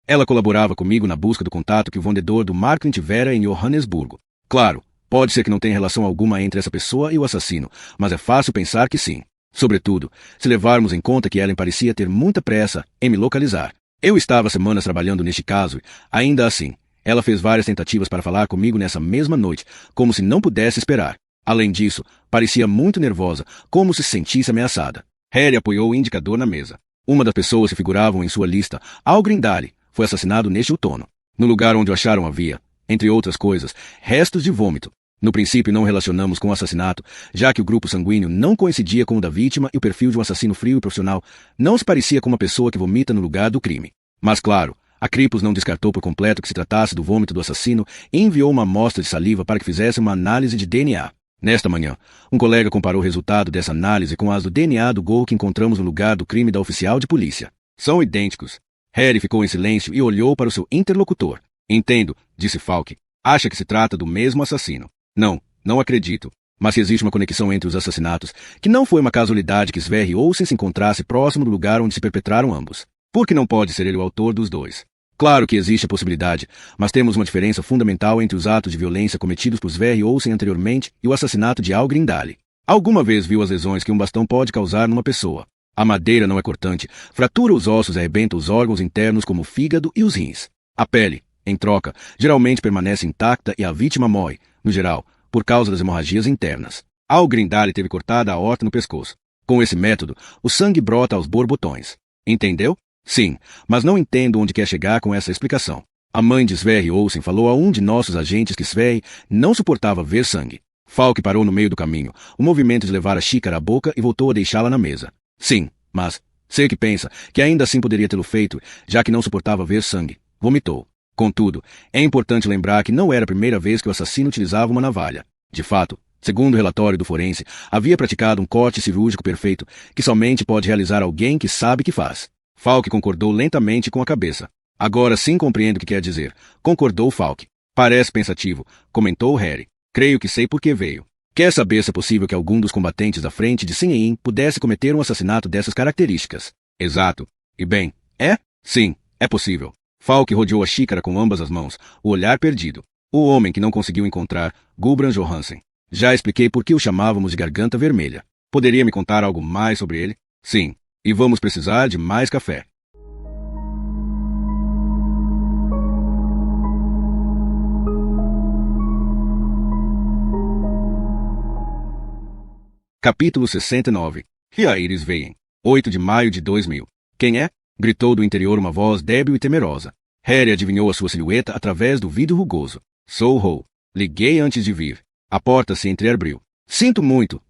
Ela colaborava comigo na busca do contato que o vendedor do Marklin tivera em Johannesburgo. Claro, pode ser que não tenha relação alguma entre essa pessoa e o assassino, mas é fácil pensar que sim. Sobretudo, se levarmos em conta que Ellen parecia ter muita pressa em me localizar. Eu estava semanas trabalhando neste caso e, ainda assim, ela fez várias tentativas para falar comigo nessa mesma noite, como se não pudesse esperar. Além disso, parecia muito nervosa, como se sentisse ameaçada. Harry apoiou o indicador na mesa. Uma das pessoas que figuravam em sua lista, Al Grindale, foi assassinado neste outono. No lugar onde o acharam havia, entre outras coisas, restos de vômito. No princípio não relacionamos com o assassinato, já que o grupo sanguíneo não coincidia com o da vítima e o perfil de um assassino frio e profissional não se parecia com uma pessoa que vomita no lugar do crime. Mas claro, a Kripos não descartou por completo que se tratasse do vômito do assassino e enviou uma amostra de saliva para que fizesse uma análise de DNA. Nesta manhã, um colega comparou o resultado dessa análise com as do DNA do gol que encontramos no lugar do crime da oficial de polícia. São idênticos. Harry ficou em silêncio e olhou para o seu interlocutor. Entendo, disse Falk. Acha que se trata do mesmo assassino. Não acredito. Mas que existe uma conexão entre os assassinatos, que não foi uma casualidade que Sverre Olsen se encontrasse próximo do lugar onde se perpetraram ambos. Porque não pode ser ele o autor dos dois. Claro que existe a possibilidade, mas temos uma diferença fundamental entre os atos de violência cometidos por Sverre Olsen anteriormente e o assassinato de Al Grindale. Alguma vez viu as lesões que um bastão pode causar numa pessoa. A madeira não é cortante, fratura os ossos e arrebenta os órgãos internos como o fígado e os rins. A pele, em troca, geralmente permanece intacta e a vítima morre, no geral, por causa das hemorragias internas. Al Grindale teve cortada a aorta no pescoço. Com esse método, o sangue brota aos borbotões. Entendeu? Sim, mas não entendo onde quer chegar com essa explicação. A mãe de Sverre Olsen falou a um de nossos agentes que Sverre não suportava ver sangue. Falk parou no meio do caminho, o movimento de levar a xícara à boca e voltou a deixá-la na mesa. Sim, mas sei que pensa que ainda assim poderia tê-lo feito, já que não suportava ver sangue. Vomitou. Contudo, é importante lembrar que não era a primeira vez que o assassino utilizava uma navalha. De fato, segundo o relatório do forense, havia praticado um corte cirúrgico perfeito, que somente pode realizar alguém que sabe que faz. Falk concordou lentamente com a cabeça. Agora sim compreendo o que quer dizer. Concordou Falk. Parece pensativo, comentou Harry. Creio que sei por que veio. Quer saber se é possível que algum dos combatentes da frente de Sinhain pudesse cometer um assassinato dessas características? Exato. E bem, é? Sim, é possível. Falk rodeou a xícara com ambas as mãos, o olhar perdido. O homem que não conseguiu encontrar, Gulbrand Johansen. Já expliquei por que o chamávamos de Garganta Vermelha. Poderia me contar algo mais sobre ele? Sim. E vamos precisar de mais café. Capítulo 69. Riaires Veien. 8 de maio de 2000. Quem é? Gritou do interior uma voz débil e temerosa. Harry adivinhou a sua silhueta através do vidro rugoso. Sou Ho. Liguei antes de vir. A porta se entreabriu. Sinto muito.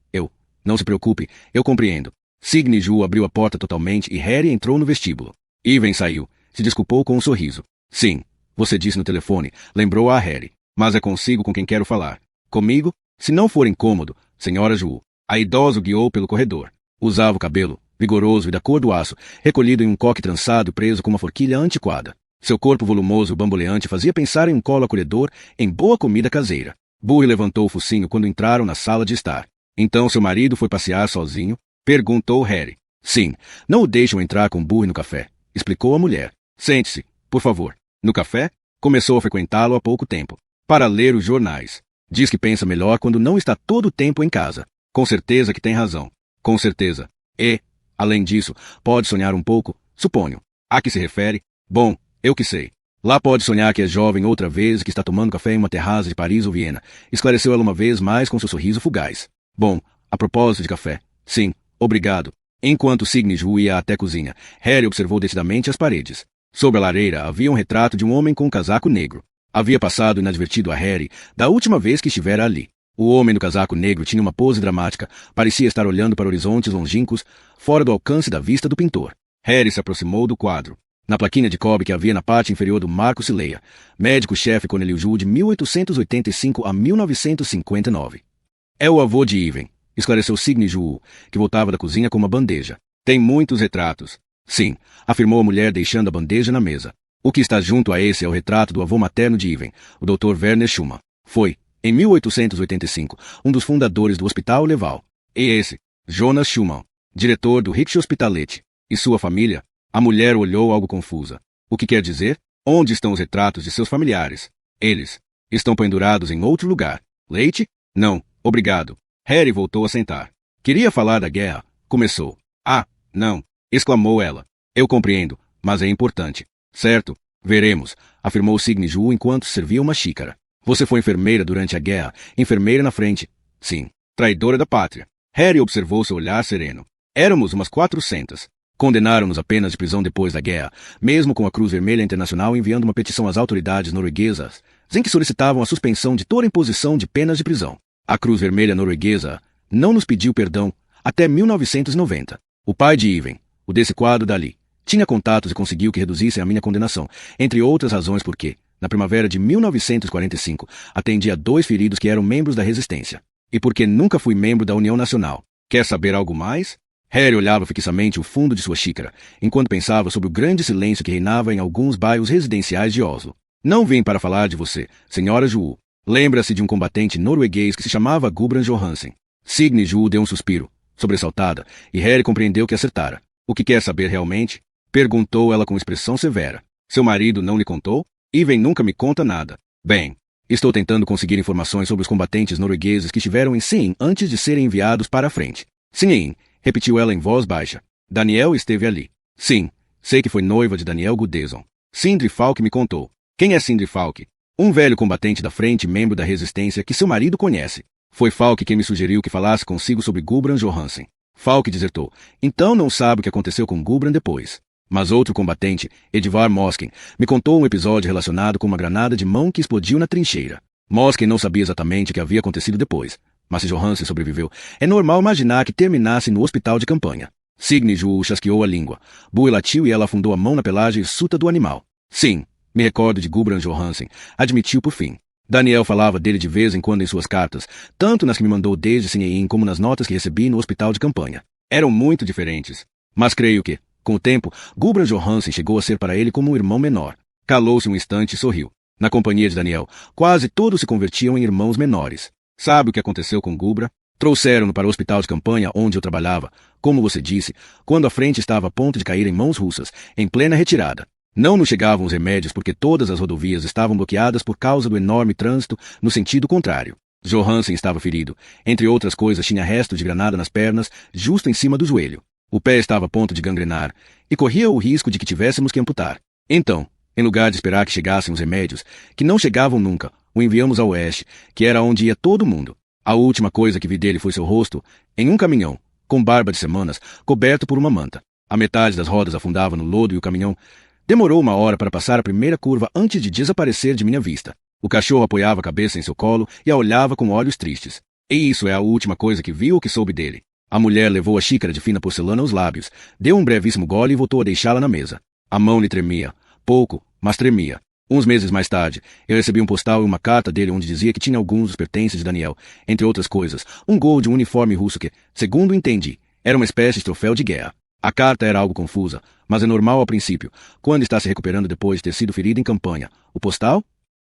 Não se preocupe, eu compreendo. Signe Ju abriu a porta totalmente e Harry entrou no vestíbulo. Iven saiu. Se desculpou com um sorriso. Sim, Você disse no telefone, lembrou a Harry. Mas é consigo com quem quero falar. Comigo? Se não for incômodo, senhora Ju. A idosa o guiou pelo corredor. Usava o cabelo, vigoroso e da cor do aço, recolhido em um coque trançado preso com uma forquilha antiquada. Seu corpo volumoso e bamboleante fazia pensar em um colo acolhedor, em boa comida caseira. Burry levantou o focinho quando entraram na sala de estar. Então seu marido foi passear sozinho? Perguntou Harry. Sim, não o deixam entrar com Burry no café, explicou a mulher. Sente-se, por favor. No café? Começou a frequentá-lo há pouco tempo. Para ler os jornais. Diz que pensa melhor quando não está todo o tempo em casa. Com certeza que tem razão. Com certeza. E, além disso, pode sonhar um pouco, suponho. A que se refere? Bom, eu que sei. Lá pode sonhar que é jovem outra vez e que está tomando café em uma terraça de Paris ou Viena, esclareceu ela uma vez mais com seu sorriso fugaz. Bom, a propósito de café. Sim, obrigado. Enquanto Sidney Ju ia até a cozinha, Harry observou detidamente as paredes. Sob a lareira havia um retrato de um homem com um casaco negro. Havia passado inadvertido a Harry da última vez que estivera ali. O homem do casaco negro tinha uma pose dramática, parecia estar olhando para horizontes longínquos, fora do alcance da vista do pintor. Harry se aproximou do quadro. Na plaquinha de cobre que havia na parte inferior do Marco Cileia, médico-chefe Cornelius Ju de 1885 a 1959. É o avô de Iven, esclareceu Sidney Ju, que voltava da cozinha com uma bandeja. Tem muitos retratos. Sim, afirmou a mulher deixando a bandeja na mesa. O que está junto a esse é o retrato do avô materno de Iven, o Dr. Werner Schumann. Foi, em 1885, um dos fundadores do Hospital Leval. E esse, Jonas Schumann, diretor do Rijkshospitalet, e sua família? A mulher olhou algo confusa. O que quer dizer? Onde estão os retratos de seus familiares? Eles estão pendurados em outro lugar. Leite? Não, obrigado. Harry voltou a sentar. Queria falar da guerra. Começou. Ah, não, exclamou ela. Eu compreendo, mas é importante. Certo, veremos, afirmou Sidney Ju enquanto servia uma xícara. Você foi enfermeira durante a guerra, enfermeira na frente. Sim, traidora da pátria. Harry observou seu olhar sereno. Éramos umas 400. Condenaram-nos a penas de prisão depois da guerra, mesmo com a Cruz Vermelha Internacional enviando uma petição às autoridades norueguesas, em que solicitavam a suspensão de toda imposição de penas de prisão. A Cruz Vermelha norueguesa não nos pediu perdão até 1990. O pai de Iven, o desse quadro dali, tinha contatos e conseguiu que reduzissem a minha condenação, entre outras razões porque, na primavera de 1945, atendi a 2 feridos que eram membros da resistência. E porque nunca fui membro da União Nacional. Quer saber algo mais? Harry olhava fixamente o fundo de sua xícara, enquanto pensava sobre o grande silêncio que reinava em alguns bairros residenciais de Oslo. Não vim para falar de você, senhora Ju. Lembra-se de um combatente norueguês que se chamava Gudbrand Johansen. Sidney Ju deu um suspiro, sobressaltada, e Harry compreendeu que acertara. O que quer saber realmente? Perguntou ela com expressão severa. Seu marido não lhe contou? Iven nunca me conta nada. Bem, estou tentando conseguir informações sobre os combatentes noruegueses que estiveram em Sien antes de serem enviados para a frente. Sien, repetiu ela em voz baixa. Daniel esteve ali. Sim, sei que foi noiva de Daniel Gudesson. Sindri Falk me contou. Quem é Sindri Falk? Um velho combatente da frente e membro da resistência que seu marido conhece. Foi Falk quem me sugeriu que falasse consigo sobre Gudbrand Johansen. Falk desertou. Então não sabe o que aconteceu com Gudbrand depois. Mas outro combatente, Edvard Mosken, me contou um episódio relacionado com uma granada de mão que explodiu na trincheira. Mosken não sabia exatamente o que havia acontecido depois. Mas se Johansen sobreviveu, é normal imaginar que terminasse no hospital de campanha. Sidney Ju chasqueou a língua. Burry latiu e ela afundou a mão na pelagem hirsuta do animal. Sim, me recordo de Gudbrand Johansen, admitiu por fim. Daniel falava dele de vez em quando em suas cartas, tanto nas que me mandou desde Sinhain como nas notas que recebi no hospital de campanha. Eram muito diferentes. Mas creio que, com o tempo, Gudbrand Johansen chegou a ser para ele como um irmão menor. Calou-se um instante e sorriu. Na companhia de Daniel, quase todos se convertiam em irmãos menores. Sabe o que aconteceu com Gudbrand? Trouxeram-no para o hospital de campanha onde eu trabalhava, como você disse, quando a frente estava a ponto de cair em mãos russas, em plena retirada. Não nos chegavam os remédios porque todas as rodovias estavam bloqueadas por causa do enorme trânsito no sentido contrário. Johansen estava ferido. Entre outras coisas, tinha restos de granada nas pernas, justo em cima do joelho. O pé estava a ponto de gangrenar, e corria o risco de que tivéssemos que amputar. Então, em lugar de esperar que chegassem os remédios, que não chegavam nunca, o enviamos ao oeste, que era onde ia todo mundo. A última coisa que vi dele foi seu rosto, em um caminhão, com barba de semanas, coberto por uma manta. A metade das rodas afundava no lodo e o caminhão demorou 1 hora para passar a primeira curva antes de desaparecer de minha vista. O cachorro apoiava a cabeça em seu colo e a olhava com olhos tristes. E isso é a última coisa que vi ou que soube dele. A mulher levou a xícara de fina porcelana aos lábios, deu um brevíssimo gole e voltou a deixá-la na mesa. A mão lhe tremia. Pouco, mas tremia. Uns meses mais tarde, eu recebi um postal e uma carta dele onde dizia que tinha alguns dos pertences de Daniel, entre outras coisas, um gol de um uniforme russo que, segundo entendi, era uma espécie de troféu de guerra. A carta era algo confusa, mas é normal a princípio, quando está se recuperando depois de ter sido ferido em campanha. O postal?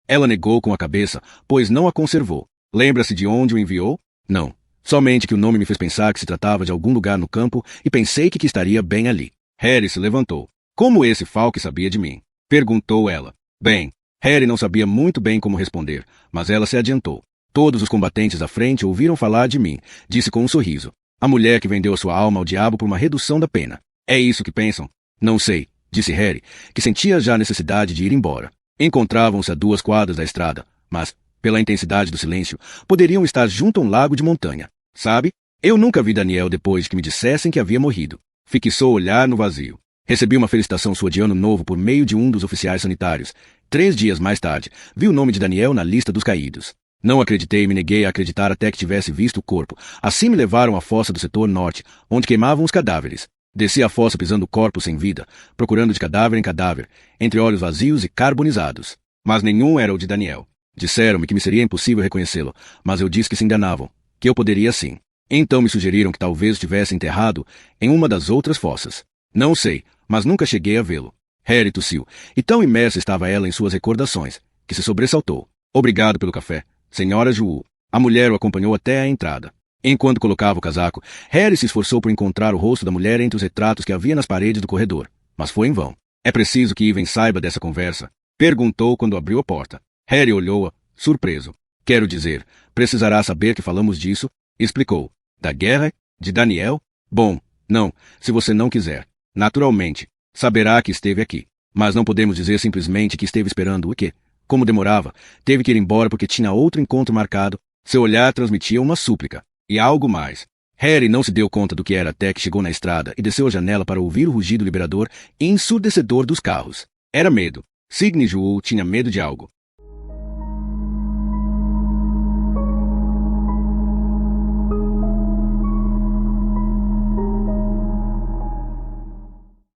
Ela negou com a cabeça, pois não a conservou. Lembra-se de onde o enviou? Não. Somente que o nome me fez pensar que se tratava de algum lugar no campo e pensei que estaria bem ali. Harry se levantou. Como esse Falk sabia de mim? Perguntou ela. Bem, Harry não sabia muito bem como responder, mas ela se adiantou. Todos os combatentes à frente ouviram falar de mim, disse com um sorriso. A mulher que vendeu a sua alma ao diabo por uma redução da pena. É isso que pensam? Não sei, disse Harry, que sentia já a necessidade de ir embora. Encontravam-se a 2 quadras da estrada, mas, pela intensidade do silêncio, poderiam estar junto a um lago de montanha. Sabe? Eu nunca vi Daniel depois que me dissessem que havia morrido. Fixou o olhar no vazio. Recebi uma felicitação sua de ano novo por meio de um dos oficiais sanitários. 3 dias mais tarde, vi o nome de Daniel na lista dos caídos. Não acreditei e me neguei a acreditar até que tivesse visto o corpo. Assim me levaram à fossa do setor norte, onde queimavam os cadáveres. Desci a fossa pisando corpos sem vida, procurando de cadáver em cadáver, entre olhos vazios e carbonizados. Mas nenhum era o de Daniel. Disseram-me que me seria impossível reconhecê-lo, mas eu disse que se enganavam, que eu poderia sim. Então me sugeriram que talvez estivesse enterrado em uma das outras fossas. Não sei, mas nunca cheguei a vê-lo. Harry tossiu, e tão imersa estava ela em suas recordações, que se sobressaltou. Obrigado pelo café, senhora Ju. A mulher o acompanhou até a entrada. Enquanto colocava o casaco, Harry se esforçou por encontrar o rosto da mulher entre os retratos que havia nas paredes do corredor, mas foi em vão. É preciso que Ivan saiba dessa conversa? Perguntou quando abriu a porta. Harry olhou-a, surpreso. Quero dizer, precisará saber que falamos disso, explicou. Da guerra? De Daniel? Bom, não, se você não quiser. Naturalmente, saberá que esteve aqui. Mas não podemos dizer simplesmente que esteve esperando o quê? Como demorava, teve que ir embora porque tinha outro encontro marcado. Seu olhar transmitia uma súplica. E algo mais. Harry não se deu conta do que era até que chegou na estrada e desceu a janela para ouvir o rugido liberador e ensurdecedor dos carros. Era medo. Sidney Joel tinha medo de algo.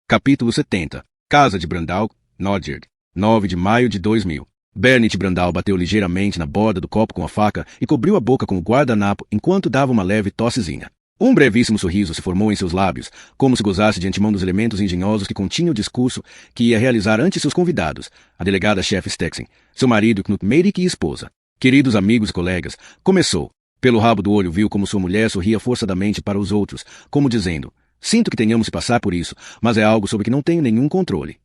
Capítulo 70. Casa de Brandal, Norgard. 9 de maio de 2000. Bernard Brandal bateu ligeiramente na borda do copo com a faca e cobriu a boca com o guardanapo enquanto dava uma leve tossezinha. Um brevíssimo sorriso se formou em seus lábios, como se gozasse de antemão dos elementos engenhosos que continha o discurso que ia realizar ante seus convidados, a delegada-chefe Stexen, seu marido Knut Meirik e esposa. Queridos amigos e colegas, começou. Pelo rabo do olho viu como sua mulher sorria forçadamente para os outros, como dizendo, sinto que tenhamos de passar por isso, mas é algo sobre que não tenho nenhum controle.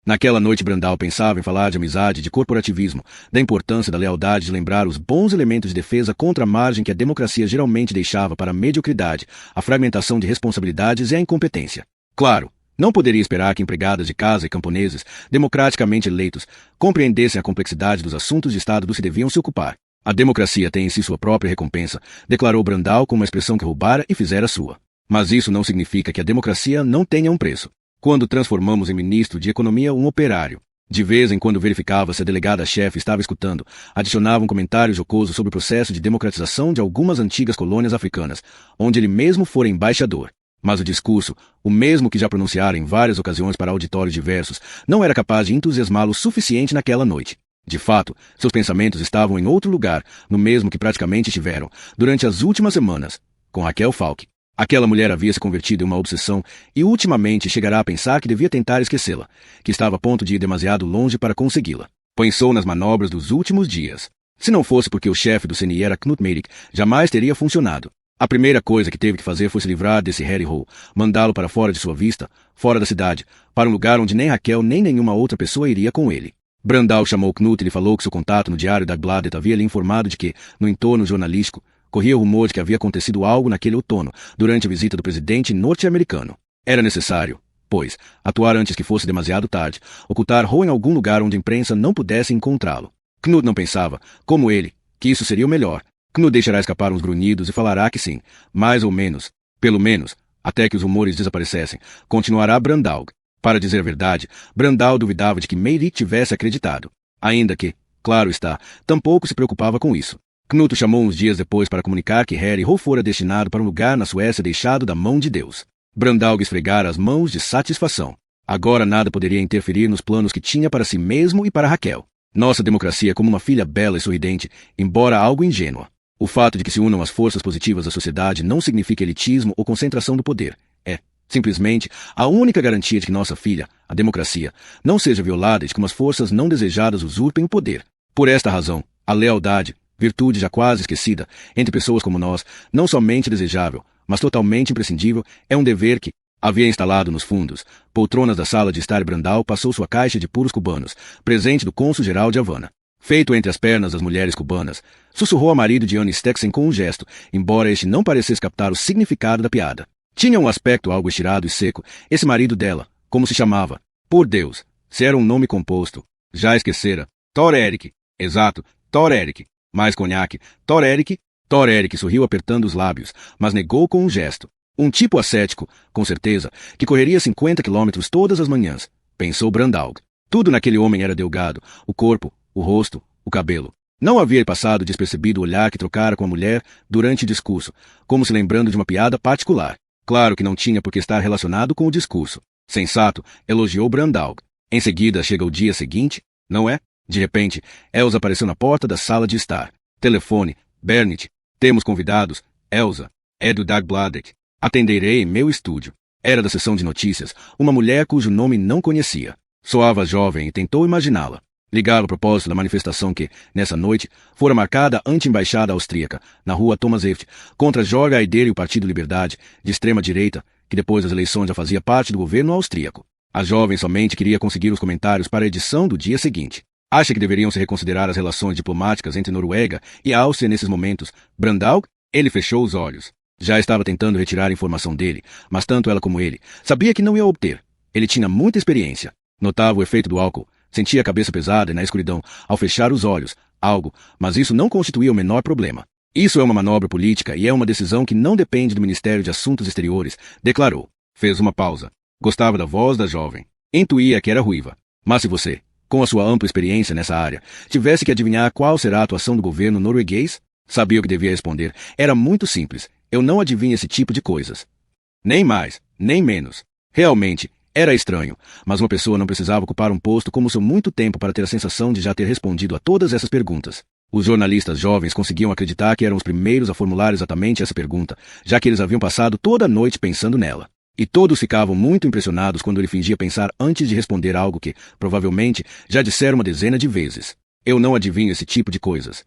Naquela noite Brandal pensava em falar de amizade, de corporativismo, da importância da lealdade, de lembrar os bons elementos de defesa contra a margem que a democracia geralmente deixava para a mediocridade, a fragmentação de responsabilidades e a incompetência. Claro, não poderia esperar que empregadas de casa e camponeses, democraticamente eleitos, compreendessem a complexidade dos assuntos de Estado dos que deviam se ocupar. A democracia tem em si sua própria recompensa, declarou Brandal com uma expressão que roubara e fizera sua. Mas isso não significa que a democracia não tenha um preço. Quando transformamos em ministro de Economia um operário, de vez em quando verificava se a delegada-chefe estava escutando, adicionava um comentário jocoso sobre o processo de democratização de algumas antigas colônias africanas, onde ele mesmo fora embaixador. Mas o discurso, o mesmo que já pronunciara em várias ocasiões para auditórios diversos, não era capaz de entusiasmá-lo suficiente naquela noite. De fato, seus pensamentos estavam em outro lugar, no mesmo que praticamente estiveram, durante as últimas semanas, com Raquel Falk. Aquela mulher havia se convertido em uma obsessão e ultimamente chegará a pensar que devia tentar esquecê-la, que estava a ponto de ir demasiado longe para consegui-la. Pensou nas manobras dos últimos dias. Se não fosse porque o chefe do CNI era Knut Meirik, jamais teria funcionado. A primeira coisa que teve que fazer foi se livrar desse Harry Hole, mandá-lo para fora de sua vista, fora da cidade, para um lugar onde nem Raquel nem nenhuma outra pessoa iria com ele. Brandal chamou Knut e lhe falou que seu contato no diário Dagbladet havia lhe informado de que, no entorno jornalístico, corria o rumor de que havia acontecido algo naquele outono, durante a visita do presidente norte-americano. Era necessário, pois, atuar antes que fosse demasiado tarde, ocultar Ho em algum lugar onde a imprensa não pudesse encontrá-lo. Knut não pensava, como ele, que isso seria o melhor. Knut deixará escapar uns grunhidos e falará que sim, mais ou menos, pelo menos, até que os rumores desaparecessem, continuará Brandal. Para dizer a verdade, Brandal duvidava de que Meirik tivesse acreditado. Ainda que, claro está, tampouco se preocupava com isso. Knut o chamou uns dias depois para comunicar que Harry Ho fora destinado para um lugar na Suécia deixado da mão de Deus. Brandal esfregara as mãos de satisfação. Agora nada poderia interferir nos planos que tinha para si mesmo e para Raquel. Nossa democracia é como uma filha bela e sorridente, embora algo ingênua. O fato de que se unam as forças positivas da sociedade não significa elitismo ou concentração do poder. É, simplesmente, a única garantia de que nossa filha, a democracia, não seja violada e de que umas forças não desejadas usurpem o poder. Por esta razão, a lealdade, virtude já quase esquecida, entre pessoas como nós, não somente desejável, mas totalmente imprescindível, é um dever que havia instalado nos fundos, poltronas da sala de estar. Brandal passou sua caixa de puros cubanos, presente do cônsul-geral de Havana. Feito entre as pernas das mulheres cubanas, sussurrou ao marido de Anne Stexen com um gesto, embora este não parecesse captar o significado da piada. Tinha um aspecto algo estirado e seco, esse marido dela, como se chamava. Por Deus, se era um nome composto. Já esquecera. Thor Eric. Exato, Thor Eric. Mais conhaque. Thor Eric. Thor Eric sorriu apertando os lábios, mas negou com um gesto. Um tipo ascético, com certeza, que correria 50 quilômetros todas as manhãs, pensou Brandalg. Tudo naquele homem era delgado, o corpo, o rosto, o cabelo. Não havia passado despercebido o olhar que trocara com a mulher durante o discurso, como se lembrando de uma piada particular. Claro que não tinha por que estar relacionado com o discurso. Sensato, elogiou Brandalg. Em seguida chega o dia seguinte, não é? De repente, Elsa apareceu na porta da sala de estar. Telefone, Bernit. Temos convidados. Elsa. É do Dagbladet. Atenderei em meu estúdio. Era da seção de notícias, uma mulher cujo nome não conhecia. Soava jovem e tentou imaginá-la. Ligava a propósito da manifestação que, nessa noite, fora marcada ante a embaixada austríaca, na rua Thomas Heft, contra Jorge Haider e o Partido Liberdade, de extrema-direita, que depois das eleições já fazia parte do governo austríaco. A jovem somente queria conseguir os comentários para a edição do dia seguinte. Acha que deveriam se reconsiderar as relações diplomáticas entre Noruega e a Áustria nesses momentos? Brandalg? Ele fechou os olhos. Já estava tentando retirar a informação dele, mas tanto ela como ele sabia que não ia obter. Ele tinha muita experiência. Notava o efeito do álcool, sentia a cabeça pesada e na escuridão, ao fechar os olhos, algo, mas isso não constituía o menor problema. Isso é uma manobra política e é uma decisão que não depende do Ministério de Assuntos Exteriores, declarou. Fez uma pausa. Gostava da voz da jovem. Intuía que era ruiva. Mas se você, com a sua ampla experiência nessa área, tivesse que adivinhar qual será a atuação do governo norueguês, sabia o que devia responder. Era muito simples. Eu não adivinho esse tipo de coisas. Nem mais, nem menos. Realmente, era estranho, mas uma pessoa não precisava ocupar um posto como o seu muito tempo para ter a sensação de já ter respondido a todas essas perguntas. Os jornalistas jovens conseguiam acreditar que eram os primeiros a formular exatamente essa pergunta, já que eles haviam passado toda a noite pensando nela. E todos ficavam muito impressionados quando ele fingia pensar antes de responder algo que, provavelmente, já dissera uma dezena de vezes. Eu não adivinho esse tipo de coisas.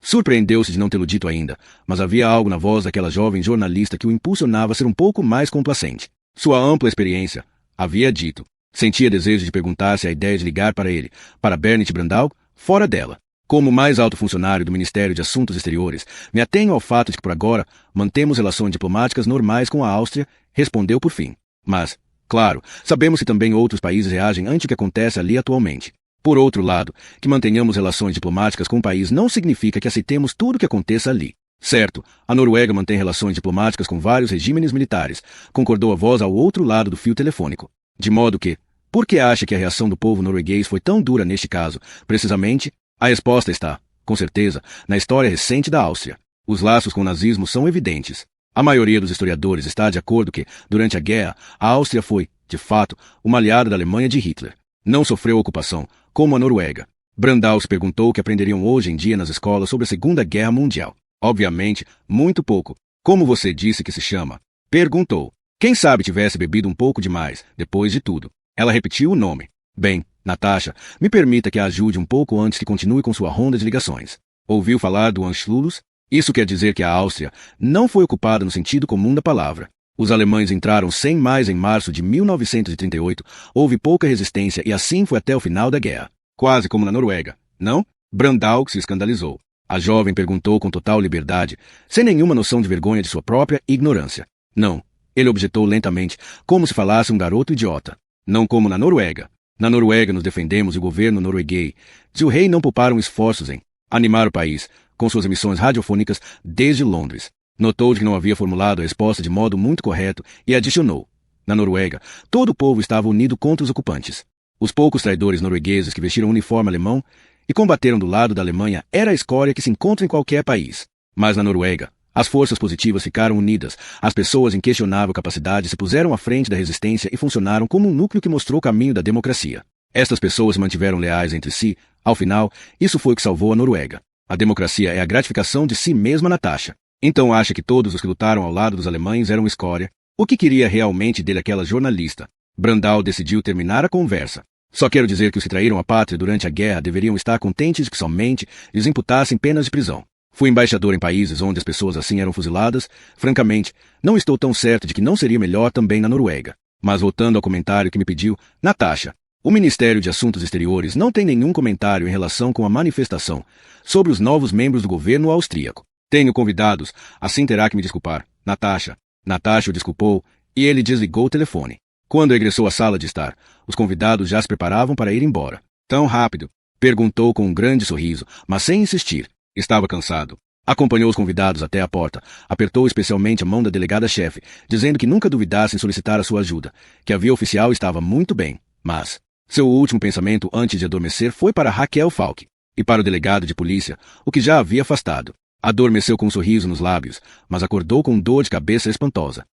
Surpreendeu-se de não tê-lo dito ainda, mas havia algo na voz daquela jovem jornalista que o impulsionava a ser um pouco mais complacente. Sua ampla experiência, havia dito. Sentia desejo de perguntar se a ideia de ligar para ele, para Bernit Brandalg, fora dela. Como mais alto funcionário do Ministério de Assuntos Exteriores, me atenho ao fato de que por agora mantemos relações diplomáticas normais com a Áustria, respondeu por fim. Mas, claro, sabemos que também outros países reagem ante o que acontece ali atualmente. Por outro lado, que mantenhamos relações diplomáticas com o país não significa que aceitemos tudo o que aconteça ali. Certo, a Noruega mantém relações diplomáticas com vários regimes militares, concordou a voz ao outro lado do fio telefônico. De modo que, por que acha que a reação do povo norueguês foi tão dura neste caso? Precisamente, a resposta está, com certeza, na história recente da Áustria. Os laços com o nazismo são evidentes. A maioria dos historiadores está de acordo que, durante a guerra, a Áustria foi, de fato, uma aliada da Alemanha de Hitler. Não sofreu ocupação, como a Noruega. Brandal se perguntou o que aprenderiam hoje em dia nas escolas sobre a Segunda Guerra Mundial. Obviamente, muito pouco. Como você disse que se chama? Perguntou. Quem sabe tivesse bebido um pouco demais, depois de tudo. Ela repetiu o nome. Bem, Natasha, me permita que a ajude um pouco antes que continue com sua ronda de ligações. Ouviu falar do Anschluss? Isso quer dizer que a Áustria não foi ocupada no sentido comum da palavra. Os alemães entraram sem mais em março de 1938, houve pouca resistência e assim foi até o final da guerra. Quase como na Noruega, não? Brandalg se escandalizou. A jovem perguntou com total liberdade, sem nenhuma noção de vergonha de sua própria ignorância. Não, ele objetou lentamente, como se falasse um garoto idiota. Não como na Noruega. Na Noruega nos defendemos e o governo norueguês e o rei não pouparam esforços em animar o país, com suas emissões radiofônicas desde Londres. Notou que não havia formulado a resposta de modo muito correto e adicionou. Na Noruega, todo o povo estava unido contra os ocupantes. Os poucos traidores noruegueses que vestiram o uniforme alemão e combateram do lado da Alemanha era a escória que se encontra em qualquer país. Mas na Noruega, As forças positivas ficaram unidas, as pessoas em questionável capacidade se puseram à frente da resistência e funcionaram como um núcleo que mostrou o caminho da democracia. Estas pessoas se mantiveram leais entre si. Ao final, isso foi o que salvou a Noruega. A democracia é a gratificação de si mesma, Natasha. Então acha que todos os que lutaram ao lado dos alemães eram escória? O que queria realmente dele aquela jornalista? Brandao decidiu terminar a conversa. Só quero dizer que os que traíram a pátria durante a guerra deveriam estar contentes de que somente lhes imputassem penas de prisão. Fui embaixador em países onde as pessoas assim eram fuziladas. Francamente, não estou tão certo de que não seria melhor também na Noruega. Mas voltando ao comentário que me pediu, Natasha, o Ministério de Assuntos Exteriores não tem nenhum comentário em relação com a manifestação sobre os novos membros do governo austríaco. Tenho convidados, assim terá que me desculpar. Natasha. Natasha o desculpou e ele desligou o telefone. Quando regressou à sala de estar, os convidados já se preparavam para ir embora. Tão rápido? Perguntou com um grande sorriso, mas sem insistir. Estava cansado. Acompanhou os convidados até a porta, apertou especialmente a mão da delegada-chefe, dizendo que nunca duvidasse em solicitar a sua ajuda, que a via oficial estava muito bem, mas seu último pensamento antes de adormecer foi para Raquel Falk e para o delegado de polícia, o que já havia afastado. Adormeceu com um sorriso nos lábios, mas acordou com dor de cabeça espantosa.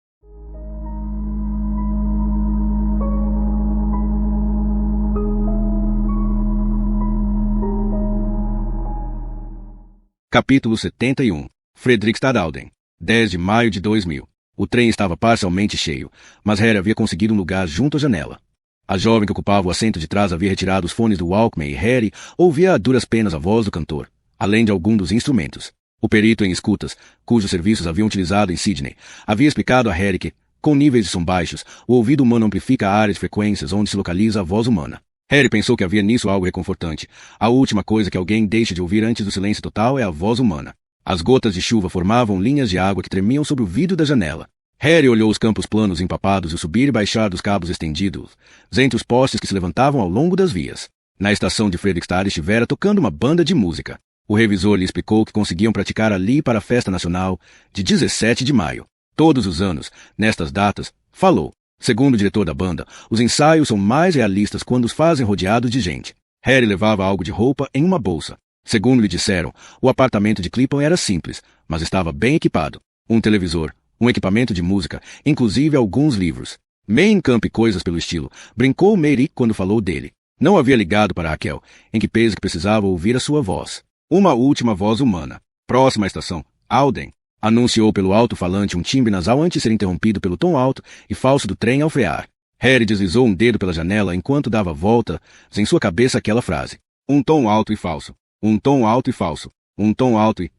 Capítulo 71. Fredrikstad-Alden. 10 de maio de 2000. O trem estava parcialmente cheio, mas Harry havia conseguido um lugar junto à janela. A jovem que ocupava o assento de trás havia retirado os fones do Walkman e Harry ouvia a duras penas a voz do cantor, além de algum dos instrumentos. O perito em escutas, cujos serviços haviam utilizado em Sydney, havia explicado a Harry que, com níveis de som baixos, o ouvido humano amplifica a área de frequências onde se localiza a voz humana. Harry pensou que havia nisso algo reconfortante. A última coisa que alguém deixa de ouvir antes do silêncio total é a voz humana. As gotas de chuva formavam linhas de água que tremiam sobre o vidro da janela. Harry olhou os campos planos empapados e o subir e baixar dos cabos estendidos, entre os postes que se levantavam ao longo das vias. Na estação de Fredrikstad estivera tocando uma banda de música. O revisor lhe explicou que conseguiam praticar ali para a Festa Nacional de 17 de maio. Todos os anos, nestas datas, falou. Segundo o diretor da banda, os ensaios são mais realistas quando os fazem rodeados de gente. Harry levava algo de roupa em uma bolsa. Segundo lhe disseram, o apartamento de Clippan era simples, mas estava bem equipado. Um televisor, um equipamento de música, inclusive alguns livros. Mein Kampf e coisas pelo estilo, brincou Mary quando falou dele. Não havia ligado para Raquel, em que pese que precisava ouvir a sua voz. Uma última voz humana. Próxima estação, Alden. Anunciou pelo alto-falante um timbre nasal antes de ser interrompido pelo tom alto e falso do trem ao frear. Harry deslizou um dedo pela janela enquanto dava voltas em sua cabeça aquela frase. Um tom alto e falso. Um tom alto e falso. Um tom alto e...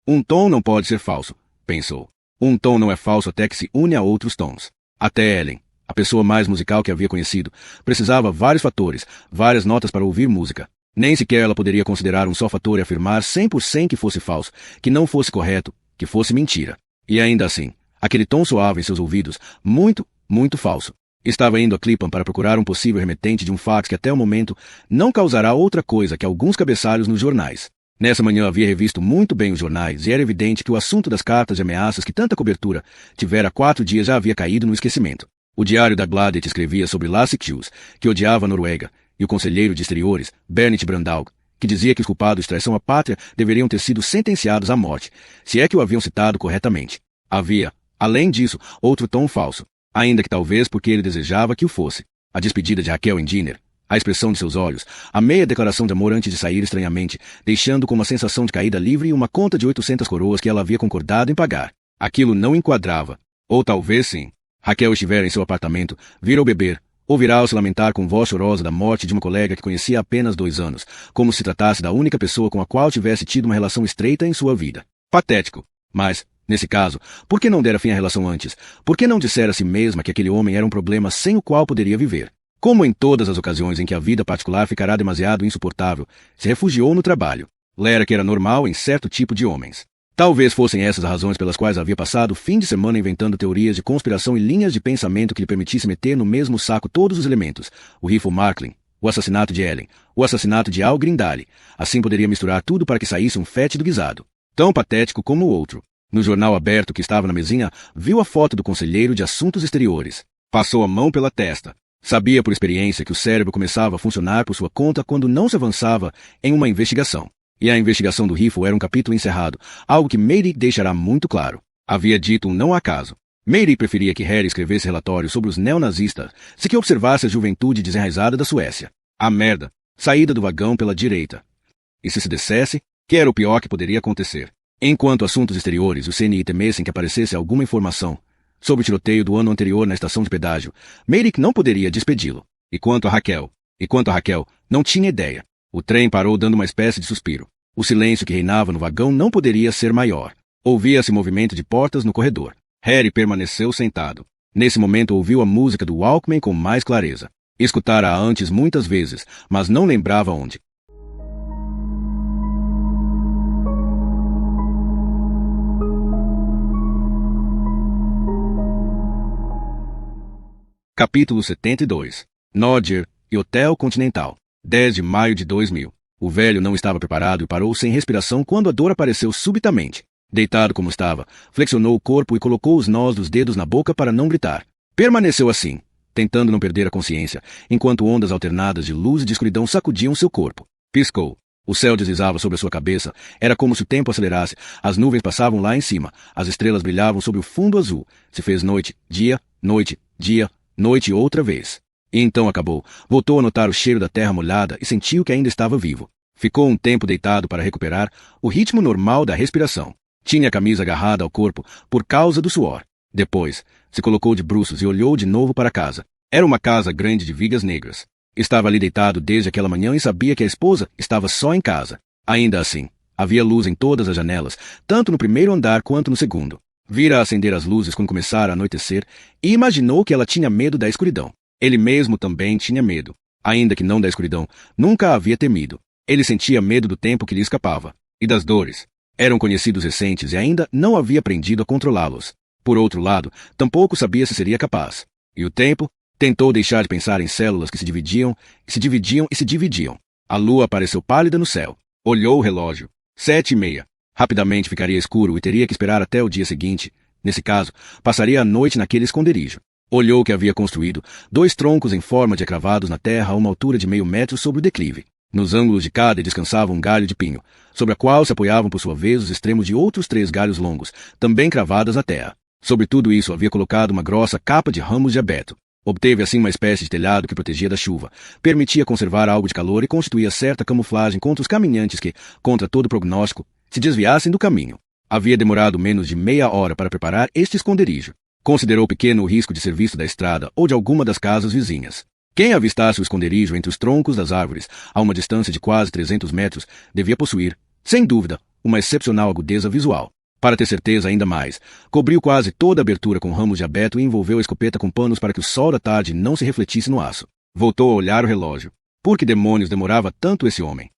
Um tom não pode ser falso, pensou. Um tom não é falso até que se une a outros tons. Até Ellen, a pessoa mais musical que havia conhecido, precisava vários fatores, várias notas para ouvir música. Nem sequer ela poderia considerar um só fator e afirmar 100% que fosse falso, que não fosse correto, que fosse mentira. E ainda assim, aquele tom soava em seus ouvidos, muito, muito falso. Estava indo a Clippan para procurar um possível remetente de um fax que até o momento não causará outra coisa que alguns cabeçalhos nos jornais. Nessa manhã havia revisto muito bem os jornais e era evidente que o assunto das cartas de ameaças que tanta cobertura tivera há 4 dias já havia caído no esquecimento. O diário da Gladet escrevia sobre Lasse Hughes, que odiava a Noruega, e o conselheiro de exteriores, Bernit Brandao, que dizia que os culpados de traição à pátria deveriam ter sido sentenciados à morte, se é que o haviam citado corretamente. Havia, além disso, outro tom falso, ainda que talvez porque ele desejava que o fosse. A despedida de Raquel em Dinner, a expressão de seus olhos, a meia declaração de amor antes de sair estranhamente, deixando com uma sensação de caída livre e uma conta de 800 coroas que ela havia concordado em pagar. Aquilo não enquadrava. Ou talvez sim. Raquel estivera em seu apartamento, vira-o beber, ouvirá-o se lamentar com voz chorosa da morte de uma colega que conhecia há apenas 2 anos, como se tratasse da única pessoa com a qual tivesse tido uma relação estreita em sua vida. Patético. Mas, nesse caso, por que não dera fim à relação antes? Por que não dissera a si mesma que aquele homem era um problema sem o qual poderia viver? Como em todas as ocasiões em que a vida particular ficará demasiado insuportável, se refugiou no trabalho. Lera que era normal em certo tipo de homens. Talvez fossem essas as razões pelas quais havia passado o fim de semana inventando teorias de conspiração e linhas de pensamento que lhe permitisse meter no mesmo saco todos os elementos. O rifle Marklin, o assassinato de Ellen, o assassinato de Al Grindale. Assim poderia misturar tudo para que saísse um fétido guisado. Tão patético como o outro. No jornal aberto que estava na mesinha, viu a foto do conselheiro de assuntos exteriores. Passou a mão pela testa. Sabia por experiência que o cérebro começava a funcionar por sua conta quando não se avançava em uma investigação. E a investigação do rifle era um capítulo encerrado, algo que Mayday deixará muito claro. Havia dito um não acaso. Mayday preferia que Harry escrevesse relatório sobre os neonazistas, se que observasse a juventude desenraizada da Suécia. A merda. Saída do vagão pela direita. E se dissesse, que era o pior que poderia acontecer. Enquanto assuntos exteriores, o CNI temessem que aparecesse alguma informação sobre o tiroteio do ano anterior na estação de pedágio, Mayday não poderia despedi-lo. E quanto a Raquel, não tinha ideia. O trem parou dando uma espécie de suspiro. O silêncio que reinava no vagão não poderia ser maior. Ouvia-se movimento de portas no corredor. Harry permaneceu sentado. Nesse momento ouviu a música do Walkman com mais clareza. Escutara-a antes muitas vezes, mas não lembrava onde. Capítulo 72. Nodger e Hotel Continental. 10 de maio de 2000. O velho não estava preparado e parou sem respiração quando a dor apareceu subitamente. Deitado como estava, flexionou o corpo e colocou os nós dos dedos na boca para não gritar. Permaneceu assim, tentando não perder a consciência, enquanto ondas alternadas de luz e de escuridão sacudiam seu corpo. Piscou. O céu deslizava sobre a sua cabeça. Era como se o tempo acelerasse. As nuvens passavam lá em cima. As estrelas brilhavam sobre o fundo azul. Se fez noite, dia, noite outra vez. E então acabou. Voltou a notar o cheiro da terra molhada e sentiu que ainda estava vivo. Ficou um tempo deitado para recuperar o ritmo normal da respiração. Tinha a camisa agarrada ao corpo por causa do suor. Depois, se colocou de bruços e olhou de novo para a casa. Era uma casa grande de vigas negras. Estava ali deitado desde aquela manhã e sabia que a esposa estava só em casa. Ainda assim, havia luz em todas as janelas, tanto no primeiro andar quanto no segundo. Vira acender as luzes quando começara a anoitecer e imaginou que ela tinha medo da escuridão. Ele mesmo também tinha medo. Ainda que não da escuridão, nunca a havia temido. Ele sentia medo do tempo que lhe escapava. E das dores. Eram conhecidos recentes e ainda não havia aprendido a controlá-los. Por outro lado, tampouco sabia se seria capaz. E o tempo? Tentou deixar de pensar em células que se dividiam. A lua apareceu pálida no céu. Olhou o relógio. 7:30. Rapidamente ficaria escuro e teria que esperar até o dia seguinte. Nesse caso, passaria a noite naquele esconderijo. Olhou o que havia construído, 2 troncos em forma de cravados na terra a uma altura de meio metro sobre o declive. Nos ângulos de cada descansava um galho de pinho, sobre a qual se apoiavam por sua vez os extremos de outros 3 galhos longos, também cravadas na terra. Sobre tudo isso havia colocado uma grossa capa de ramos de abeto. Obteve assim uma espécie de telhado que protegia da chuva, permitia conservar algo de calor e constituía certa camuflagem contra os caminhantes que, contra todo prognóstico, se desviassem do caminho. Havia demorado menos de meia hora para preparar este esconderijo. Considerou pequeno o risco de ser visto da estrada ou de alguma das casas vizinhas. Quem avistasse o esconderijo entre os troncos das árvores, a uma distância de quase 300 metros, devia possuir, sem dúvida, uma excepcional agudeza visual. Para ter certeza ainda mais, cobriu quase toda a abertura com ramos de abeto e envolveu a escopeta com panos para que o sol da tarde não se refletisse no aço. Voltou a olhar o relógio. Por que demônios demorava tanto esse homem?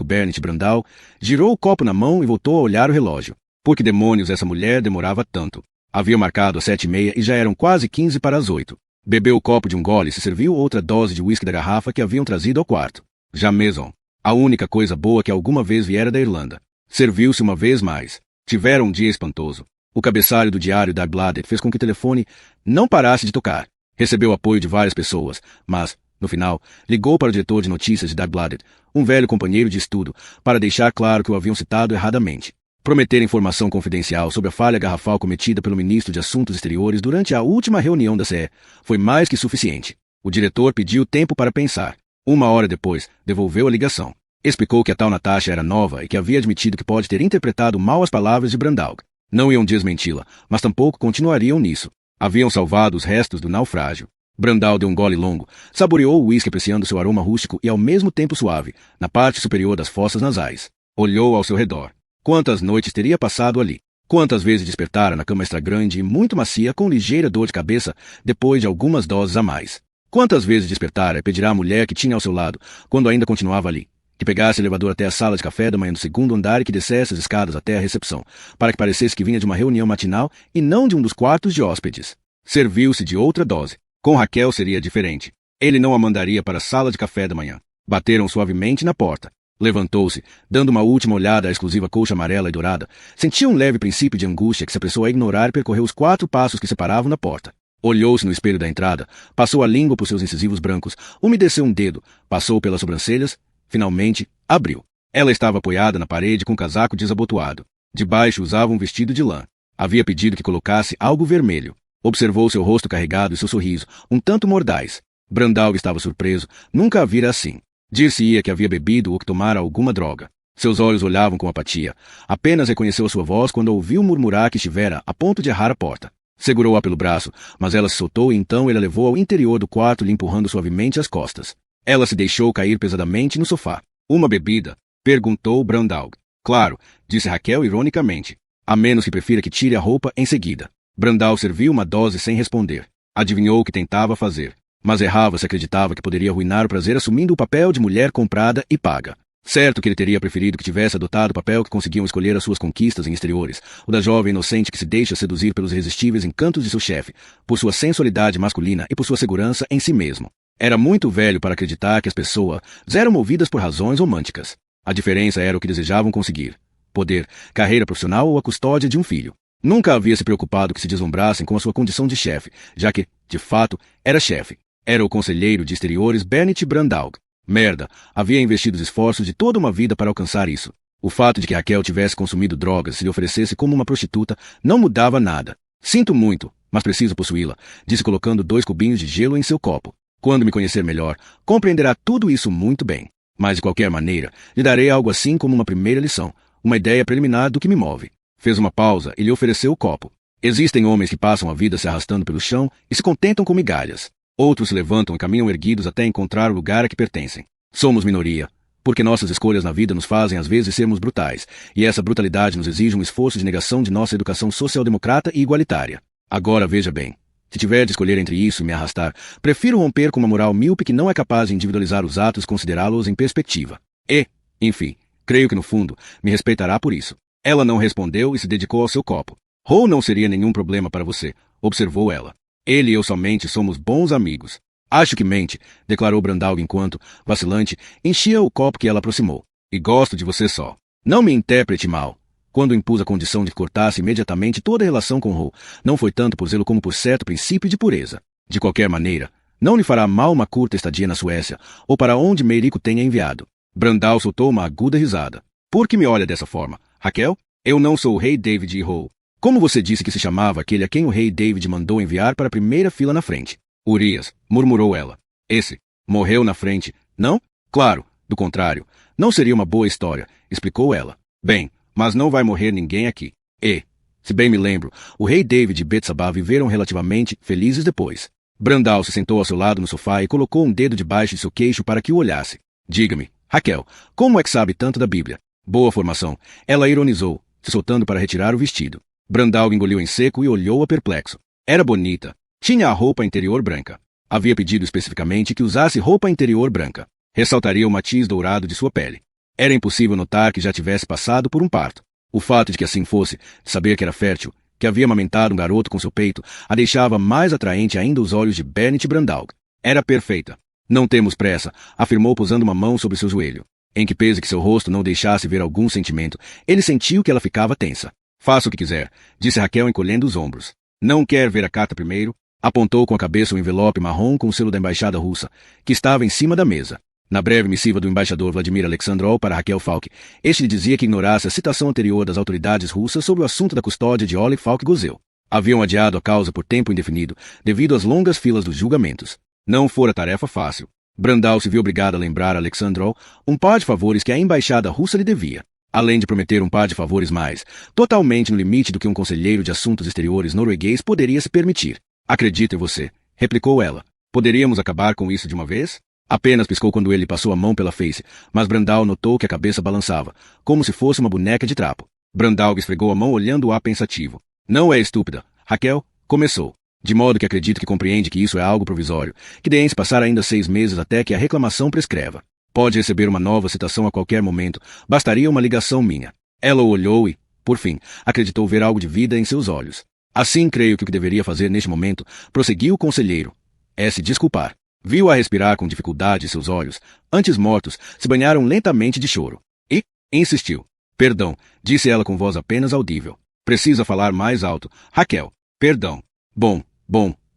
Bernard Brandau girou o copo na mão e voltou a olhar o relógio. Por que demônios essa mulher demorava tanto? Havia marcado às 7:30 e já eram quase 15 para as 8. Bebeu o copo de um gole e se serviu outra dose de uísque da garrafa que haviam trazido ao quarto. Já Mason, a única coisa boa que alguma vez viera da Irlanda. Serviu-se uma vez mais. Tivera um dia espantoso. O cabeçalho do diário da Bladet fez com que o telefone não parasse de tocar. Recebeu apoio de várias pessoas, mas, no final, ligou para o diretor de notícias de Bladet, um velho companheiro de estudo, para deixar claro que o haviam citado erradamente. Prometer informação confidencial sobre a falha garrafal cometida pelo ministro de Assuntos Exteriores durante a última reunião da CE foi mais que suficiente. O diretor pediu tempo para pensar. 1 hora depois, devolveu a ligação. Explicou que a tal Natasha era nova e que havia admitido que pode ter interpretado mal as palavras de Brandau. Não iam desmenti-la, mas tampouco continuariam nisso. Haviam salvado os restos do naufrágio. Brandau deu um gole longo, saboreou o uísque apreciando seu aroma rústico e ao mesmo tempo suave, na parte superior das fossas nasais. Olhou ao seu redor. Quantas noites teria passado ali? Quantas vezes despertara na cama extra grande e muito macia com ligeira dor de cabeça depois de algumas doses a mais? Quantas vezes despertara e pedirá à mulher que tinha ao seu lado, quando ainda continuava ali, que pegasse o elevador até a sala de café da manhã do 2º andar e que descesse as escadas até a recepção, para que parecesse que vinha de uma reunião matinal e não de um dos quartos de hóspedes. Serviu-se de outra dose. Com Raquel seria diferente. Ele não a mandaria para a sala de café da manhã. Bateram suavemente na porta. Levantou-se, dando uma última olhada à exclusiva colcha amarela e dourada. Sentia um leve princípio de angústia que se apressou a ignorar e percorreu os 4 passos que separavam na porta. Olhou-se no espelho da entrada, passou a língua por seus incisivos brancos, umedeceu um dedo, passou pelas sobrancelhas, finalmente, abriu. Ela estava apoiada na parede com um casaco desabotoado. Debaixo usava um vestido de lã. Havia pedido que colocasse algo vermelho. Observou seu rosto carregado e seu sorriso, um tanto mordaz. Brandalg estava surpreso, nunca a vira assim. Dir-se-ia que havia bebido ou que tomara alguma droga. Seus olhos olhavam com apatia. Apenas reconheceu a sua voz quando a ouviu murmurar que estivera a ponto de errar a porta. Segurou-a pelo braço, mas ela se soltou e então ele a levou ao interior do quarto, lhe empurrando suavemente as costas. Ela se deixou cair pesadamente no sofá. Uma bebida? Perguntou Brandalg. Claro, disse Raquel ironicamente. A menos que prefira que tire a roupa em seguida. Brandalg serviu uma dose sem responder. Adivinhou o que tentava fazer. Mas errava se acreditava que poderia arruinar o prazer assumindo o papel de mulher comprada e paga. Certo que ele teria preferido que tivesse adotado o papel que conseguiam escolher as suas conquistas em exteriores, o da jovem inocente que se deixa seduzir pelos irresistíveis encantos de seu chefe, por sua sensualidade masculina e por sua segurança em si mesmo. Era muito velho para acreditar que as pessoas eram movidas por razões românticas. A diferença era o que desejavam conseguir: poder, carreira profissional ou a custódia de um filho. Nunca havia se preocupado que se deslumbrassem com a sua condição de chefe, já que, de fato, era chefe. Era o conselheiro de exteriores Bennett Brandalg. Merda, havia investido os esforços de toda uma vida para alcançar isso. O fato de que Raquel tivesse consumido drogas e se lhe oferecesse como uma prostituta não mudava nada. Sinto muito, mas preciso possuí-la, disse colocando 2 cubinhos de gelo em seu copo. Quando me conhecer melhor, compreenderá tudo isso muito bem. Mas de qualquer maneira, lhe darei algo assim como uma primeira lição, uma ideia preliminar do que me move. Fez uma pausa e lhe ofereceu o copo. Existem homens que passam a vida se arrastando pelo chão e se contentam com migalhas. Outros se levantam e caminham erguidos até encontrar o lugar a que pertencem. Somos minoria, porque nossas escolhas na vida nos fazem às vezes sermos brutais, e essa brutalidade nos exige um esforço de negação de nossa educação social-democrata e igualitária. Agora veja bem, se tiver de escolher entre isso e me arrastar, prefiro romper com uma moral míope que não é capaz de individualizar os atos e considerá-los em perspectiva. E, enfim, creio que no fundo, me respeitará por isso. Ela não respondeu e se dedicou ao seu copo. Ou não seria nenhum problema para você, observou ela. Ele e eu somente somos bons amigos. Acho que mente, declarou Brandalg enquanto, vacilante, enchia o copo que ela aproximou. E gosto de você só. Não me interprete mal. Quando impus a condição de que cortasse imediatamente toda a relação com Ro, não foi tanto por zelo como por certo princípio de pureza. De qualquer maneira, não lhe fará mal uma curta estadia na Suécia, ou para onde Meirico tenha enviado. Brandalg soltou uma aguda risada. Por que me olha dessa forma, Raquel? Eu não sou o rei David e Ro. Como você disse que se chamava aquele a quem o rei David mandou enviar para a primeira fila na frente? Urias, murmurou ela. Esse morreu na frente, não? Claro, do contrário, não seria uma boa história, explicou ela. Bem, mas não vai morrer ninguém aqui. E, se bem me lembro, o rei David e Betsabá viveram relativamente felizes depois. Brandalg se sentou ao seu lado no sofá e colocou um dedo debaixo de seu queixo para que o olhasse. Diga-me, Raquel, como é que sabe tanto da Bíblia? Boa formação. Ela ironizou, se soltando para retirar o vestido. Brandalg engoliu em seco e olhou-a perplexo. Era bonita. Tinha a roupa interior branca. Havia pedido especificamente que usasse roupa interior branca. Ressaltaria o matiz dourado de sua pele. Era impossível notar que já tivesse passado por um parto. O fato de que assim fosse, de saber que era fértil, que havia amamentado um garoto com seu peito, a deixava mais atraente ainda aos olhos de Bennett Brandalg. Era perfeita. Não temos pressa, afirmou pousando uma mão sobre seu joelho. Em que pese que seu rosto não deixasse ver algum sentimento, ele sentiu que ela ficava tensa. Faça o que quiser, disse Raquel encolhendo os ombros. Não quer ver a carta primeiro? Apontou com a cabeça o envelope marrom com o selo da embaixada russa, que estava em cima da mesa. Na breve missiva do embaixador Vladimir Alexandrov para Raquel Falk, este lhe dizia que ignorasse a citação anterior das autoridades russas sobre o assunto da custódia de Oleg Falk-Gozel. Haviam adiado a causa por tempo indefinido, devido às longas filas dos julgamentos. Não fora tarefa fácil. Brandalg se viu obrigado a lembrar a Alexandrov um par de favores que a embaixada russa lhe devia. Além de prometer um par de favores mais, totalmente no limite do que um conselheiro de assuntos exteriores norueguês poderia se permitir. Acredito em você, replicou ela. Poderíamos acabar com isso de uma vez? Apenas piscou quando ele passou a mão pela face, mas Brandalg notou que a cabeça balançava, como se fosse uma boneca de trapo. Brandalg esfregou a mão olhando-a pensativo. Não é estúpida, Raquel, começou. De modo que acredito que compreende que isso é algo provisório, que deem-se passar ainda 6 meses até que a reclamação prescreva. Pode receber uma nova citação a qualquer momento, bastaria uma ligação minha. Ela o olhou e, por fim, acreditou ver algo de vida em seus olhos. Assim creio que o que deveria fazer neste momento, prosseguiu o conselheiro, é se desculpar. Viu-a respirar com dificuldade e seus olhos, antes mortos, se banharam lentamente de choro. E, insistiu. Perdão, disse ela com voz apenas audível. Precisa falar mais alto. Raquel, perdão. Bom,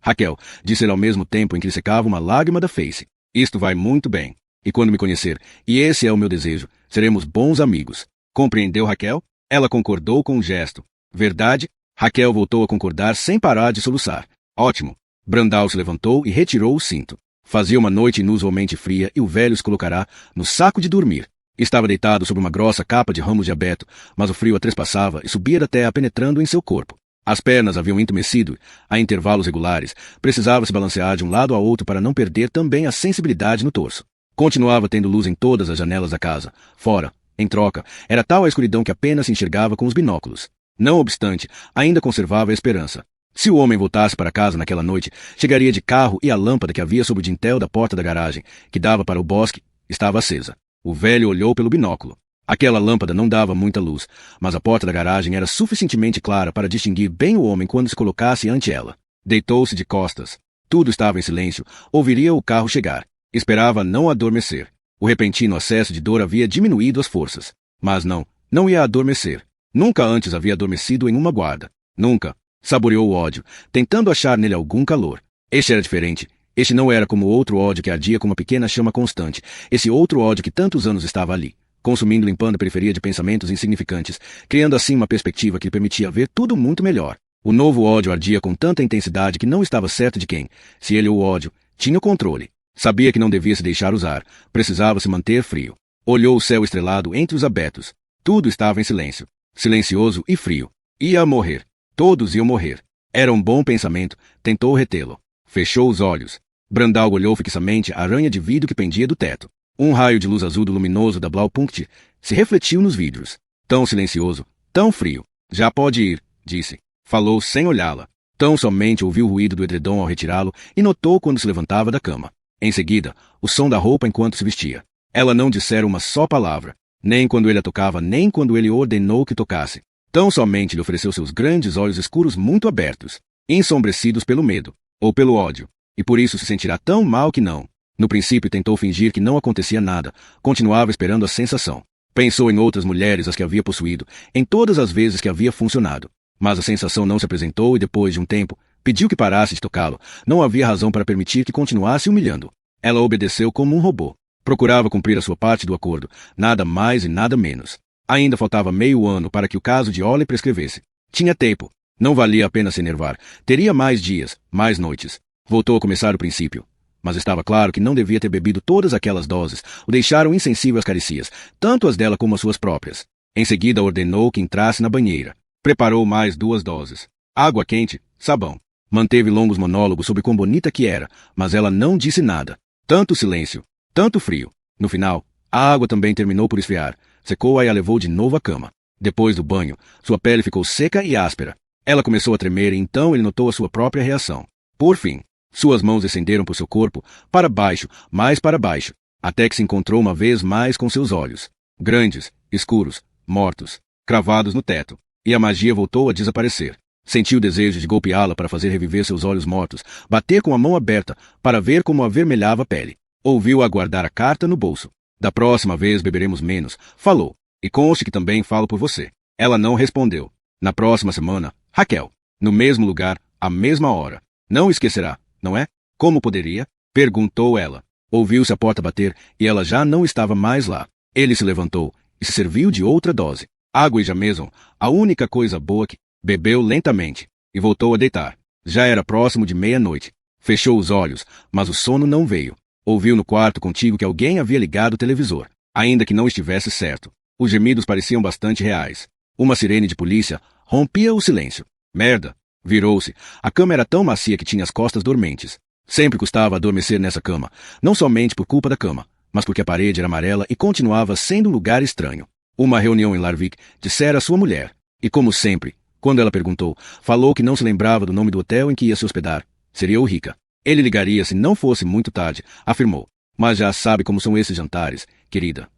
Raquel, disse ele ao mesmo tempo em que lhe secava uma lágrima da face. Isto vai muito bem. E quando me conhecer, e esse é o meu desejo, seremos bons amigos. Compreendeu, Raquel? Ela concordou com um gesto. Verdade? Raquel voltou a concordar sem parar de soluçar. Ótimo. Brandal se levantou e retirou o cinto. Fazia uma noite inusualmente fria e o velho se colocará no saco de dormir. Estava deitado sob uma grossa capa de ramos de abeto, mas o frio a trespassava e subia da terra penetrando em seu corpo. As pernas haviam entumecido, a intervalos regulares, precisava se balancear de um lado a outro para não perder também a sensibilidade no torso. Continuava tendo luz em todas as janelas da casa. Fora, em troca, era tal a escuridão que apenas se enxergava com os binóculos. Não obstante, ainda conservava a esperança. Se o homem voltasse para casa naquela noite, chegaria de carro e a lâmpada que havia sob o dintel da porta da garagem, que dava para o bosque, estava acesa. O velho olhou pelo binóculo. Aquela lâmpada não dava muita luz, mas a porta da garagem era suficientemente clara para distinguir bem o homem quando se colocasse ante ela. Deitou-se de costas. Tudo estava em silêncio. Ouviria o carro chegar. Esperava não adormecer. O repentino acesso de dor havia diminuído as forças. Mas não ia adormecer. Nunca antes havia adormecido em uma guarda. Nunca. Saboreou o ódio, tentando achar nele algum calor. Este era diferente. Este não era como o outro ódio que ardia com uma pequena chama constante. Esse outro ódio que tantos anos estava ali, consumindo, limpando a periferia de pensamentos insignificantes, criando assim uma perspectiva que lhe permitia ver tudo muito melhor. O novo ódio ardia com tanta intensidade que não estava certo de quem, se ele ou o ódio, tinha o controle. Sabia que não devia se deixar usar. Precisava se manter frio. Olhou o céu estrelado entre os abetos. Tudo estava em silêncio. Silencioso e frio. Ia morrer. Todos iam morrer. Era um bom pensamento. Tentou retê-lo. Fechou os olhos. Brandal olhou fixamente a aranha de vidro que pendia do teto. Um raio de luz azul do luminoso da Blaupunkt se refletiu nos vidros. Tão silencioso, tão frio. Já pode ir, disse. Falou sem olhá-la. Tão somente ouviu o ruído do edredom ao retirá-lo e notou quando se levantava da cama. Em seguida, o som da roupa enquanto se vestia. Ela não dissera uma só palavra, nem quando ele a tocava, nem quando ele ordenou que tocasse. Tão somente lhe ofereceu seus grandes olhos escuros muito abertos, ensombrecidos pelo medo, ou pelo ódio, e por isso se sentirá tão mal que não. No princípio tentou fingir que não acontecia nada, continuava esperando a sensação. Pensou em outras mulheres as que havia possuído, em todas as vezes que havia funcionado. Mas a sensação não se apresentou e depois de um tempo, pediu que parasse de tocá-lo. Não havia razão para permitir que continuasse humilhando. Ela obedeceu como um robô. Procurava cumprir a sua parte do acordo, nada mais e nada menos. Ainda faltava meio ano para que o caso de Ollie prescrevesse. Tinha tempo. Não valia a pena se enervar. Teria mais dias, mais noites. Voltou a começar o princípio. Mas estava claro que não devia ter bebido todas aquelas doses. O deixaram insensível às caricias, tanto as dela como as suas próprias. Em seguida ordenou que entrasse na banheira. Preparou mais 2 doses. Água quente, sabão. Manteve longos monólogos sobre quão bonita que era, mas ela não disse nada. Tanto silêncio, tanto frio. No final, a água também terminou por esfriar. Secou-a e a levou de novo à cama. Depois do banho, sua pele ficou seca e áspera. Ela começou a tremer e então ele notou a sua própria reação. Por fim, suas mãos descenderam por seu corpo, para baixo, mais para baixo, até que se encontrou uma vez mais com seus olhos. Grandes, escuros, mortos, cravados no teto. E a magia voltou a desaparecer. Sentiu o desejo de golpeá-la para fazer reviver seus olhos mortos, bater com a mão aberta para ver como avermelhava a pele. Ouviu-a guardar a carta no bolso. Da próxima vez beberemos menos, falou. E conste que também falo por você. Ela não respondeu. Na próxima semana, Raquel. No mesmo lugar, à mesma hora. Não esquecerá, não é? Como poderia? Perguntou ela. Ouviu-se a porta bater e ela já não estava mais lá. Ele se levantou e se serviu de outra dose. Água e Jameson, a única coisa boa que bebeu lentamente e voltou a deitar. Já era próximo de meia-noite. Fechou os olhos, mas o sono não veio. Ouviu no quarto contigo que alguém havia ligado o televisor, ainda que não estivesse certo. Os gemidos pareciam bastante reais. Uma sirene de polícia rompia o silêncio. Merda! Virou-se. A cama era tão macia que tinha as costas dormentes. Sempre custava adormecer nessa cama, não somente por culpa da cama, mas porque a parede era amarela e continuava sendo um lugar estranho. Uma reunião em Larvik, dissera a sua mulher. E como sempre, quando ela perguntou, falou que não se lembrava do nome do hotel em que ia se hospedar. Seria o Rica. Ele ligaria se não fosse muito tarde, afirmou. Mas já sabe como são esses jantares, querida.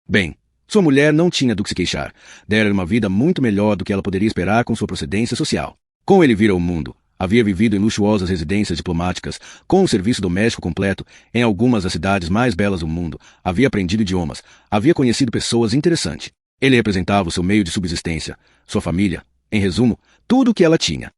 Bem, sua mulher não tinha do que se queixar. Dera-lhe uma vida muito melhor do que ela poderia esperar com sua procedência social. Com ele vira o mundo, havia vivido em luxuosas residências diplomáticas, com um serviço doméstico completo, em algumas das cidades mais belas do mundo, havia aprendido idiomas, havia conhecido pessoas interessantes. Ele representava o seu meio de subsistência, sua família, em resumo, tudo o que ela tinha.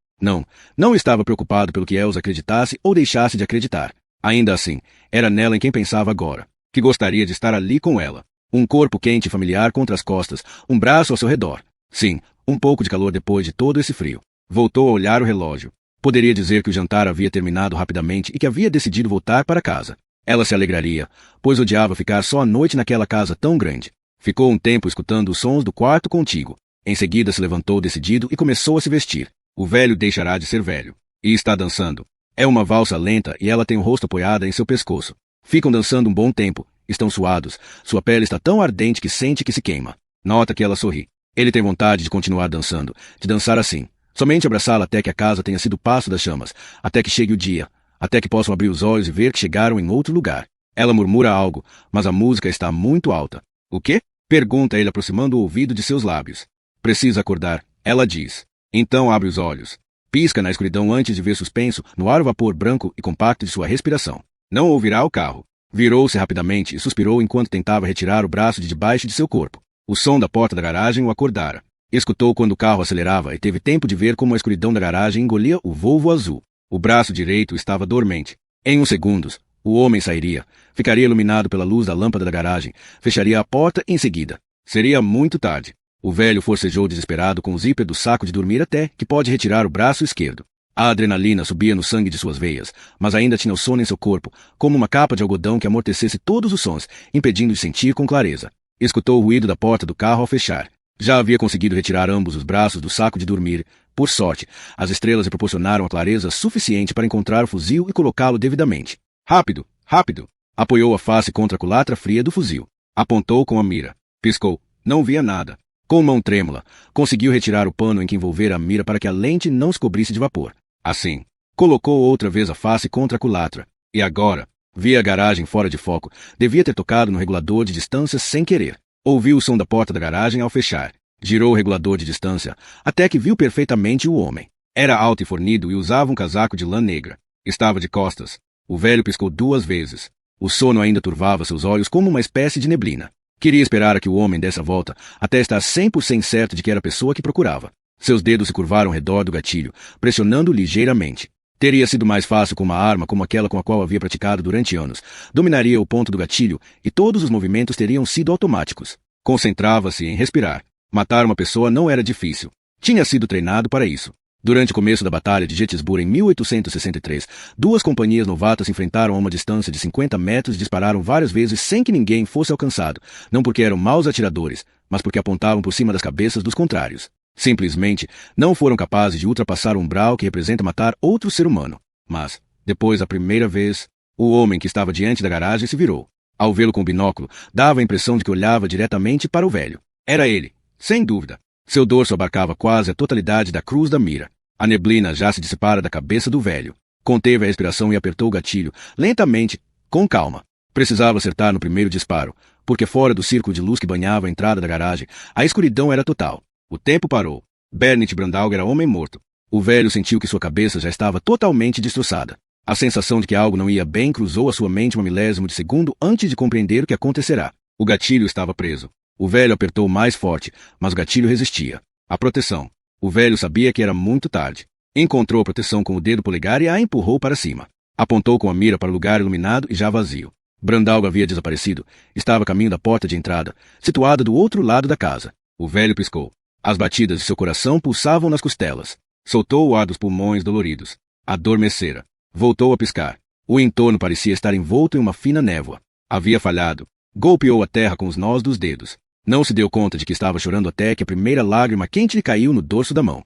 Não estava preocupado pelo que Elsa acreditasse ou deixasse de acreditar. Ainda assim, era nela em quem pensava agora. que gostaria de estar ali com ela. Um corpo quente e familiar contra as costas, um braço ao seu redor. Sim, um pouco de calor depois de todo esse frio. Voltou a olhar o relógio. Poderia dizer que o jantar havia terminado rapidamente e que havia decidido voltar para casa. Ela se alegraria, pois odiava ficar só à noite naquela casa tão grande. Ficou um tempo escutando os sons do quarto contíguo. Em seguida se levantou decidido e começou a se vestir. O velho deixará de ser velho. E está dançando. É uma valsa lenta e ela tem o rosto apoiado em seu pescoço. Ficam dançando um bom tempo. Estão suados. Sua pele está tão ardente que sente que se queima. Nota que ela sorri. Ele tem vontade de continuar dançando, de dançar assim. Somente abraçá-la até que a casa tenha sido o passo das chamas, até que chegue o dia, até que possam abrir os olhos e ver que chegaram em outro lugar. Ela murmura algo, mas a música está muito alta. O quê? Pergunta ele aproximando o ouvido de seus lábios. Precisa acordar, ela diz. Então abre os olhos. Pisca na escuridão antes de ver suspenso no ar o vapor branco e compacto de sua respiração. Não ouvirá o carro. Virou-se rapidamente e suspirou enquanto tentava retirar o braço de debaixo de seu corpo. O som da porta da garagem o acordara. Escutou quando o carro acelerava e teve tempo de ver como a escuridão da garagem engolia o Volvo azul. O braço direito estava dormente. Em uns segundos, o homem sairia, ficaria iluminado pela luz da lâmpada da garagem, fecharia a porta em seguida. Seria muito tarde. O velho forcejou desesperado com o zíper do saco de dormir até que pode retirar o braço esquerdo. A adrenalina subia no sangue de suas veias, mas ainda tinha o sono em seu corpo, como uma capa de algodão que amortecesse todos os sons, impedindo de sentir com clareza. Escutou o ruído da porta do carro ao fechar. Já havia conseguido retirar ambos os braços do saco de dormir. Por sorte, as estrelas lhe proporcionaram a clareza suficiente para encontrar o fuzil e colocá-lo devidamente. Rápido, rápido! Apoiou a face contra a culatra fria do fuzil. Apontou com a mira. Piscou. Não via nada. Com mão trêmula, conseguiu retirar o pano em que envolvera a mira para que a lente não se cobrisse de vapor. Assim, colocou outra vez a face contra a culatra. E agora, via a garagem fora de foco. Devia ter tocado no regulador de distância sem querer. Ouviu o som da porta da garagem ao fechar. Girou o regulador de distância, até que viu perfeitamente o homem. Era alto e fornido e usava um casaco de lã negra. Estava de costas. O velho piscou 2 vezes. O sono ainda turvava seus olhos como uma espécie de neblina. Queria esperar a que o homem desse a volta, até estar 100% certo de que era a pessoa que procurava. Seus dedos se curvaram ao redor do gatilho, pressionando ligeiramente. Teria sido mais fácil com uma arma como aquela com a qual havia praticado durante anos. Dominaria o ponto do gatilho e todos os movimentos teriam sido automáticos. Concentrava-se em respirar. Matar uma pessoa não era difícil. Tinha sido treinado para isso. Durante o começo da Batalha de Gettysburg em 1863, 2 companhias novatas se enfrentaram a uma distância de 50 metros e dispararam várias vezes sem que ninguém fosse alcançado, não porque eram maus atiradores, mas porque apontavam por cima das cabeças dos contrários. Simplesmente não foram capazes de ultrapassar o umbral que representa matar outro ser humano. Mas, depois da primeira vez, o homem que estava diante da garagem se virou. Ao vê-lo com o binóculo, dava a impressão de que olhava diretamente para o velho. Era ele, sem dúvida. Seu dorso abarcava quase a totalidade da cruz da mira. A neblina já se dissipara da cabeça do velho. Conteve a respiração e apertou o gatilho, lentamente, com calma. Precisava acertar no primeiro disparo, porque fora do círculo de luz que banhava a entrada da garagem, a escuridão era total. O tempo parou. Bernard Brandauer era homem morto. O velho sentiu que sua cabeça já estava totalmente destroçada. A sensação de que algo não ia bem cruzou a sua mente um milésimo de segundo antes de compreender o que acontecerá. O gatilho estava preso. O velho apertou mais forte, mas o gatilho resistia. A proteção. O velho sabia que era muito tarde. Encontrou a proteção com o dedo polegar e a empurrou para cima. Apontou com a mira para o lugar iluminado e já vazio. Brandauer havia desaparecido. Estava a caminho da porta de entrada, situada do outro lado da casa. O velho piscou. As batidas de seu coração pulsavam nas costelas. Soltou o ar dos pulmões doloridos. Adormecera. Voltou a piscar. O entorno parecia estar envolto em uma fina névoa. Havia falhado. Golpeou a terra com os nós dos dedos. Não se deu conta de que estava chorando até que a primeira lágrima quente lhe caiu no dorso da mão.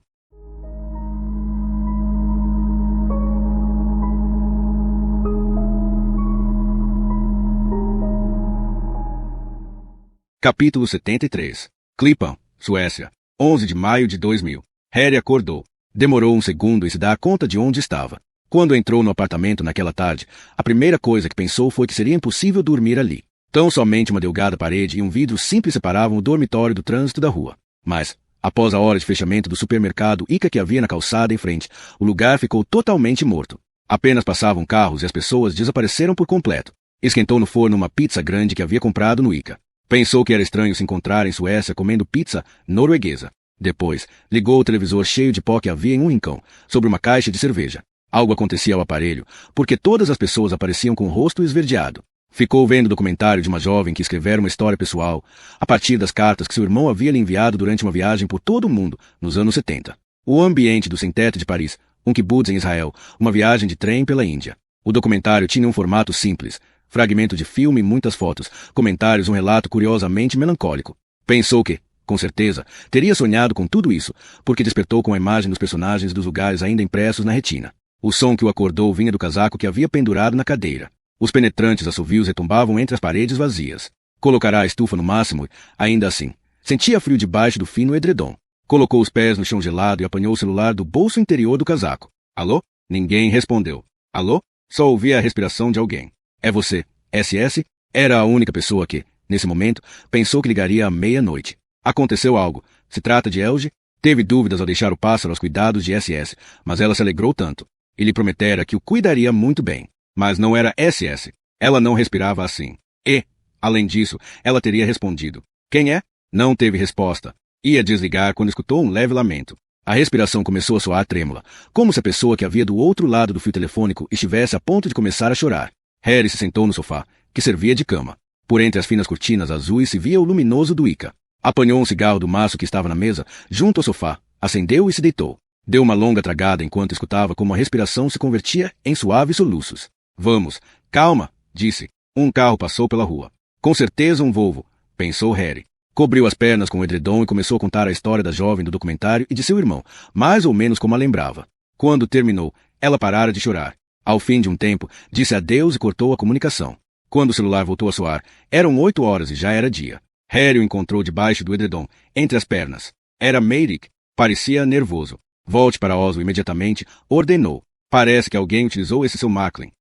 Capítulo 73. Klippan, Suécia. 11 de maio de 2000. Harry acordou. Demorou um segundo em se dar conta de onde estava. Quando entrou no apartamento naquela tarde, a primeira coisa que pensou foi que seria impossível dormir ali. Tão somente uma delgada parede e um vidro simples separavam o dormitório do trânsito da rua. Mas, após a hora de fechamento do supermercado Ica que havia na calçada em frente, o lugar ficou totalmente morto. Apenas passavam carros e as pessoas desapareceram por completo. Esquentou no forno uma pizza grande que havia comprado no Ica. Pensou que era estranho se encontrar em Suécia comendo pizza norueguesa. Depois, ligou o televisor cheio de pó que havia em um rincão, sobre uma caixa de cerveja. Algo acontecia ao aparelho, porque todas as pessoas apareciam com o rosto esverdeado. Ficou vendo o documentário de uma jovem que escrevera uma história pessoal a partir das cartas que seu irmão havia lhe enviado durante uma viagem por todo o mundo nos anos 70. O ambiente do sem-teto de Paris, um kibbutz em Israel, uma viagem de trem pela Índia. O documentário tinha um formato simples, fragmento de filme e muitas fotos, comentários, um relato curiosamente melancólico. Pensou que, com certeza, teria sonhado com tudo isso, porque despertou com a imagem dos personagens e dos lugares ainda impressos na retina. O som que o acordou vinha do casaco que havia pendurado na cadeira. Os penetrantes assovios retumbavam entre as paredes vazias. Colocará a estufa no máximo, ainda assim. Sentia frio debaixo do fino edredom. Colocou os pés no chão gelado e apanhou o celular do bolso interior do casaco. Alô? Ninguém respondeu. Alô? Só ouvia a respiração de alguém. É você, SS? Era a única pessoa que, nesse momento, pensou que ligaria à meia-noite. Aconteceu algo. Se trata de Elge? Teve dúvidas ao deixar o pássaro aos cuidados de SS, mas ela se alegrou tanto. Ele prometera que o cuidaria muito bem. Mas não era SS. Ela não respirava assim. E, além disso, ela teria respondido. Quem é? Não teve resposta. Ia desligar quando escutou um leve lamento. A respiração começou a soar trêmula, como se a pessoa que havia do outro lado do fio telefônico estivesse a ponto de começar a chorar. Harry se sentou no sofá, que servia de cama. Por entre as finas cortinas azuis se via o luminoso do Ica. Apanhou um cigarro do maço que estava na mesa, junto ao sofá, acendeu e se deitou. Deu uma longa tragada enquanto escutava como a respiração se convertia em suaves soluços. Vamos, calma, disse. Um carro passou pela rua. Com certeza um Volvo, pensou Harry. Cobriu as pernas com o edredom e começou a contar a história da jovem do documentário e de seu irmão, mais ou menos como a lembrava. Quando terminou, ela parara de chorar. Ao fim de um tempo, disse adeus e cortou a comunicação. Quando o celular voltou a soar, eram 8 horas e já era dia. Harry o encontrou debaixo do edredom, entre as pernas. Era Meirik. Parecia nervoso. Volte para Oslo imediatamente, ordenou. Parece que alguém utilizou esse seu Macklin.